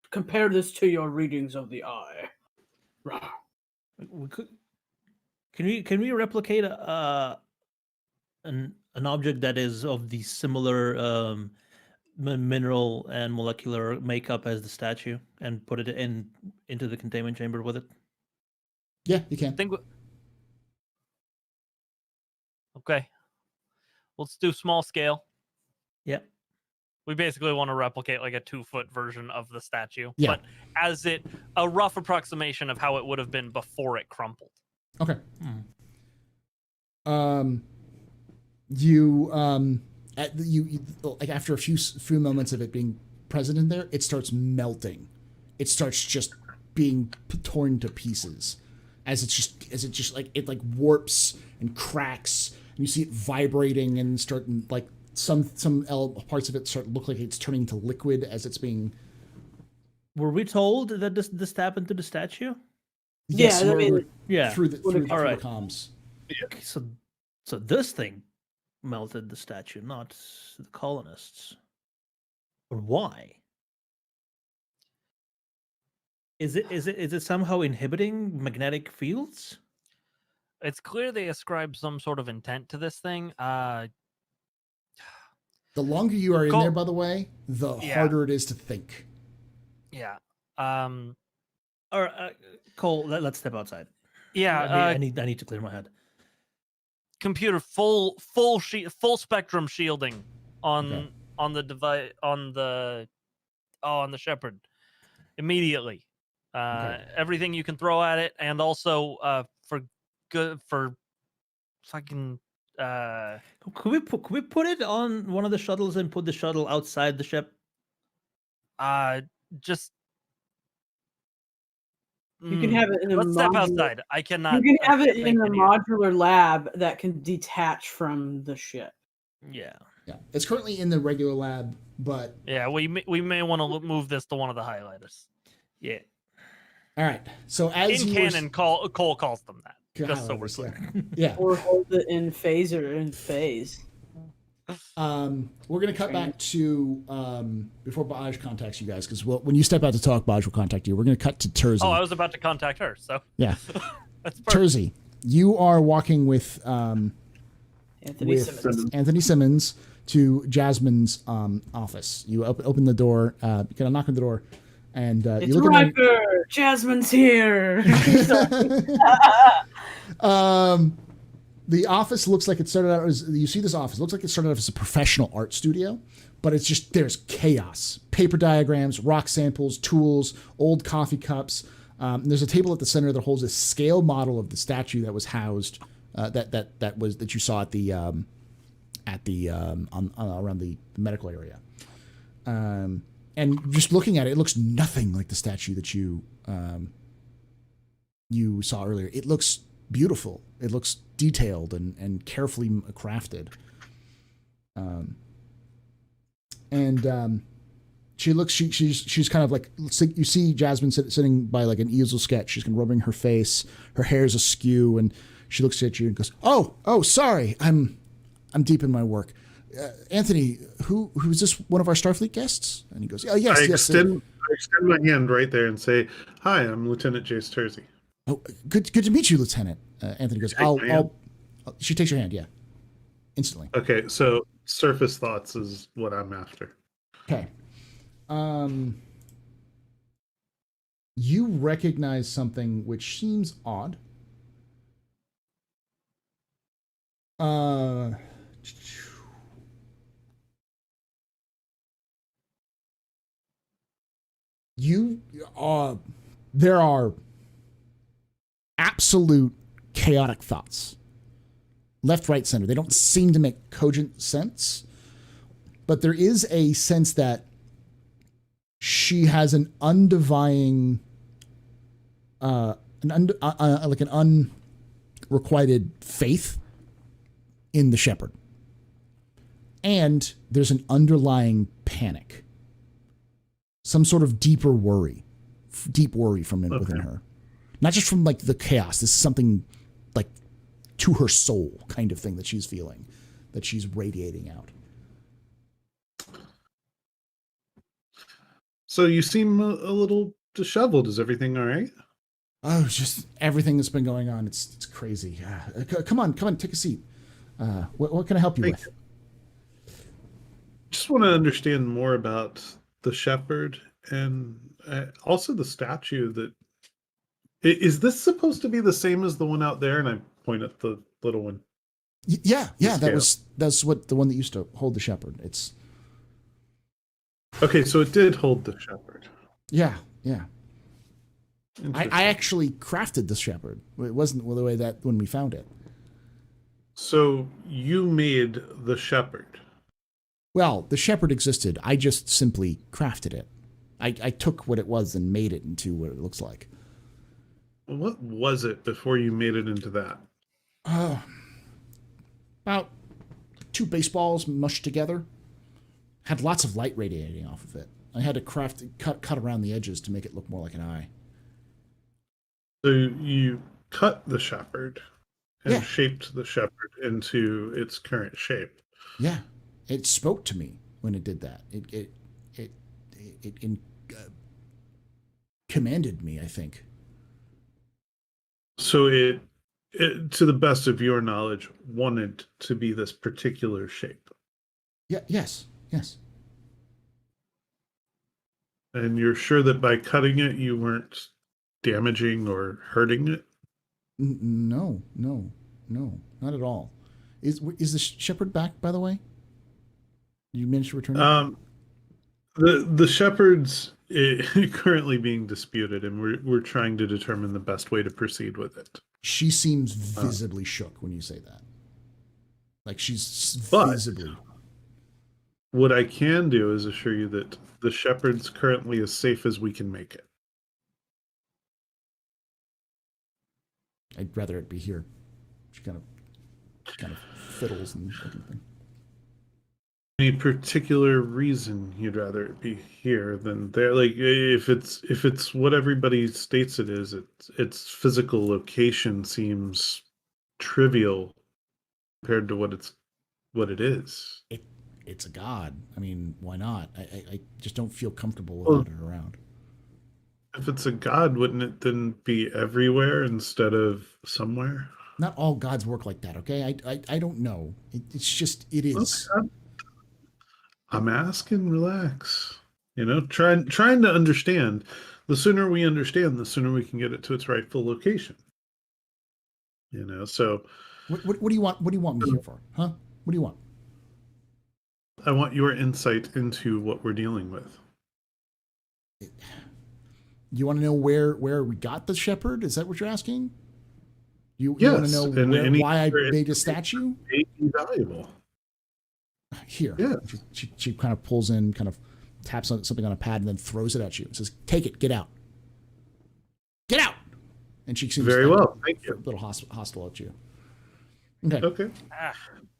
compare this to your readings of the eye. Rah. Can we replicate an object that is of the similar mineral and molecular makeup as the statue and put it into the containment chamber with it? Yeah, you can. Okay. Let's do small scale. Yeah. We basically want to replicate like a 2-foot version of the statue, Yeah. but as a rough approximation of how it would have been before it crumpled. Okay. Mm. You like after a few moments of it being present in there, it starts melting. It starts just being torn to pieces as it just like it like warps and cracks, and you see it vibrating and starting like some parts of it look like it's turning to liquid as it's being. Were we told that this happened to the statue? Yes, Yeah, I mean, Yeah. through the All right. comms. Okay, so this thing melted the statue, not the colonists. Or why? Is it somehow inhibiting magnetic fields? It's clear they ascribe some sort of intent to this thing. The longer you are in Cool. there, by the way, the Yeah. harder it is to think. Yeah. Or Cole, let's step outside. Yeah. I need to clear my head. Computer full spectrum shielding on the device on the Shepard immediately. Everything you can throw at it, and also for fucking. Could we put it on one of the shuttles and put the shuttle outside the ship? Just. You can have it in a Let's step modular- outside. I cannot. You can have it in think a in here. modular lab that can detach from the ship. Yeah. Yeah, it's currently in the regular lab, but Yeah, we may want to move this to one of the highlighters. Yeah. all right. So as In you canon, Cole calls them that. Just so we're highlighters, clear. yeah. Or hold it in phase or in phase. We're gonna cut back to before Baj contacts you guys, because when you step out to talk, Baj will contact you. We're gonna cut to Terzi. Oh, I was about to contact her, so Yeah, that's perfect. Terzi, you are walking with Anthony Simmons. Anthony Simmons to Jasmine's office. You open the door, you kind of knock on the door, and It's you look in Riker. Jasmine's here. the office looks like it started out as, you see this office, looks like it started out as a professional art studio, but it's just, there's chaos. Paper diagrams, rock samples, tools, old coffee cups. There's a table at the center that holds a scale model of the statue that was housed, that you saw at the around the medical area. And just looking at it, it looks nothing like the statue that you saw earlier. It looks beautiful. It looks detailed and carefully crafted. She looks. She's kind of like, you see Jasmine sitting by like an easel sketch. She's kind of rubbing her face. Her hair's askew, and she looks at you and goes, "Oh, sorry. I'm deep in my work. Anthony, who's this? One of our Starfleet guests?" And he goes, "Oh, yes, I yes." extend my hand right there and say, "Hi, I'm Lieutenant Jace Terzi." "Oh, good to meet you, Lieutenant." Anthony goes, "I'll." She takes your hand, yeah, instantly. Okay, so surface thoughts is what I'm after. Okay. You recognize something which seems odd. There are absolute chaotic thoughts. Left, right, center. They don't seem to make cogent sense, but there is a sense that she has an undying, like an unrequited faith in the Shepard. And there's an underlying panic. Some sort of deep worry from within her. Not just from like the chaos. This is something like to her soul kind of thing that she's feeling, that she's radiating out. So you seem a little disheveled. Is everything all right? Oh, just everything that's been going on. It's crazy. Come on, take a seat. What can I help you Thank with? Just want to understand more about the Shepard and also the statue. That is this supposed to be the same as the one out there? And I point at the little one. Yeah. That's what the one that used to hold the Shepard. It's okay. So it did hold the Shepard. yeah. I actually crafted the Shepard. It wasn't the way that when we found it. So you made the Shepard. Well, the Shepard existed. I just simply crafted it. I took what it was and made it into what it looks like. What was it before you made it into that? About 2 baseballs mushed together. Had lots of light radiating off of it. I had to cut around the edges to make it look more like an eye. So you cut the Shepard and Yeah. shaped the Shepard into its current shape. Yeah, it spoke to me when it did that. It commanded me, I think. So it, to the best of your knowledge, wanted to be this particular shape. Yeah. Yes. Yes. And you're sure that by cutting it, you weren't damaging or hurting it? No. No. No. Not at all. Is the shepherd back? By the way, did you manage to return it? The Shepard's currently being disputed, and we're trying to determine the best way to proceed with it. She seems visibly shook when you say that. Like she's But- visibly. What I can do is assure you that the Shepard's currently as safe as we can make it. I'd rather it be here. She kind of fiddles and looking thing. Any particular reason you'd rather it be here than there? Like if it's what everybody states it is, its physical location seems trivial compared to what it is. It's a god. I mean, why not? I just don't feel comfortable Well- without it around. If it's a god, wouldn't it then be everywhere instead of somewhere? Not all gods work like that, okay? I don't know. It's just it is. Okay. I'm asking, relax. You know, trying to understand. The sooner we understand, the sooner we can get it to its rightful location. You know, so What do you want? What do you want me here for? Huh? What do you want? I want your insight into what we're dealing with. You want to know where we got the shepherd? Is that what you're asking? You want Yes, to know and why I any- made a statue? May be valuable. Here. Yeah. She kind of pulls in, kind of taps on something on a pad, and then throws it at you. And says, "Take it. Get out. Get out." And she seems Very like well, thank a you. little hostile at you. Okay. Okay. Ah,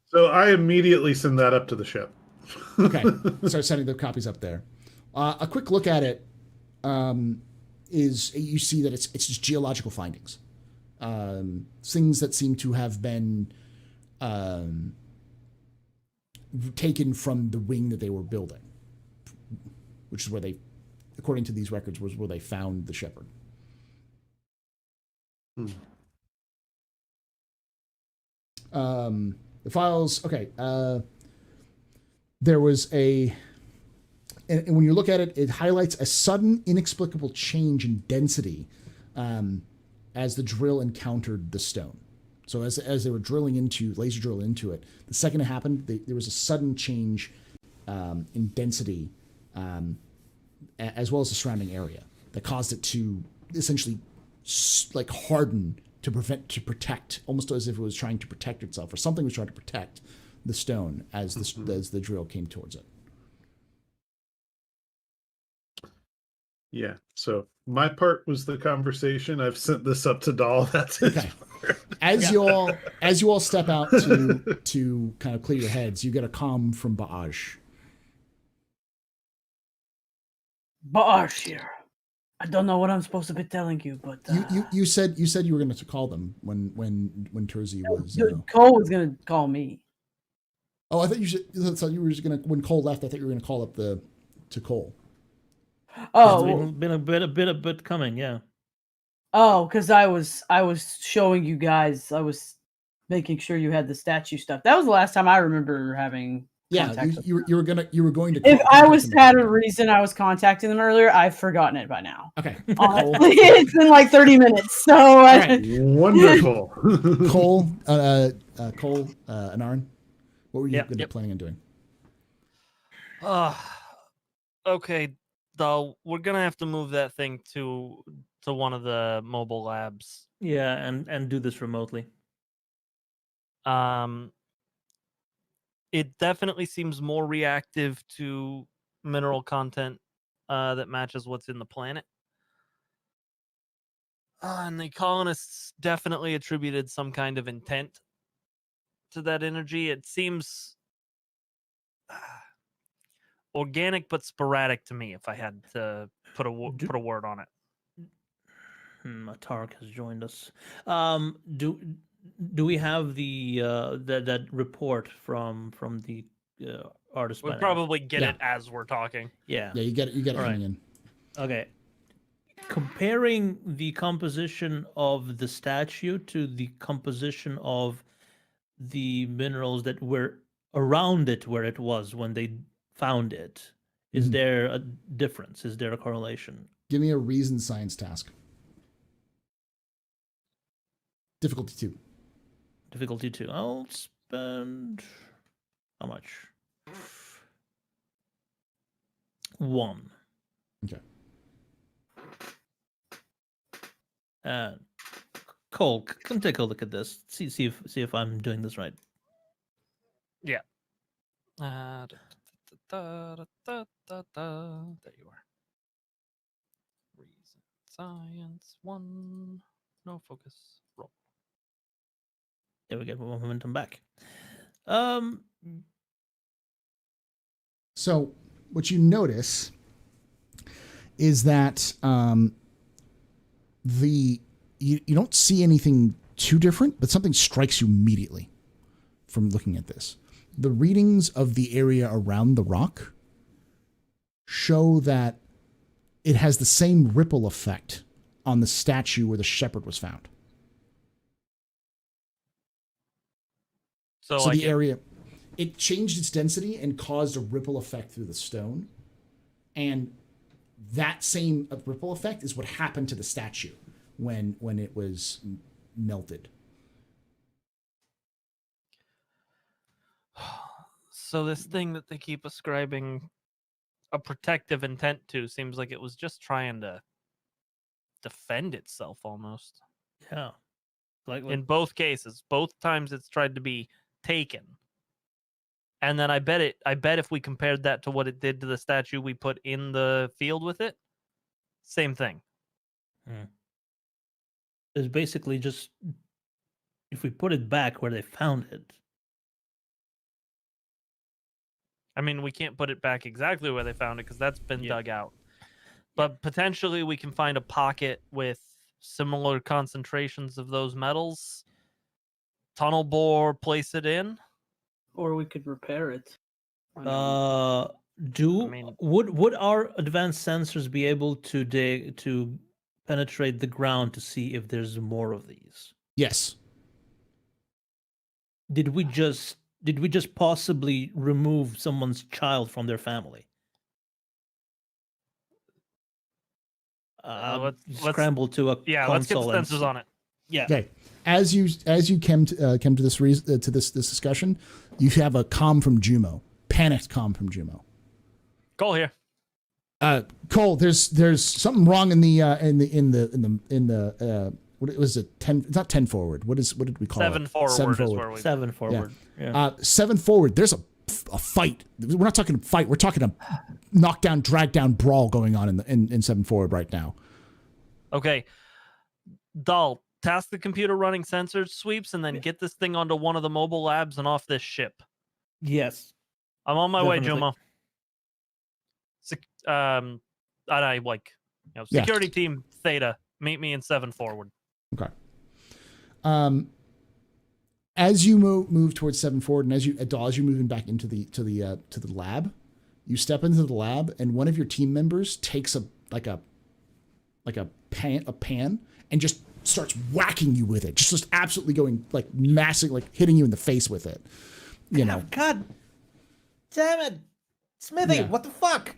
So I immediately send that up to the ship. Okay. Start sending the copies up there. A quick look at it is you see that it's just geological findings, things that seem to have been taken from the wing that they were building, which is where they, according to these records, was where they found the shepherd. The files. Okay. There was and when you look at it, it highlights a sudden, inexplicable change in density as the drill encountered the stone. So as they were laser drill into it, the second it happened, there was a sudden change in density, as well as the surrounding area, that caused it to essentially like harden to protect, almost as if it was trying to protect itself, or something was trying to protect the stone as the drill came towards it. Yeah. So my part was the conversation. I've sent this up to Dahl. That's it. Okay. As you all step out to kind of clear your heads, you get a comm from Baaj. Bash here. I don't know what I'm supposed to be telling you, but You said you were going to call them when Terzi was. Cole was gonna call me. Oh, I thought you were just going to, when Cole left, I thought you were going to call up to Cole. Oh, It's been a bit coming, yeah. oh, because I was showing you guys. I was making sure you had the statue stuff. That was the last time I remember having. Yeah, contact with you were going to. If I contact was them. had a reason I was contacting them earlier, I've forgotten it by now. Okay. Honestly, it's been like 30 minutes. So right. Wonderful. Cole, Anarin, what were you planning on doing? okay, though we're gonna have to move that thing to one of the mobile labs. Yeah, and do this remotely. It definitely seems more reactive to mineral content that matches what's in the planet. And the colonists definitely attributed some kind of intent to that energy. It seems organic but sporadic to me, if I had to put a word on it. Tark has joined us. Do we have the that report from the artist? We'll by now? probably get Yeah. it as we're talking. Yeah. Yeah, you get it All right. coming in. Okay. Comparing the composition of the statue to the composition of the minerals that were around it where it was when they found it, is Mhm. there a difference? Is there a correlation? Give me a reason science task. Difficulty 2. Difficulty 2. I'll spend how much? 1. Okay. Cole, come take a look at this. See if I'm doing this right. There you are. Reason science 1. No focus. Roll. There we get momentum back. So what you notice is that you don't see anything too different, but something strikes you immediately from looking at this. The readings of the area around the rock show that it has the same ripple effect on the statue where the Shepard was found. So So like the area, it changed its density and caused a ripple effect through the stone. And that same ripple effect is what happened to the statue when it was melted. So this thing that they keep ascribing a protective intent to seems like it was just trying to defend itself almost. Yeah. Like In both cases, both times it's tried to be taken. And then I bet if we compared that to what it did to the statue we put in the field with it, same thing. it's basically just if we put it back where they found it. I mean, we can't put it back exactly where they found it because that's been Yeah. dug out. But potentially we can find a pocket with similar concentrations of those metals, tunnel bore, place it in. Or we could repair it. I mean, Do I mean- would our advanced sensors be able to penetrate the ground to see if there's more of these? Yes. Did we just possibly remove someone's child from their family? Let's- Scramble to a Yeah, let's get the console and sensors on it. Yeah. Okay. As you came to this discussion, you have a comm from Jumo, panicked comm from Jumo. Cole here. Cole, there's something wrong in the what was it? 10? It's not 10 forward. What did we call 7 it? forward 7 is forward. where we 7 forward. Yeah. 7 forward. There's a fight. We're not talking a fight. We're talking a knockdown, drag down brawl going on in 7 forward right now. Okay. Dahl, task the computer running sensor sweeps and then get this thing onto one of the mobile labs and off this ship. Yes. I'm on my way, Definitely. Jomo. Security team Theta, meet me in 7 forward. Okay. As you move towards 7 forward, and as you're moving back into the lab, you step into the lab, and one of your team members takes a pan and just starts whacking you with it, just absolutely going like massive, like hitting you in the face with it. You know. God damn it, Smithy! Yeah. What the fuck?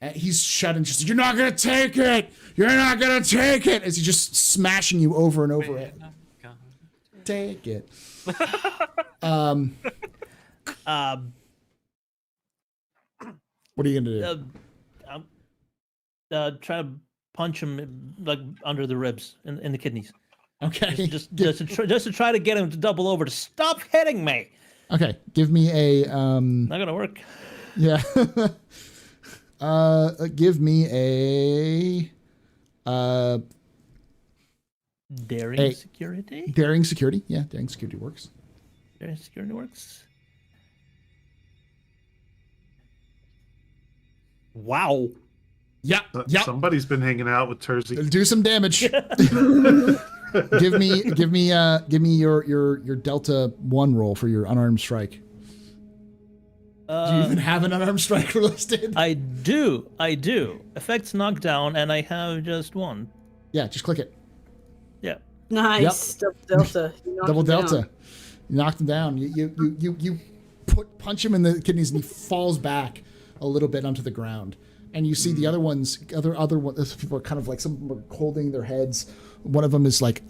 And he's shouting, just, "You're not gonna take it! You're not gonna take it!" As he's just smashing you over and over it. Take it. What are you gonna do? Try to punch him like under the ribs in the kidneys. Okay. Just to try to get him to double over to stop hitting me. Okay. Give me a Not gonna work. yeah. Give me a Daring security. daring security. Yeah, daring security works. Daring security works. Wow. Yeah. Yeah. Somebody's been hanging out with Terzi. Do some damage. give me your Delta 1 roll for your unarmed strike. Do you even have an unarmed strike listed? I do. Effects knockdown, and I have just one. Yeah, just click it. Yeah. nice. Double delta. You knocked Double him down. Delta. You knocked him down. You punch him in the kidneys, and he falls back a little bit onto the ground. And you see the other ones, people are kind of like, some of them are holding their heads. One of them is like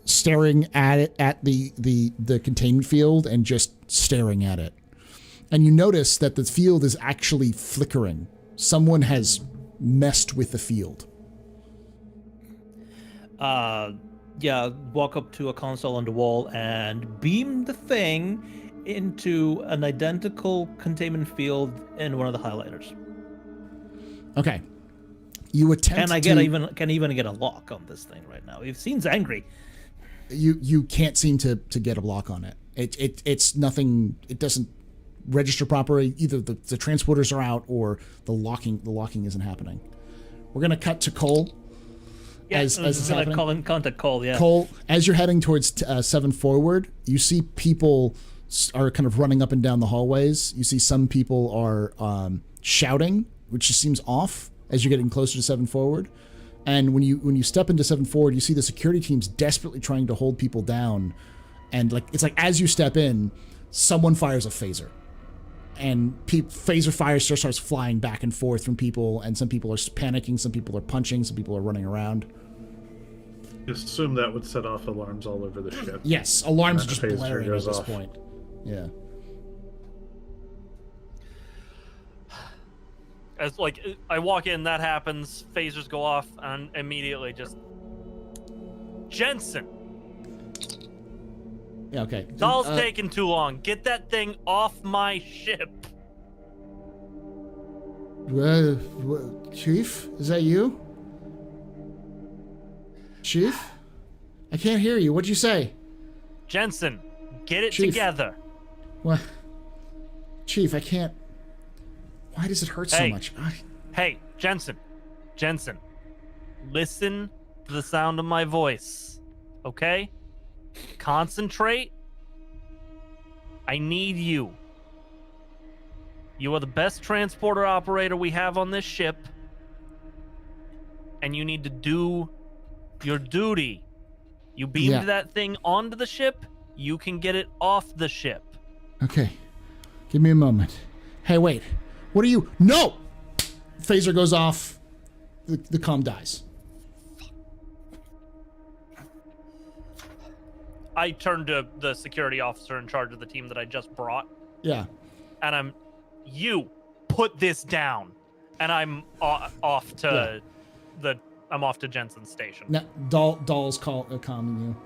staring at the containment field and just staring at it. And you notice that the field is actually flickering. Someone has messed with the field. Yeah, walk up to a console on the wall and beam the thing into an identical containment field in one of the highlighters. Okay. You attempt can even get a lock on this thing right now. It seems angry. You can't seem to get a lock on it. It's nothing. It doesn't register properly. Either the transporters are out or the locking isn't happening. We're gonna cut to Cole. Yeah, as it's happening. Contact Cole. Yeah. Cole, as you're heading towards 7 forward, you see people are kind of running up and down the hallways. You see some people are shouting, which just seems off as you're getting closer to 7 forward. And when you step into 7 forward, you see the security teams desperately trying to hold people down. And it's like as you step in, someone fires a phaser. And phaser fire starts flying back and forth from people, and some people are panicking, some people are punching, some people are running around. Assume that would set off alarms all over the ship. Yes, alarms are just Phaser blaring at goes this off. point. Yeah. As I walk in, that happens. Phasers go off, and immediately just Jensen. Yeah. Okay. Doll's taking too long. Get that thing off my ship. Chief, is that you? Chief, I can't hear you. What'd you say? Jensen, get it Chief. together. What? Chief, I can't. Why does it hurt so much? Hey, Jensen, listen to the sound of my voice, okay? Concentrate. I need you. You are the best transporter operator we have on this ship, and you need to do your duty. You beamed that thing onto the ship, you can get it off the ship. Okay. Give me a moment. Hey, wait. What are you? No! Phaser goes off. The comm dies. I turn to the security officer in charge of the team that I just brought. Yeah. And you put this down. And I'm off to Jensen's station. Now, Doll's calming you.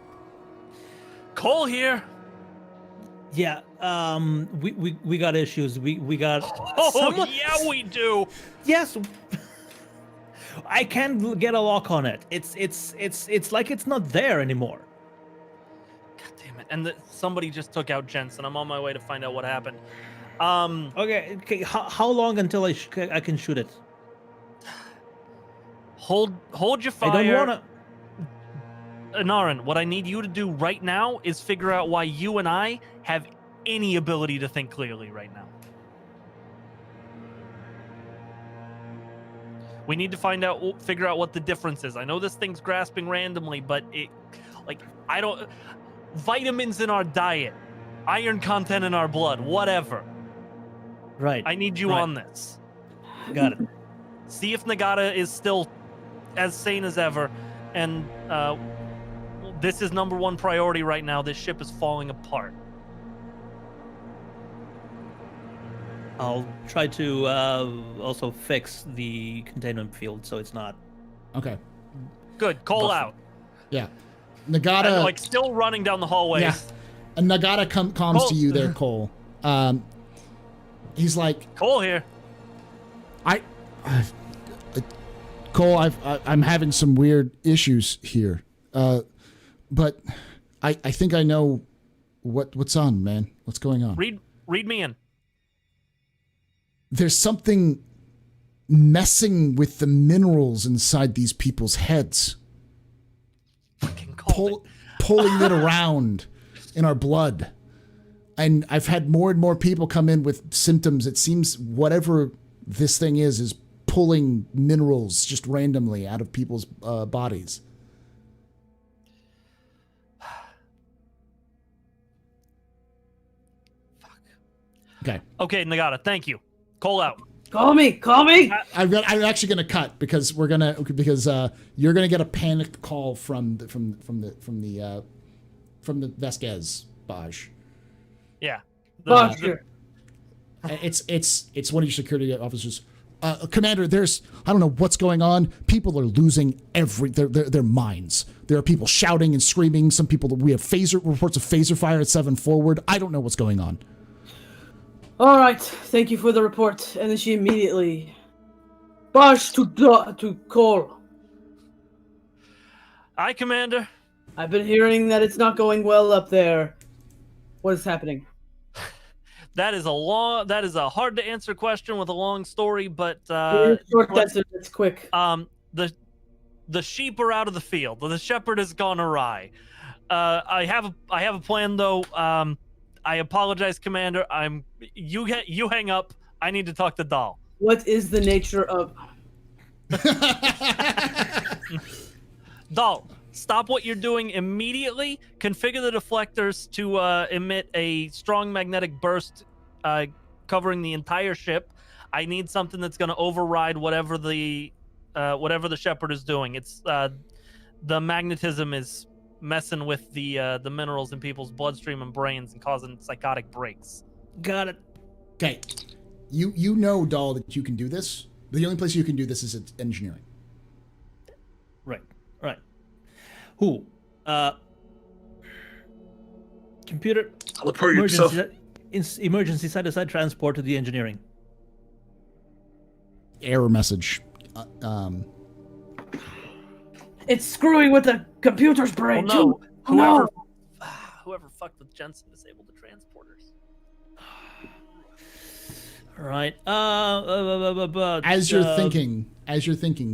Cole here. Yeah, we got issues. We got. Yeah, we do. Yes, I can't get a lock on it. It's like it's not there anymore. God damn it! And somebody just took out Jensen. I'm on my way to find out what happened. Okay. How long until I can shoot it? Hold your fire. I don't wanna. Anarin, what I need you to do right now is figure out why you and I have any ability to think clearly right now. We need to figure out what the difference is. I know this thing's grasping randomly, but vitamins in our diet, iron content in our blood, whatever. Right. I need you on this. Got it. See if Nagata is still as sane as ever, and this is number one priority right now. This ship is falling apart. I'll try to also fix the containment field so it's not. Okay. Good. Call out. Yeah. Nagata. And, still running down the hallways. Yeah. And Nagata calms to you there, Cole. He's like, Cole here. Cole, I'm having some weird issues here. But I think I know what's on, man. What's going on? Read me in. There's something messing with the minerals inside these people's heads. Fucking Cole. Pulling it around in our blood. And I've had more and more people come in with symptoms. It seems whatever this thing is pulling minerals just randomly out of people's bodies. Fuck. Okay, Nagata, thank you. Call out. Call me. I'm actually gonna cut because you're gonna get a panicked call from the Vasquez Baj. Yeah. Bosh here. It's one of your security officers. Commander, I don't know what's going on. People are losing their minds. There are people shouting and screaming. Some people, we have reports of phaser fire at 7 forward. I don't know what's going on. All right, thank you for the report. And then she immediately, Bosh to call. Aye, Commander. I've been hearing that it's not going well up there. What is happening? That is a hard to answer question with a long story, but Short answer, it's quick. The sheep are out of the field. The shepherd has gone awry. I have a plan though. I apologize, Commander. You hang up. I need to talk to Dahl. What is the nature of? Dahl, stop what you're doing immediately. Configure the deflectors to emit a strong magnetic burst covering the entire ship. I need something that's going to override whatever the Shepard is doing. It's the magnetism is messing with the minerals in people's bloodstream and brains and causing psychotic breaks. Got it. Okay, you know, Dahl, that you can do this. The only place you can do this is at engineering. Right. Who? Computer. Teleport yourself. Emergency side-to-side transport to the engineering. Error message. It's screwing with the computer's brain. Well, no. No. Whoever fucked with Jensen disabled the transporters. Right. As you're thinking,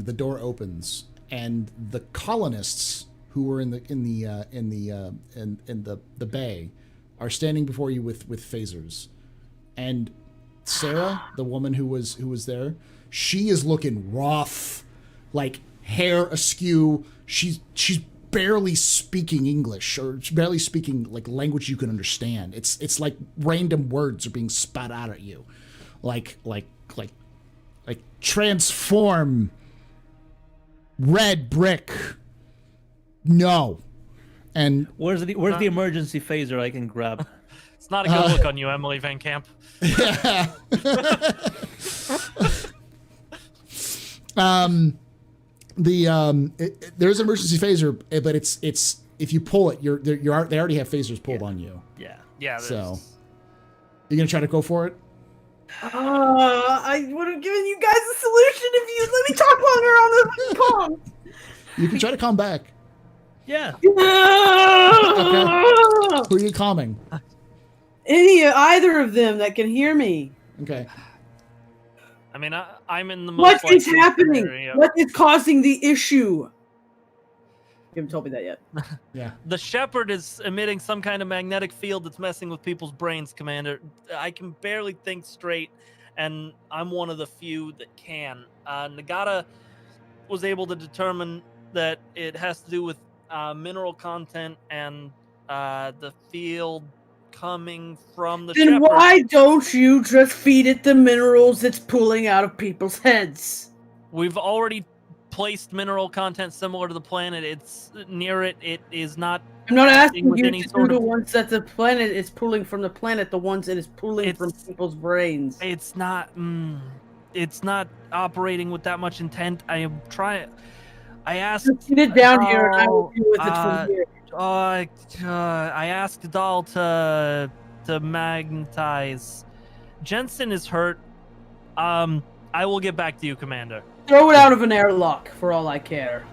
the door opens, and the colonists who were in the bay are standing before you with phasers, and Sarah, the woman who was there, she is looking rough, like hair askew. She's barely speaking English, or barely speaking like language you can understand. It's like random words are being spat out at you, like transform, red brick, no. And where's the emergency phaser I can grab? It's not a good look on you, Emily Van Camp. Yeah. There's an emergency phaser, but it's if you pull it, they already have phasers pulled on you. Yeah. So you're gonna try to go for it. I would have given you guys a solution if you let me talk longer on the comms. You can try to calm back. Yeah. Okay. Who are you calming? Either of them that can hear me. Okay. I mean, I'm in the What most is likely happening? scenario. What is causing the issue? You haven't told me that yet. Yeah. The Shepard is emitting some kind of magnetic field that's messing with people's brains, Commander. I can barely think straight, and I'm one of the few that can. Nagata was able to determine that it has to do with mineral content and the field coming from the Then Shepard. why don't you just feed it the minerals it's pulling out of people's heads? We've already placed mineral content similar to the planet. It's near it. It is not. I'm not asking with you any to do sort the of- ones that the planet is pulling from the planet, the ones it is pulling from people's brains. It's not. It's not operating with that much intent. I am trying. I asked. Just get it down here, and I will deal with it from here. I asked Dahl to magnetize. Jensen is hurt. I will get back to you, Commander. Throw it out of an airlock for all I care.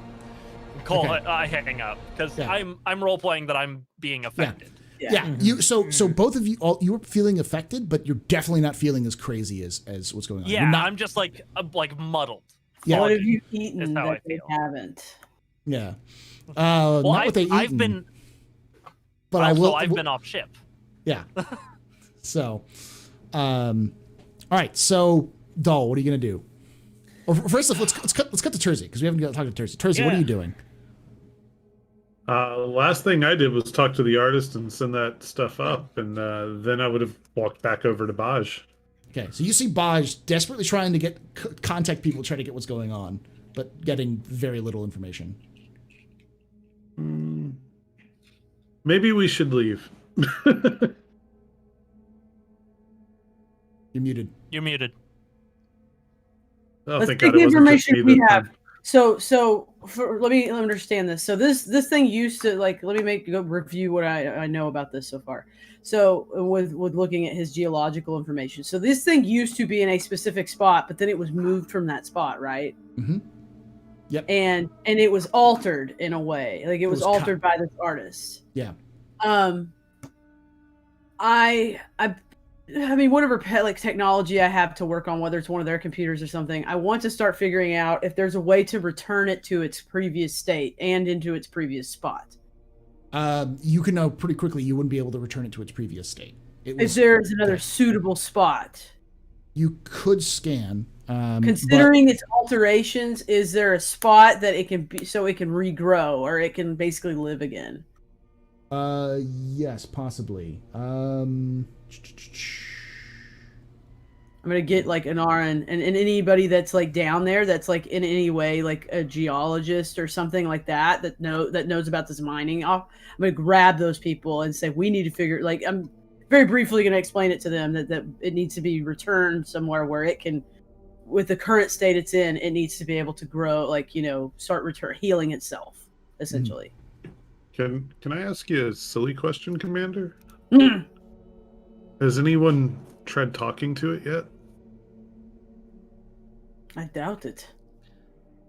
Call Okay. it. I hang up because Yeah. I'm role playing that I'm being affected. Yeah. You so both of you you were feeling affected, but you're definitely not feeling as crazy as what's going on. Yeah, You're not, I'm just like muddled. Yeah. What Foggy have you is eaten how I that they feel. haven't? yeah. Well, Not what they eaten, I've been. but Also, I will. I've been off ship. Yeah. So, all right. So, Dahl, what are you gonna do? Or first off, let's cut to Tersey because we haven't got to talk to Tersey. Tersey, what are Yeah. you doing? Last thing I did was talk to the artist and send that stuff up, and then I would have walked back over to Baj. Okay, so you see Baj desperately trying to get contact people, try to get what's going on, but getting very little information. Maybe we should leave. You're muted. You're muted. Oh, Let's thank take God the it wasn't just information me we this have. time. So let me understand this. So this thing used to, like, let me go review what I know about this so far. So with looking at his geological information, so this thing used to be in a specific spot, but then it was moved from that spot, right? Mm-hmm. Yep. And it was altered in a way, like it was altered cut. by this artist. Yeah. I mean, whatever like technology I have to work on, whether it's one of their computers or something, I want to start figuring out if there's a way to return it to its previous state and into its previous spot. You can know pretty quickly you wouldn't be able to return it to its previous state. If there's another suitable spot. You could scan. Considering its alterations, is there a spot that it can be so it can regrow or it can basically live again? Yes, possibly. I'm gonna get like an RN and anybody that's like down there that's like in any way like a geologist or something like that knows about this mining. I'm gonna grab those people and say we need to figure. Like, I'm very briefly gonna explain it to them that it needs to be returned somewhere where it can, with the current state it's in, it needs to be able to grow, like, start healing itself essentially. Can I ask you a silly question, Commander? Mm. Has anyone tried talking to it yet? I doubt it.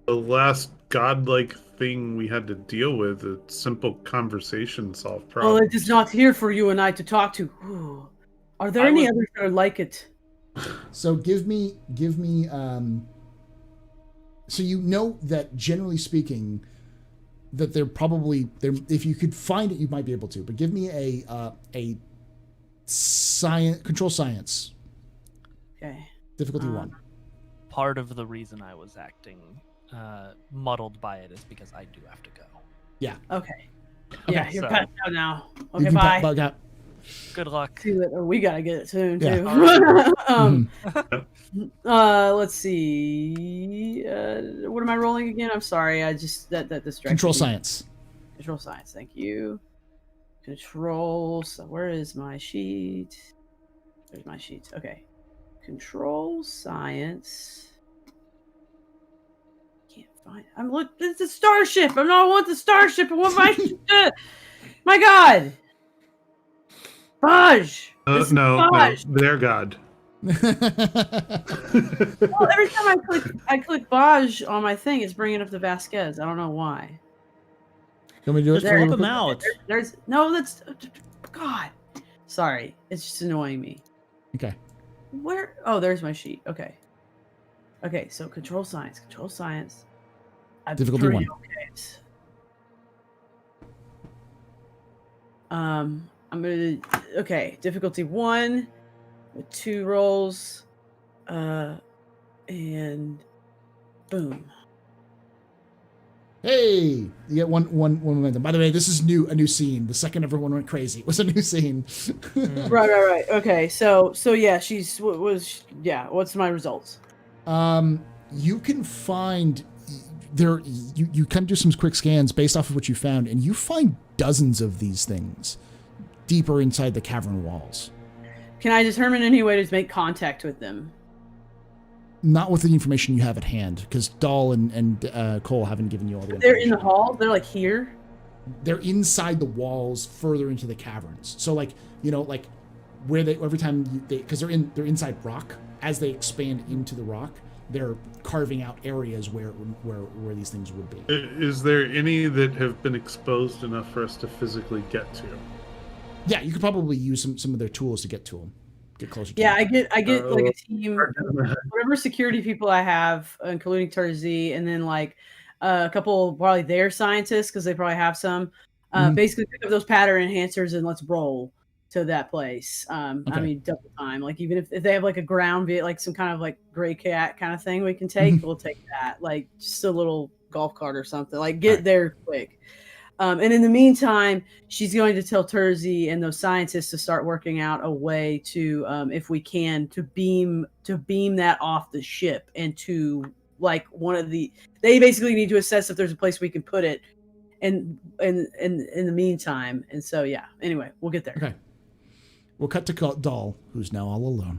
The last godlike thing we had to deal with, a simple conversation solved problems. Well, it is not here for you and I to talk to. Ooh. Are there any others that are like it? So give me. So you know that generally speaking, that they're probably there. If you could find it, you might be able to. But give me a science control science. Okay. Difficulty 1. Part of the reason I was acting muddled by it is because I do have to go. Yeah. Okay. Yeah, you're so- passed out now. You Okay, can bye. bug out. Good luck. See that- we gotta get it soon Yeah. too. Mhm. Let's see. What am I rolling again? I'm sorry. I just that distracted Control me. science. Control science. Thank you. Control. So where is my sheet? There's my sheet. Okay. Control science. Can't find. It's a starship. I don't want the starship. I want my. My God. Baj. No, Baj. their god. Well, every time I click Baj on my thing, it's bringing up the Vasquez. I don't know why. Can we do it? Just flip them out. There's no. That's God. Sorry, it's just annoying me. Okay. Where? Oh, there's my sheet. Okay. Okay. So control science. Control science. I'm Difficulty pretty 1. okay. I'm gonna. Okay. Difficulty 1 with 2 rolls. And boom. Hey, you get one momentum. By the way, this is a new scene. The second everyone went crazy, it was a new scene. Right. Okay. So yeah, what's my results? You can find there. You kind of do some quick scans based off of what you found, and you find dozens of these things deeper inside the cavern walls. Can I determine any way to make contact with them? Not with the information you have at hand, because Dahl and Cole haven't given you all the information. They're in the hall. They're like here. They're inside the walls, further into the caverns. So like where they every time because they're inside rock. As they expand into the rock, they're carving out areas where these things would be. Is there any that have been exposed enough for us to physically get to? Yeah, you could probably use some of their tools to get to them. Get closer to Yeah, them. I get like a team, whatever security people I have, including Tarzi, and then like a couple probably their scientists because they probably have some. Basically, pick up those pattern enhancers and let's roll to that place. I mean, double time. Like even if they have like a ground like some kind of like gray cat kind of thing we can take, we'll take that. Like just a little golf cart or something. Like get there quick. And in the meantime, she's going to tell Terzi and those scientists to start working out a way to, if we can, to beam that off the ship and to like one of the. They basically need to assess if there's a place we can put it, and in the meantime. And so yeah. Anyway, we'll get there. Okay. We'll cut to Doll, who's now all alone.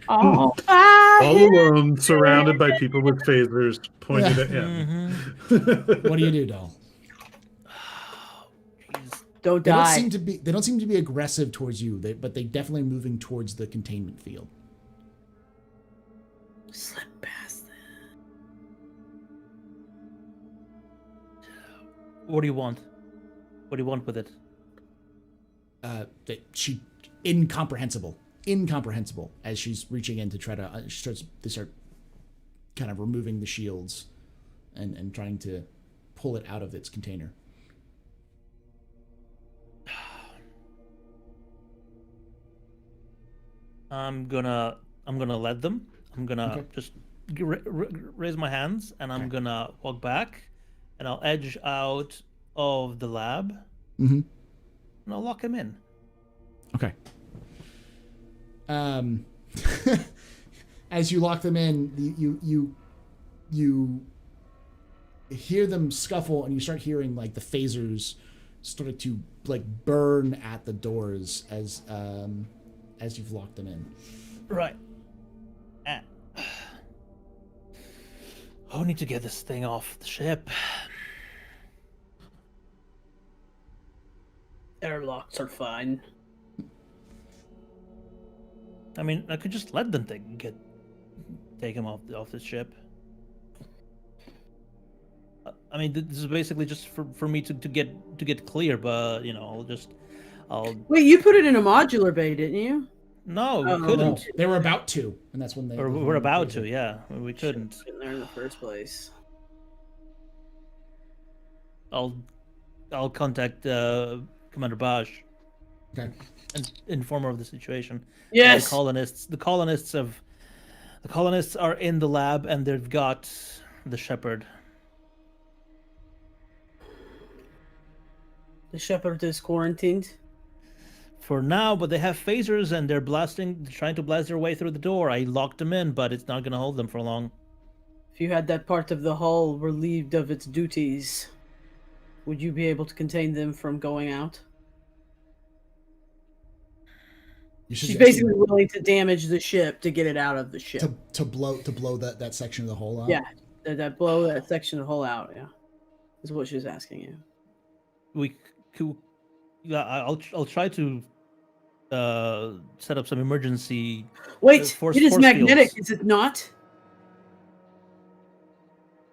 Oh, All alone, surrounded by people with phasers pointed at him. What do you do, Doll? don't They don't die. seem to be aggressive towards you, but they definitely moving towards the containment field. Slip past them. What do you want? What do you want with it? She incomprehensible as she's reaching in to try to they start kind of removing the shields and trying to pull it out of its container. I'm gonna let them. I'm gonna Okay. just raise my hands, and I'm gonna walk back, and I'll edge out of the lab, Mm-hmm. and I'll lock him in. Okay. As you lock them in, you hear them scuffle, and you start hearing like the phasers started to like burn at the doors as you've locked them in. Right. I need to get this thing off the ship. Airlocks are fine. I mean, I could just let them take him off the ship. I mean, this is basically just for me to get clear, but you know, I'll. Wait, you put it in a modular bay, didn't you? No, we Oh. couldn't. No, they were about to, and that's when they. Or we're about to, yeah. We couldn't. Getting there in the first place. I'll contact Commander Bosch Okay. and inform her of the situation. Yes. The colonists are in the lab, and they've got the Shepard. The Shepard is quarantined. For now, but they have phasers, and they're trying to blast their way through the door. I locked them in, but it's not going to hold them for long. If you had that part of the hull relieved of its duties, would you be able to contain them from going out? She's basically willing to damage the ship to get it out of the ship. to blow that section of the hole out. Yeah, that blow that section of the hull out. Yeah, is what she's asking you. We could. Yeah, I'll try to set up some emergency. Wait, force- it is force magnetic, fields. is it not?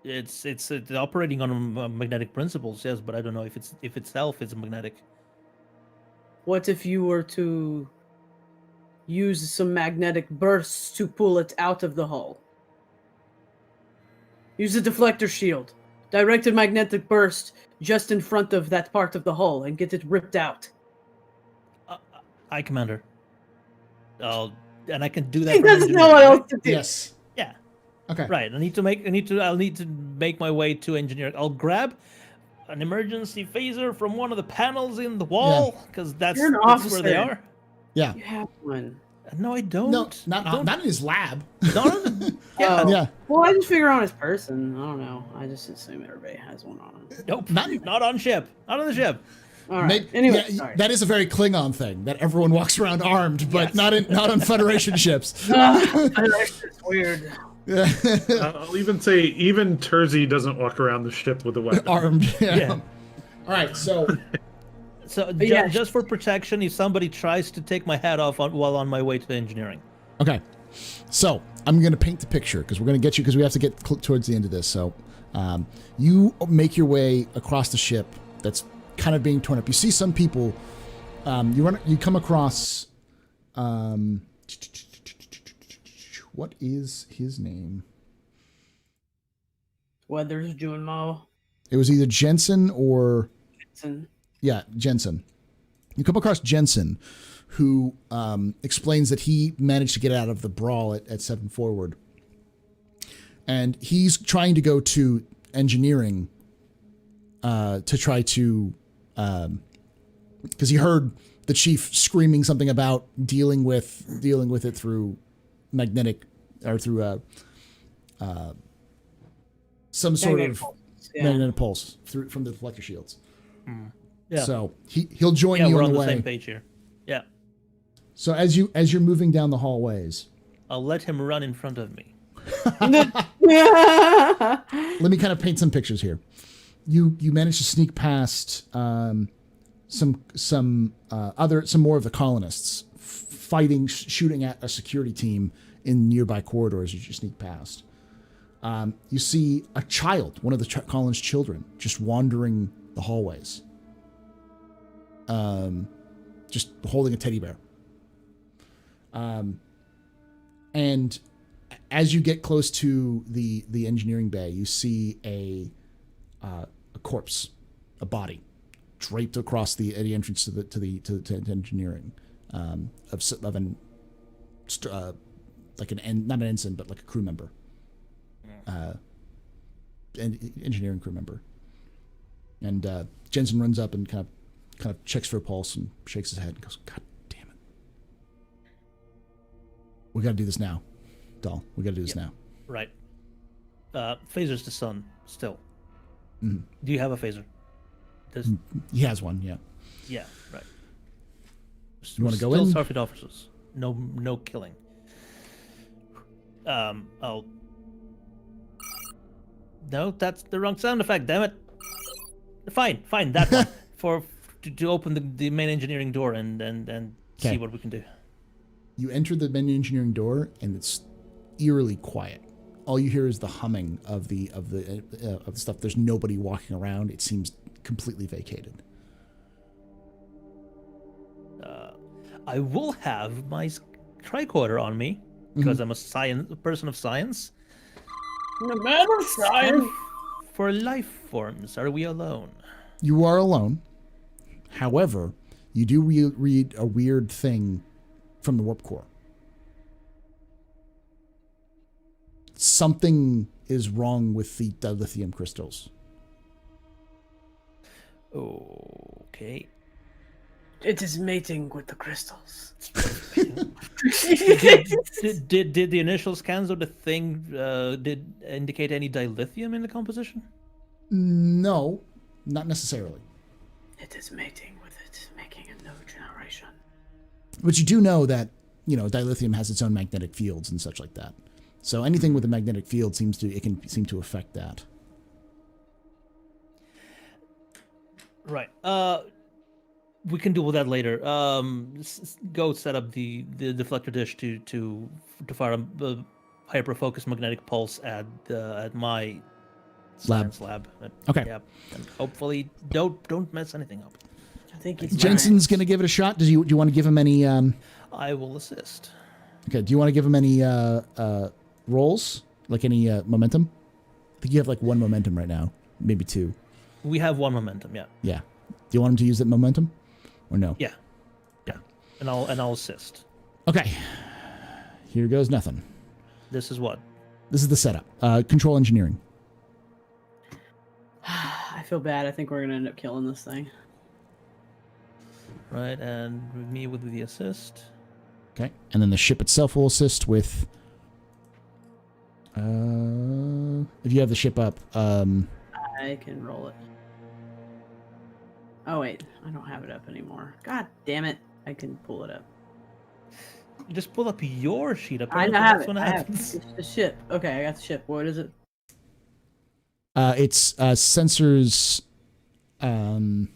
It's operating on magnetic principles, yes, but I don't know if itself is magnetic. What if you were to use some magnetic bursts to pull it out of the hull? Use a deflector shield. Directed magnetic burst just in front of that part of the hull and get it ripped out. Aye, Commander. And I can do that. He from doesn't know engineering, what right? else to do. Yes. Yeah. Okay. Right. I'll need to make my way to engineering. I'll grab an emergency phaser from one of the panels in the wall because that's You're an where they officer. are. Yeah. You have one. No, I don't. No, not in his lab. No. Yeah. Oh. Yeah. Well, I just figure on his person. I don't know. I just assume everybody has one on him. Nope. Not- Not on ship. Not on the ship. All right. Anyway, sorry. that is a very Klingon thing that everyone walks around armed, but Yes. not on Federation ships. It's weird. Yeah. I'll even say even Terzi doesn't walk around the ship with a weapon. Armed. Yeah. Yeah. All right. So So yeah. just for protection, if somebody tries to take my hat off while on my way to the engineering. okay. So I'm going to paint the picture because we're going to get you because we have to get towards the end of this. So you make your way across the ship that's kind of being torn up. You see some people. You come across. What is his name? Weathers, Junmo, It was either Jensen or Jensen. yeah, Jensen. You come across Jensen, who explains that he managed to get out of the brawl at 7 Forward, and he's trying to go to engineering to try to, because he heard the chief screaming something about dealing with it through magnetic or through some sort Magnetic of pulses, yeah. magnetic pulse from the deflector shields. Yeah. So he'll join Yeah, you we're on on the the way. same page here. Yeah. So as you're moving down the hallways, I'll let him run in front of me. let me kind of paint some pictures here. You manage to sneak past some more of the colonists fighting, shooting at a security team in nearby corridors as you sneak past. You see a child, one of the colonists' children, just wandering the hallways, just holding a teddy bear. And as you get close to the engineering bay, you see a corpse, a body, draped across the entrance to engineering, not an ensign, but like a crew member, engineering crew member. And Jensen runs up and kind of checks for a pulse and shakes his head and goes, "God damn it, we got to do this now, doll. We got to do this now." Right. Phaser's the sun still. Mm-hmm. Do you have a phaser? Does He has one, yeah. Yeah, right. You wanna go Still in? Starfleet officers. No killing. I'll. No, that's the wrong sound effect. Damn it. Fine, that one to open the main engineering door and see Okay. what we can do. You enter the main engineering door, and it's eerily quiet. All you hear is the humming of the stuff. There's nobody walking around. It seems completely vacated. I will have my tricorder on me because I'm a person of science. No matter science. For life forms, are we alone? You are alone. However, you do read a weird thing from the warp core. Something is wrong with the dilithium crystals. Okay. It is mating with the crystals. Did the initial scans of the thing did indicate any dilithium in the composition? No, not necessarily. It is mating with it, making a new generation. But you do know that, dilithium has its own magnetic fields and such like that. So anything with a magnetic field can seem to affect that. Right. We can deal with that later. Go set up the deflector dish to fire a hyper-focused magnetic pulse at my science lab. Okay. Yeah. And hopefully don't mess anything up. I think he's Jensen's going to give it a shot. Do you want to give him any? I will assist. Okay. Do you want to give him any rolls? Like any momentum? I think you have like one momentum right now, maybe two. We have one momentum. Yeah. Yeah. Do you want him to use that momentum, or no? Yeah. And I'll assist. Okay. Here goes nothing. This is what. This is the setup. Control engineering. I feel bad. I think we're gonna end up killing this thing. Right, and me with the assist. Okay. And then the ship itself will assist with. If you have the ship up, I can roll it. Oh wait, I don't have it up anymore. God damn it! I can pull it up. Just pull up your sheet. I Apparently have that's it. what I have happens. it. It's the ship. Okay, I got the ship. What is it? it's sensors. Sensors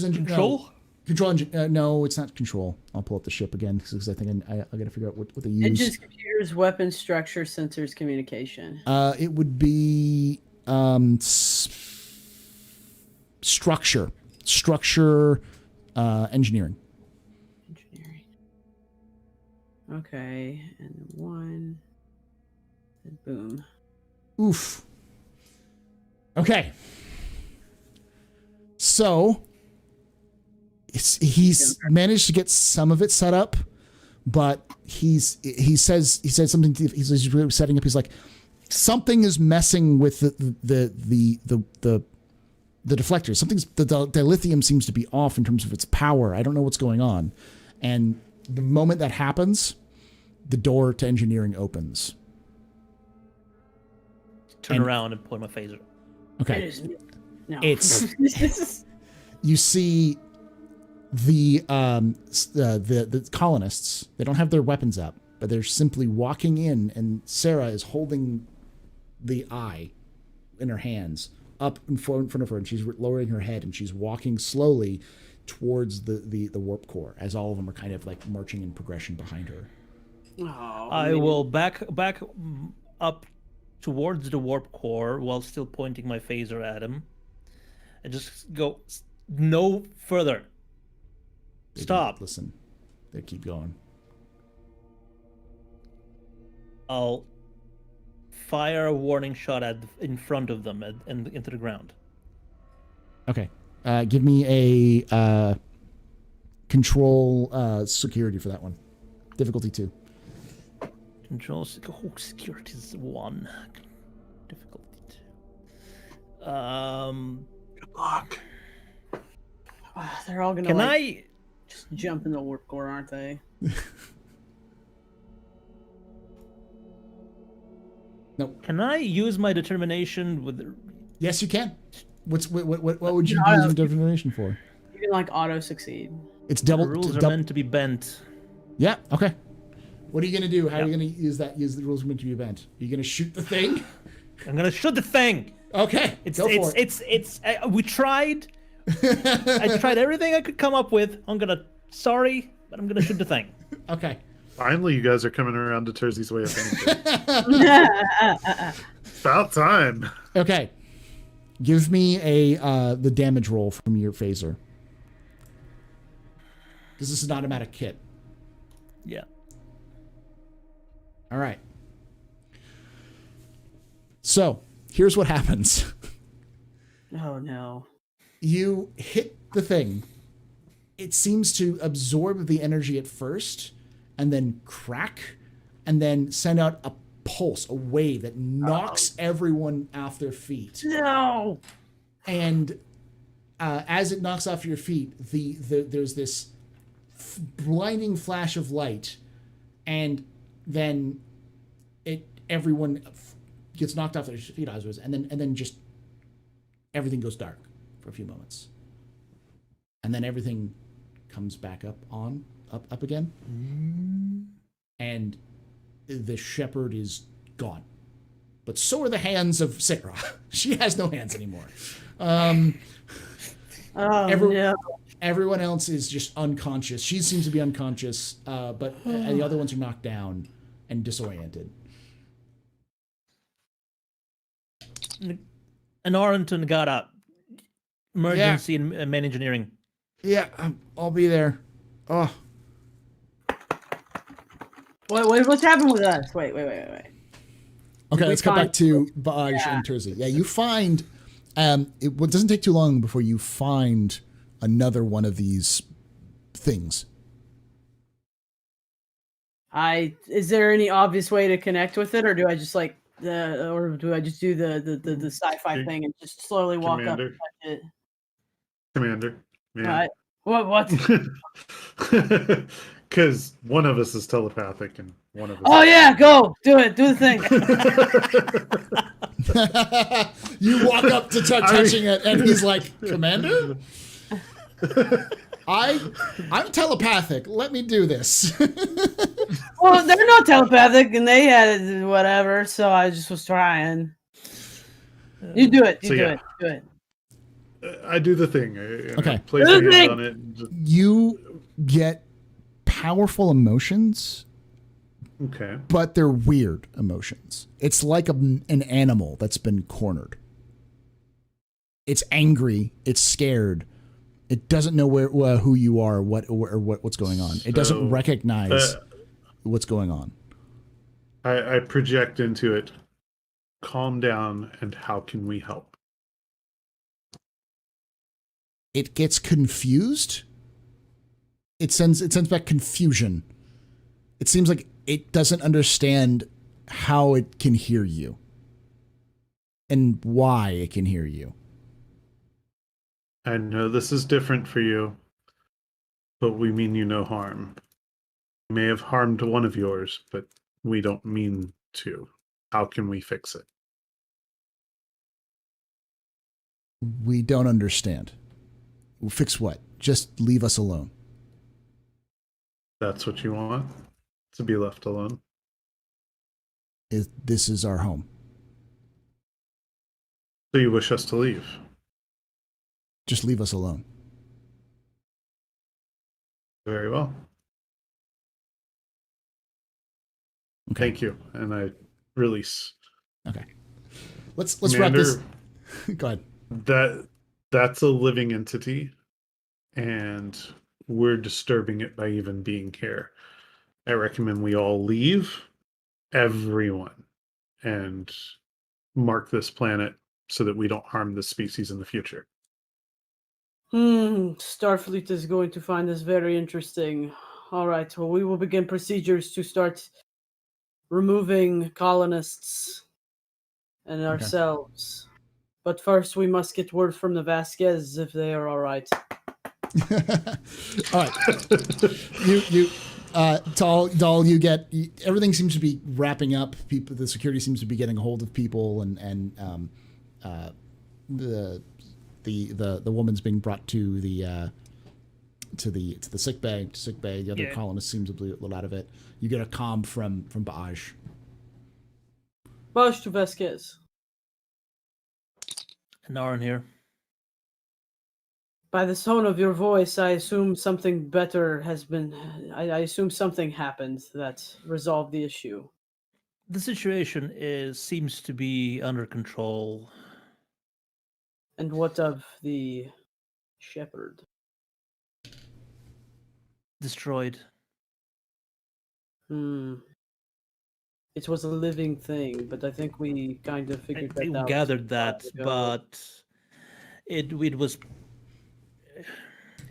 engine Control? Control engine. No, it's not control. I'll pull up the ship again because I think I got to figure out what they use. Engines, computers, weapons, structure, sensors, communication. It would be structure, engineering. Engineering. Okay, and one. And boom. Oof. Okay. So he's managed to get some of it set up, but he said something. He's really setting up. He's like, something is messing with the deflector. The dilithium seems to be off in terms of its power. I don't know what's going on. And the moment that happens, the door to engineering opens. Turn around and point my phaser. Okay. No. It's you see the colonists. They don't have their weapons up, but they're simply walking in, and Sarah is holding the eye in her hands up in front of her, and she's lowering her head, and she's walking slowly towards the warp core as all of them are kind of like marching in progression behind her. Oh, I will back up towards the warp core while still pointing my phaser at him, and just go no further. Stop. Listen, they keep going. I'll fire a warning shot in front of them and into the ground. Okay. Give me a control security for that one. Difficulty 2. Control security is 1. Difficulty 2. Good luck. They're all gonna Can like, I? just jump in the warp core, aren't they? Nope. Can I use my determination with? Yes, you can. What would you use your determination for? You can like auto succeed. It's The double. rules are double. meant to be bent. Yeah. Okay. What are you gonna do? How are you Yep. gonna use that? Use the rules meant to be bent. Are you gonna shoot the thing? I'm gonna shoot the thing. Okay. Go for it. We tried. I tried everything I could come up with. I'm gonna shoot the thing. Okay. Finally, you guys are coming around to Terzi's way of thinking. About time. Okay. Give me the damage roll from your phaser. Because this is an automatic kit. Yeah. All right. So, here's what happens. Oh no. You hit the thing. It seems to absorb the energy at first and then crack and then send out a pulse, a wave that knocks everyone off their feet. No. And as it knocks off your feet, there's this blinding flash of light, and then everyone gets knocked off their feet, and then just everything goes dark for a few moments, and then everything comes back up again, and the Shepard is gone. But so are the hands of Sarah. She has no hands anymore. Oh no. Everyone else is just unconscious. She seems to be unconscious, but the other ones are knocked down and disoriented. And Arlington got up. Emergency in main engineering. Yeah, I'll be there. Oh, What's happened with us? Wait. okay. we Let's go back find- to Baj and Terzi. Yeah, you find. It doesn't take too long before you find another one of these things. Is there any obvious way to connect with it, or do I just do the sci-fi thing and just slowly walk up and touch it? Commander. Yeah. What? Because one of us is telepathic and one of us. Oh yeah, go do it. Do the thing. You walk up to start touching it, and he's like, "Commander, I'm telepathic. Let me do this." Well, they're not telepathic, and they had it, whatever. So I just was trying. You do it. Do it. I do the thing. Okay. I place my hand on it. And just, You get powerful emotions, okay. but they're weird emotions. It's like an animal that's been cornered. It's angry. It's scared. It doesn't know who you are, what's going on. It doesn't recognize what's going on. I project into it. Calm down, and how can we help? It gets confused. It sends back confusion. It seems like it doesn't understand how it can hear you. and why I can hear you. I know this is different for you, but we mean you no harm. We may have harmed one of yours, but we don't mean to. How can we fix it? We don't understand. Fix what? Just leave us alone. That's what you want? To be left alone? This is our home. So you wish us to leave? Just leave us alone. Very well. Okay. Thank you. And I release. Okay. Let's wrap this. Go ahead. That's a living entity, and we're disturbing it by even being here. I recommend we all leave, everyone, and mark this planet so that we don't harm this species in the future. Starfleet is going to find this very interesting. All right, well, we will begin procedures to start removing colonists and ourselves. But first, we must get word from the Vasquez if they are all right. All right. Doll, you get everything seems to be wrapping up. The security seems to be getting a hold of people, and the woman's being brought to the sick bay. The other colonists seem to be a little out of it. You get a comm from Baj. Baj to Vasquez. Naran here. By the tone of your voice, I assume something better has been. I assume something happened that resolved the issue. The situation seems to be under control. And what of the Shepard? Destroyed. It was a living thing, but I think we kind of figured that out. We gathered that, but it was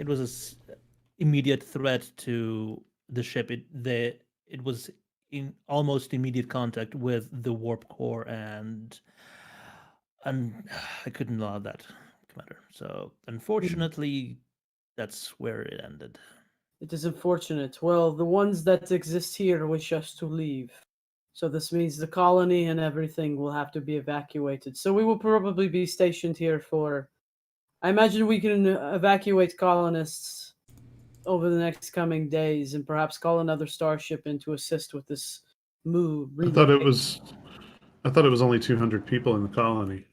an immediate threat to the ship. It was in almost immediate contact with the warp core, and I couldn't allow that, Commander. So unfortunately, that's where it ended. It is unfortunate. Well, the ones that exist here wish us to leave. So this means the colony and everything will have to be evacuated. So we will probably be stationed here for... I imagine we can evacuate colonists over the next coming days and perhaps call another starship in to assist with this move. I thought it was only 200 people in the colony.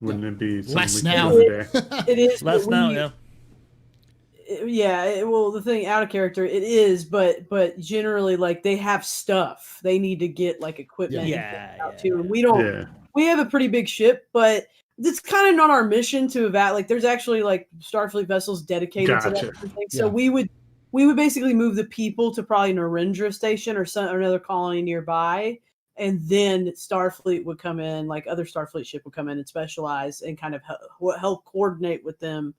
Wouldn't it be less now? It is less now, yeah. Yeah, well, the thing out of character, it is, but generally, like, they have stuff they need to get, like, equipment out to, and we don't. Yeah. We have a pretty big ship, but it's kind of not our mission to like. There's actually like Starfleet vessels dedicated to that sort of thing. So we would basically move the people to probably Narendra Station or another colony nearby, and then Starfleet would come in, like other Starfleet ship would come in and specialize and kind of help coordinate with them,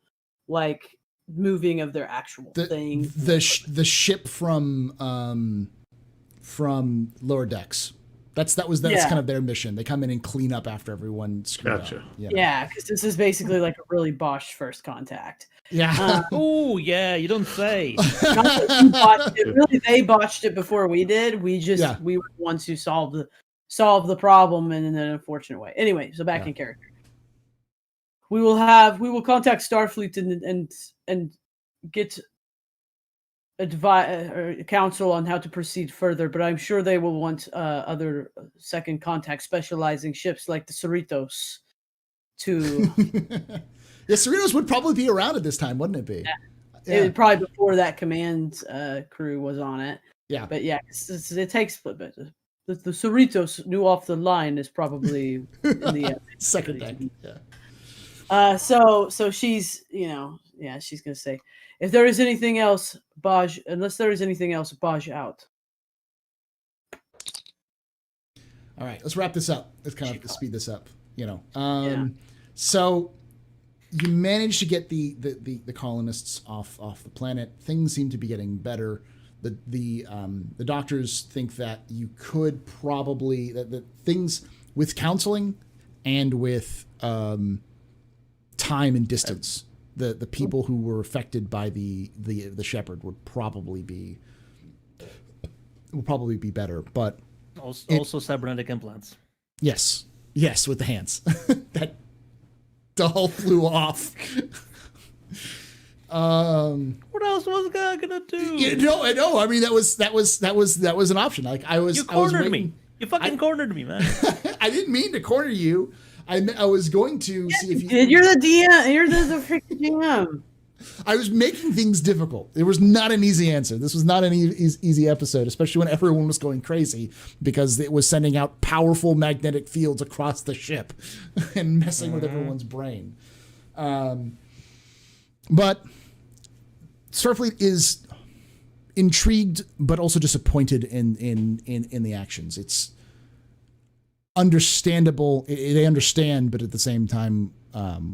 like moving of their actual thing. The ship from lower decks. That's kind of their mission. They come in and clean up after everyone screwed up. Yeah, because this is basically like a really botched first contact. Yeah. Oh yeah, you don't say. Not that you botched it. Really, they botched it before we did. We were the ones who solved the problem in an unfortunate way. Anyway, so back in character. We will contact Starfleet and get advice or counsel on how to proceed further, but I'm sure they will want other second contact specializing ships like the Cerritos to. Yeah, Cerritos would probably be around at this time, wouldn't it be? Yeah. It would probably before that command crew was on it. Yeah, but yeah, it takes. But the Cerritos new off the line is probably in the second deck. Yeah. So she's, she's gonna say, if there is anything else, Baj, unless there is anything else, Baj out. All right, let's wrap this up. Let's kind of speed this up. So you managed to get the colonists off the planet. Things seem to be getting better. The doctors think that you could probably that things with counseling and with time and distance. The people who were affected by the Shepard would probably be better. But also cybernetic implants. yes, with the hands. That doll flew off. What else was God gonna do? I know. I mean, that was an option. Like You cornered me. You fucking cornered me, man. I didn't mean to corner you. I was going to see if you did. You're the DM. You're the freaking DM. I was making things difficult. It was not an easy answer. This was not an easy episode, especially when everyone was going crazy because it was sending out powerful magnetic fields across the ship and messing with everyone's brain. But Starfleet is intrigued, but also disappointed in the actions. It's understandable. They understand, but at the same time,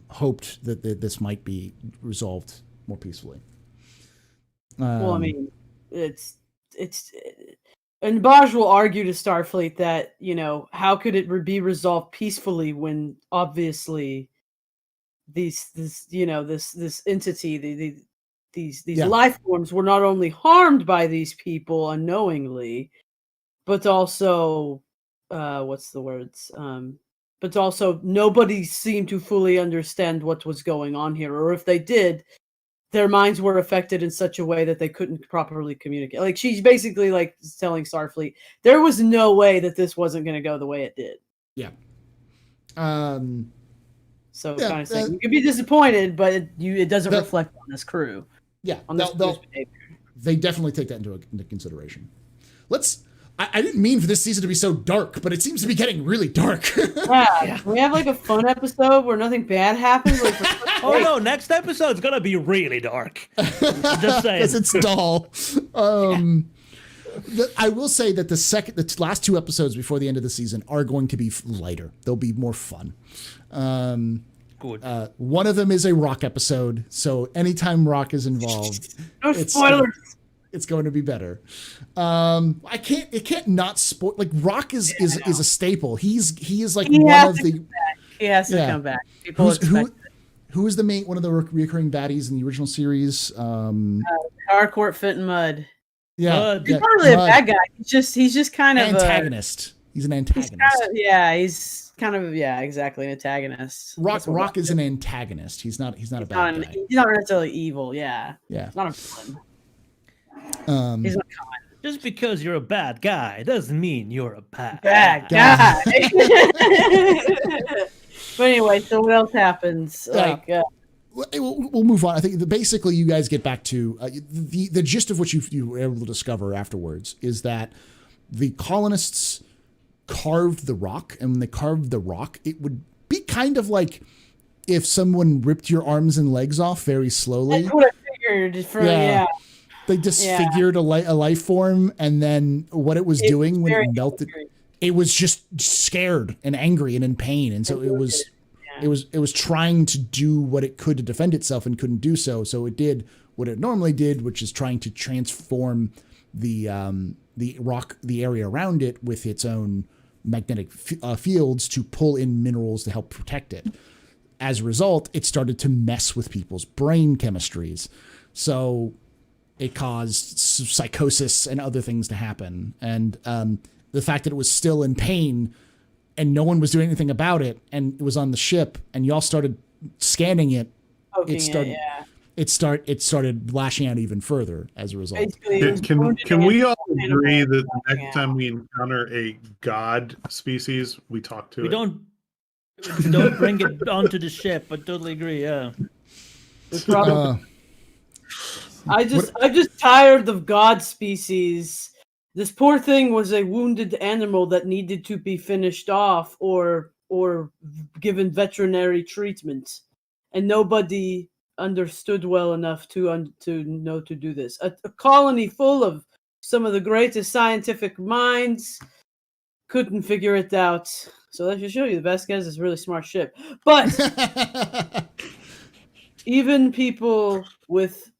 hoped that this might be resolved more peacefully. Well, I mean, it's and Baj will argue to Starfleet that, how could it be resolved peacefully when obviously this entity, these life forms were not only harmed by these people unknowingly, but also but also nobody seemed to fully understand what was going on here, or if they did, their minds were affected in such a way that they couldn't properly communicate. Like, she's basically like telling Starfleet there was no way that this wasn't going to go the way it did. Yeah. So kind of saying you could be disappointed, but it doesn't reflect on this crew. Yeah, on this crew's behavior. They definitely take that into consideration. I didn't mean for this season to be so dark, but it seems to be getting really dark. Yeah. We have like a fun episode where nothing bad happens. Like, oh no, next episode's gonna be really dark. Just saying. Because it's dull. I will say that the last two episodes before the end of the season are going to be lighter. They'll be more fun. Good. One of them is a Rock episode, so anytime Rock is involved, no spoilers. It's going to be better. It can't not spoil. Like, Rock is a staple. He is like one of the. He has to come back. People who is one of the recurring baddies in the original series? Harcourt, Fit and Mud. Yeah, he's not really a bad guy. He's just kind of antagonist. He's an antagonist. He's kind of exactly an antagonist. Rock is an antagonist. He's not a bad guy. He's not necessarily evil. Yeah. Yeah. He's not a villain. He's not just because you're a bad guy doesn't mean you're a bad guy. But anyway, so what else happens? We'll move on. I think basically you guys get back to the gist of what you were able to discover afterwards is that the colonists carved the rock, and when they carved the rock, it would be kind of like if someone ripped your arms and legs off very slowly. That's what I figured. They disfigured a life form, and then what it was doing when it melted, it was just scared and angry and in pain, and so it was trying to do what it could to defend itself and couldn't do so. So it did what it normally did, which is trying to transform the area around it with its own magnetic fields to pull in minerals to help protect it. As a result, it started to mess with people's brain chemistries. So it caused psychosis and other things to happen. And the fact that it was still in pain and no one was doing anything about it, and it was on the ship, and y'all started scanning it, it started lashing out even further as a result. Can we all agree that the next time we encounter a god species, we talk to it? Don't bring it onto the ship. I totally agree. Yeah. I'm just tired of god species. This poor thing was a wounded animal that needed to be finished off or given veterinary treatment, and nobody understood well enough to know to do this. A colony full of some of the greatest scientific minds couldn't figure it out. So that should show you the Vasquez is a really smart ship. But even people with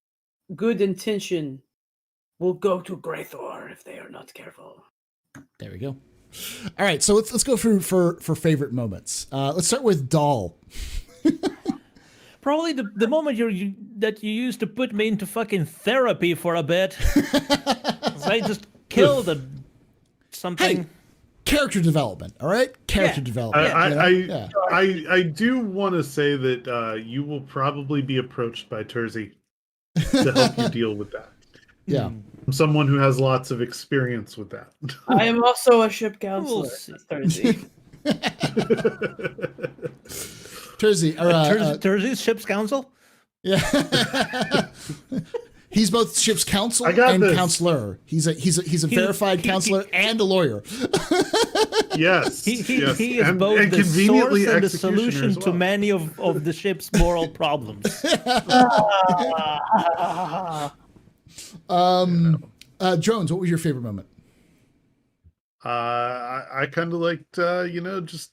good intention will go to Greythor if they are not careful. There we go. All right, so let's go through for favorite moments. Let's start with Doll. Probably the moment that you used to put me into fucking therapy for a bit. I just killed something. Hey, character development. All right, character development. I do want to say that you will probably be approached by Terzi to help you deal with that. Yeah. I'm someone who has lots of experience with that. I am also a ship counselor. We'll see. Terzi, Terzi's ship's council? Yeah. He's both ship's counsel and counselor. He's a verified counselor and a lawyer. Yes. He yes. is and both the conveniently source and the executioner solution as to well. many of the ship's moral problems. Drones, what was your favorite moment? I kind of liked, just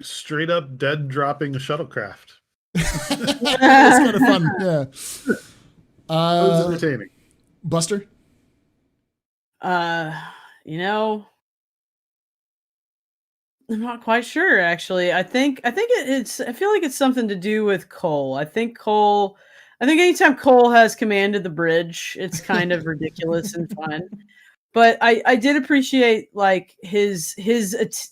straight up dead dropping a shuttlecraft. That's kind of fun. Yeah. It was entertaining. Buster? I'm not quite sure actually. I feel like it's something to do with Cole. I think anytime Cole has commanded the bridge, it's kind of ridiculous and fun. But I did appreciate like his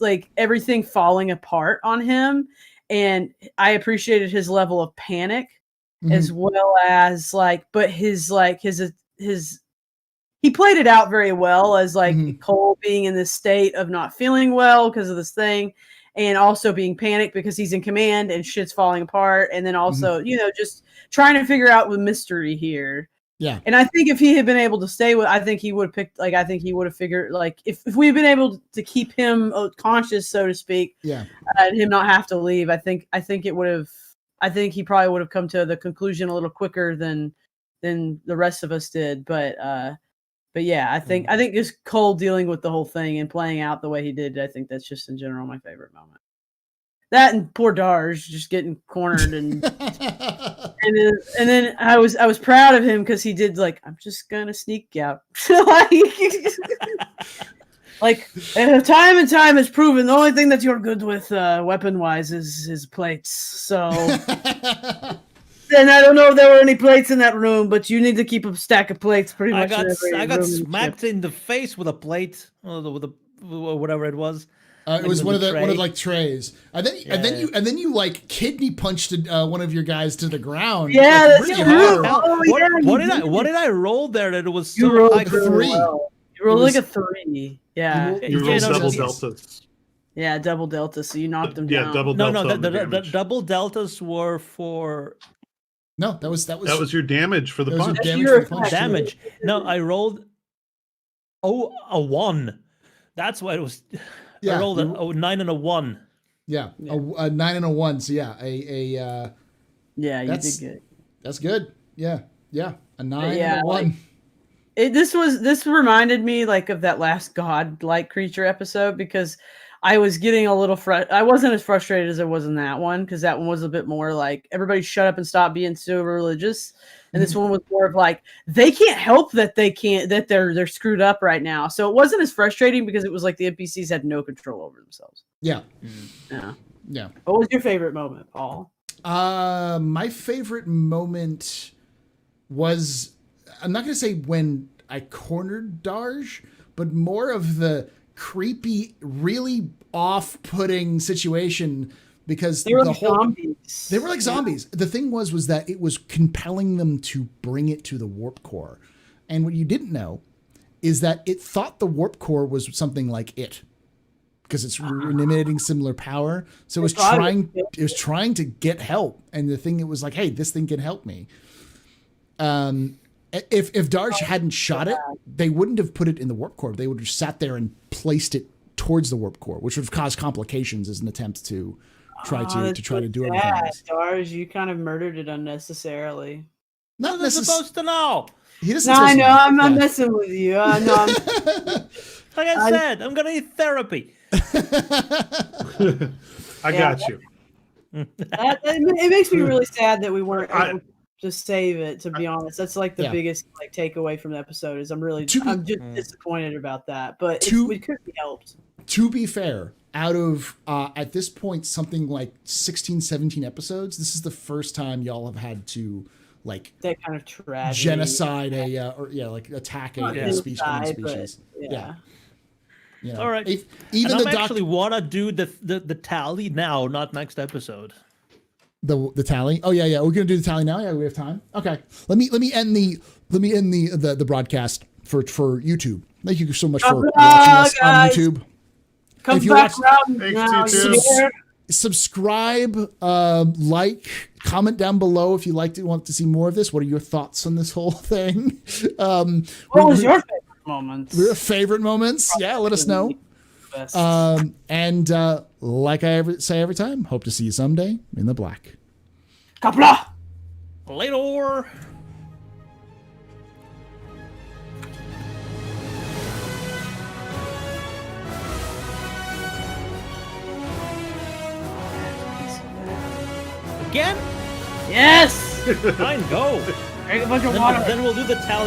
like everything falling apart on him, and I appreciated his level of panic as well as he played it out very well as like Cole being in this state of not feeling well because of this thing, and also being panicked because he's in command and shit's falling apart, and then also just trying to figure out the mystery here. Yeah. And I think if he had been able to stay with, I think he would have picked, like, I think he would have figured, like, if we'd been able to keep him conscious, so to speak, yeah, and him not have to leave, I think he probably would have come to the conclusion a little quicker than the rest of us did. But yeah, I think just Cole dealing with the whole thing and playing out the way he did, I think that's just in general my favorite moment. That and poor Darge just getting cornered and and then I was proud of him because he did like, I'm just gonna sneak out. like time and time has proven the only thing that you're good with weapon wise is plates. So and I don't know if there were any plates in that room, but you need to keep a stack of plates pretty much. I got smacked in the face with a plate, with whatever it was. It was one of like trays, and then you like kidney punched one of your guys to the ground. Yeah, like, that's really true. hard. What did I roll there? That it was You so rolled high. 3. Well. You rolled like a 3. Yeah. You rolled double deltas. Yeah, double delta. So you knocked them down. Yeah, double delta. The double deltas were for. No, that was your damage for the punch. Damage. No, I rolled. A 1. That's why it was. Yeah, I rolled a 9 and a 1. Yeah, a 9 and a 1. So yeah, yeah, you did good. That's good. Yeah, a 9 yeah, and a 1. This reminded me like of that last god-like creature episode because I was getting a little I wasn't as frustrated as I was in that one because that one was a bit more like everybody shut up and stop being so religious. And this one was more of like they can't help that they're screwed up right now. So it wasn't as frustrating because it was like the NPCs had no control over themselves. Yeah. Yeah. What was your favorite moment, Paul? My favorite moment was, I'm not going to say when I cornered Darge, but more of the creepy, really off-putting situation. Because they were like zombies. They were like zombies. The thing was that it was compelling them to bring it to the warp core. And what you didn't know is that it thought the warp core was something like it. Because it's emitting similar power. So it was trying to get help. And the thing, it was like, hey, this thing can help me. If Darge hadn't shot it, they wouldn't have put it in the warp core. They would have sat there and placed it towards the warp core, which would have caused complications as an attempt to try to do everything. Darge, you kind of murdered it unnecessarily. Not supposed to know. He doesn't. No, I know. I'm not messing with you. I know. Like I said, I'm gonna need therapy. I got you. It makes me really sad that we weren't able Just save it. To be honest, that's like the Yeah. biggest like takeaway from the episode. Is I'm just disappointed about that, but it could be helped. To be fair, out of at this point something like 16, 17 episodes, this is the first time y'all have had to like That kind of tragedy. genocide like attack a species. Yeah. You know, All right. Even and the I actually want to do the tally now, not next episode. The tally. Oh yeah. We're gonna do the tally now. Yeah, we have time. Okay. Let me end the broadcast for YouTube. Thank you so much for watching us on YouTube. Come If you back watch- around Thanks, now. YouTube. Subscribe, like, comment down below if you want to see more of this. What are your thoughts on this whole thing? What was your favorite moment? Your favorite moments? Yeah, let us know. Best. And like I say every time, hope to see you someday in the black. Kapla! Later. Again? Yes! Fine, go. Drink a bunch of water. Then we'll do the tally.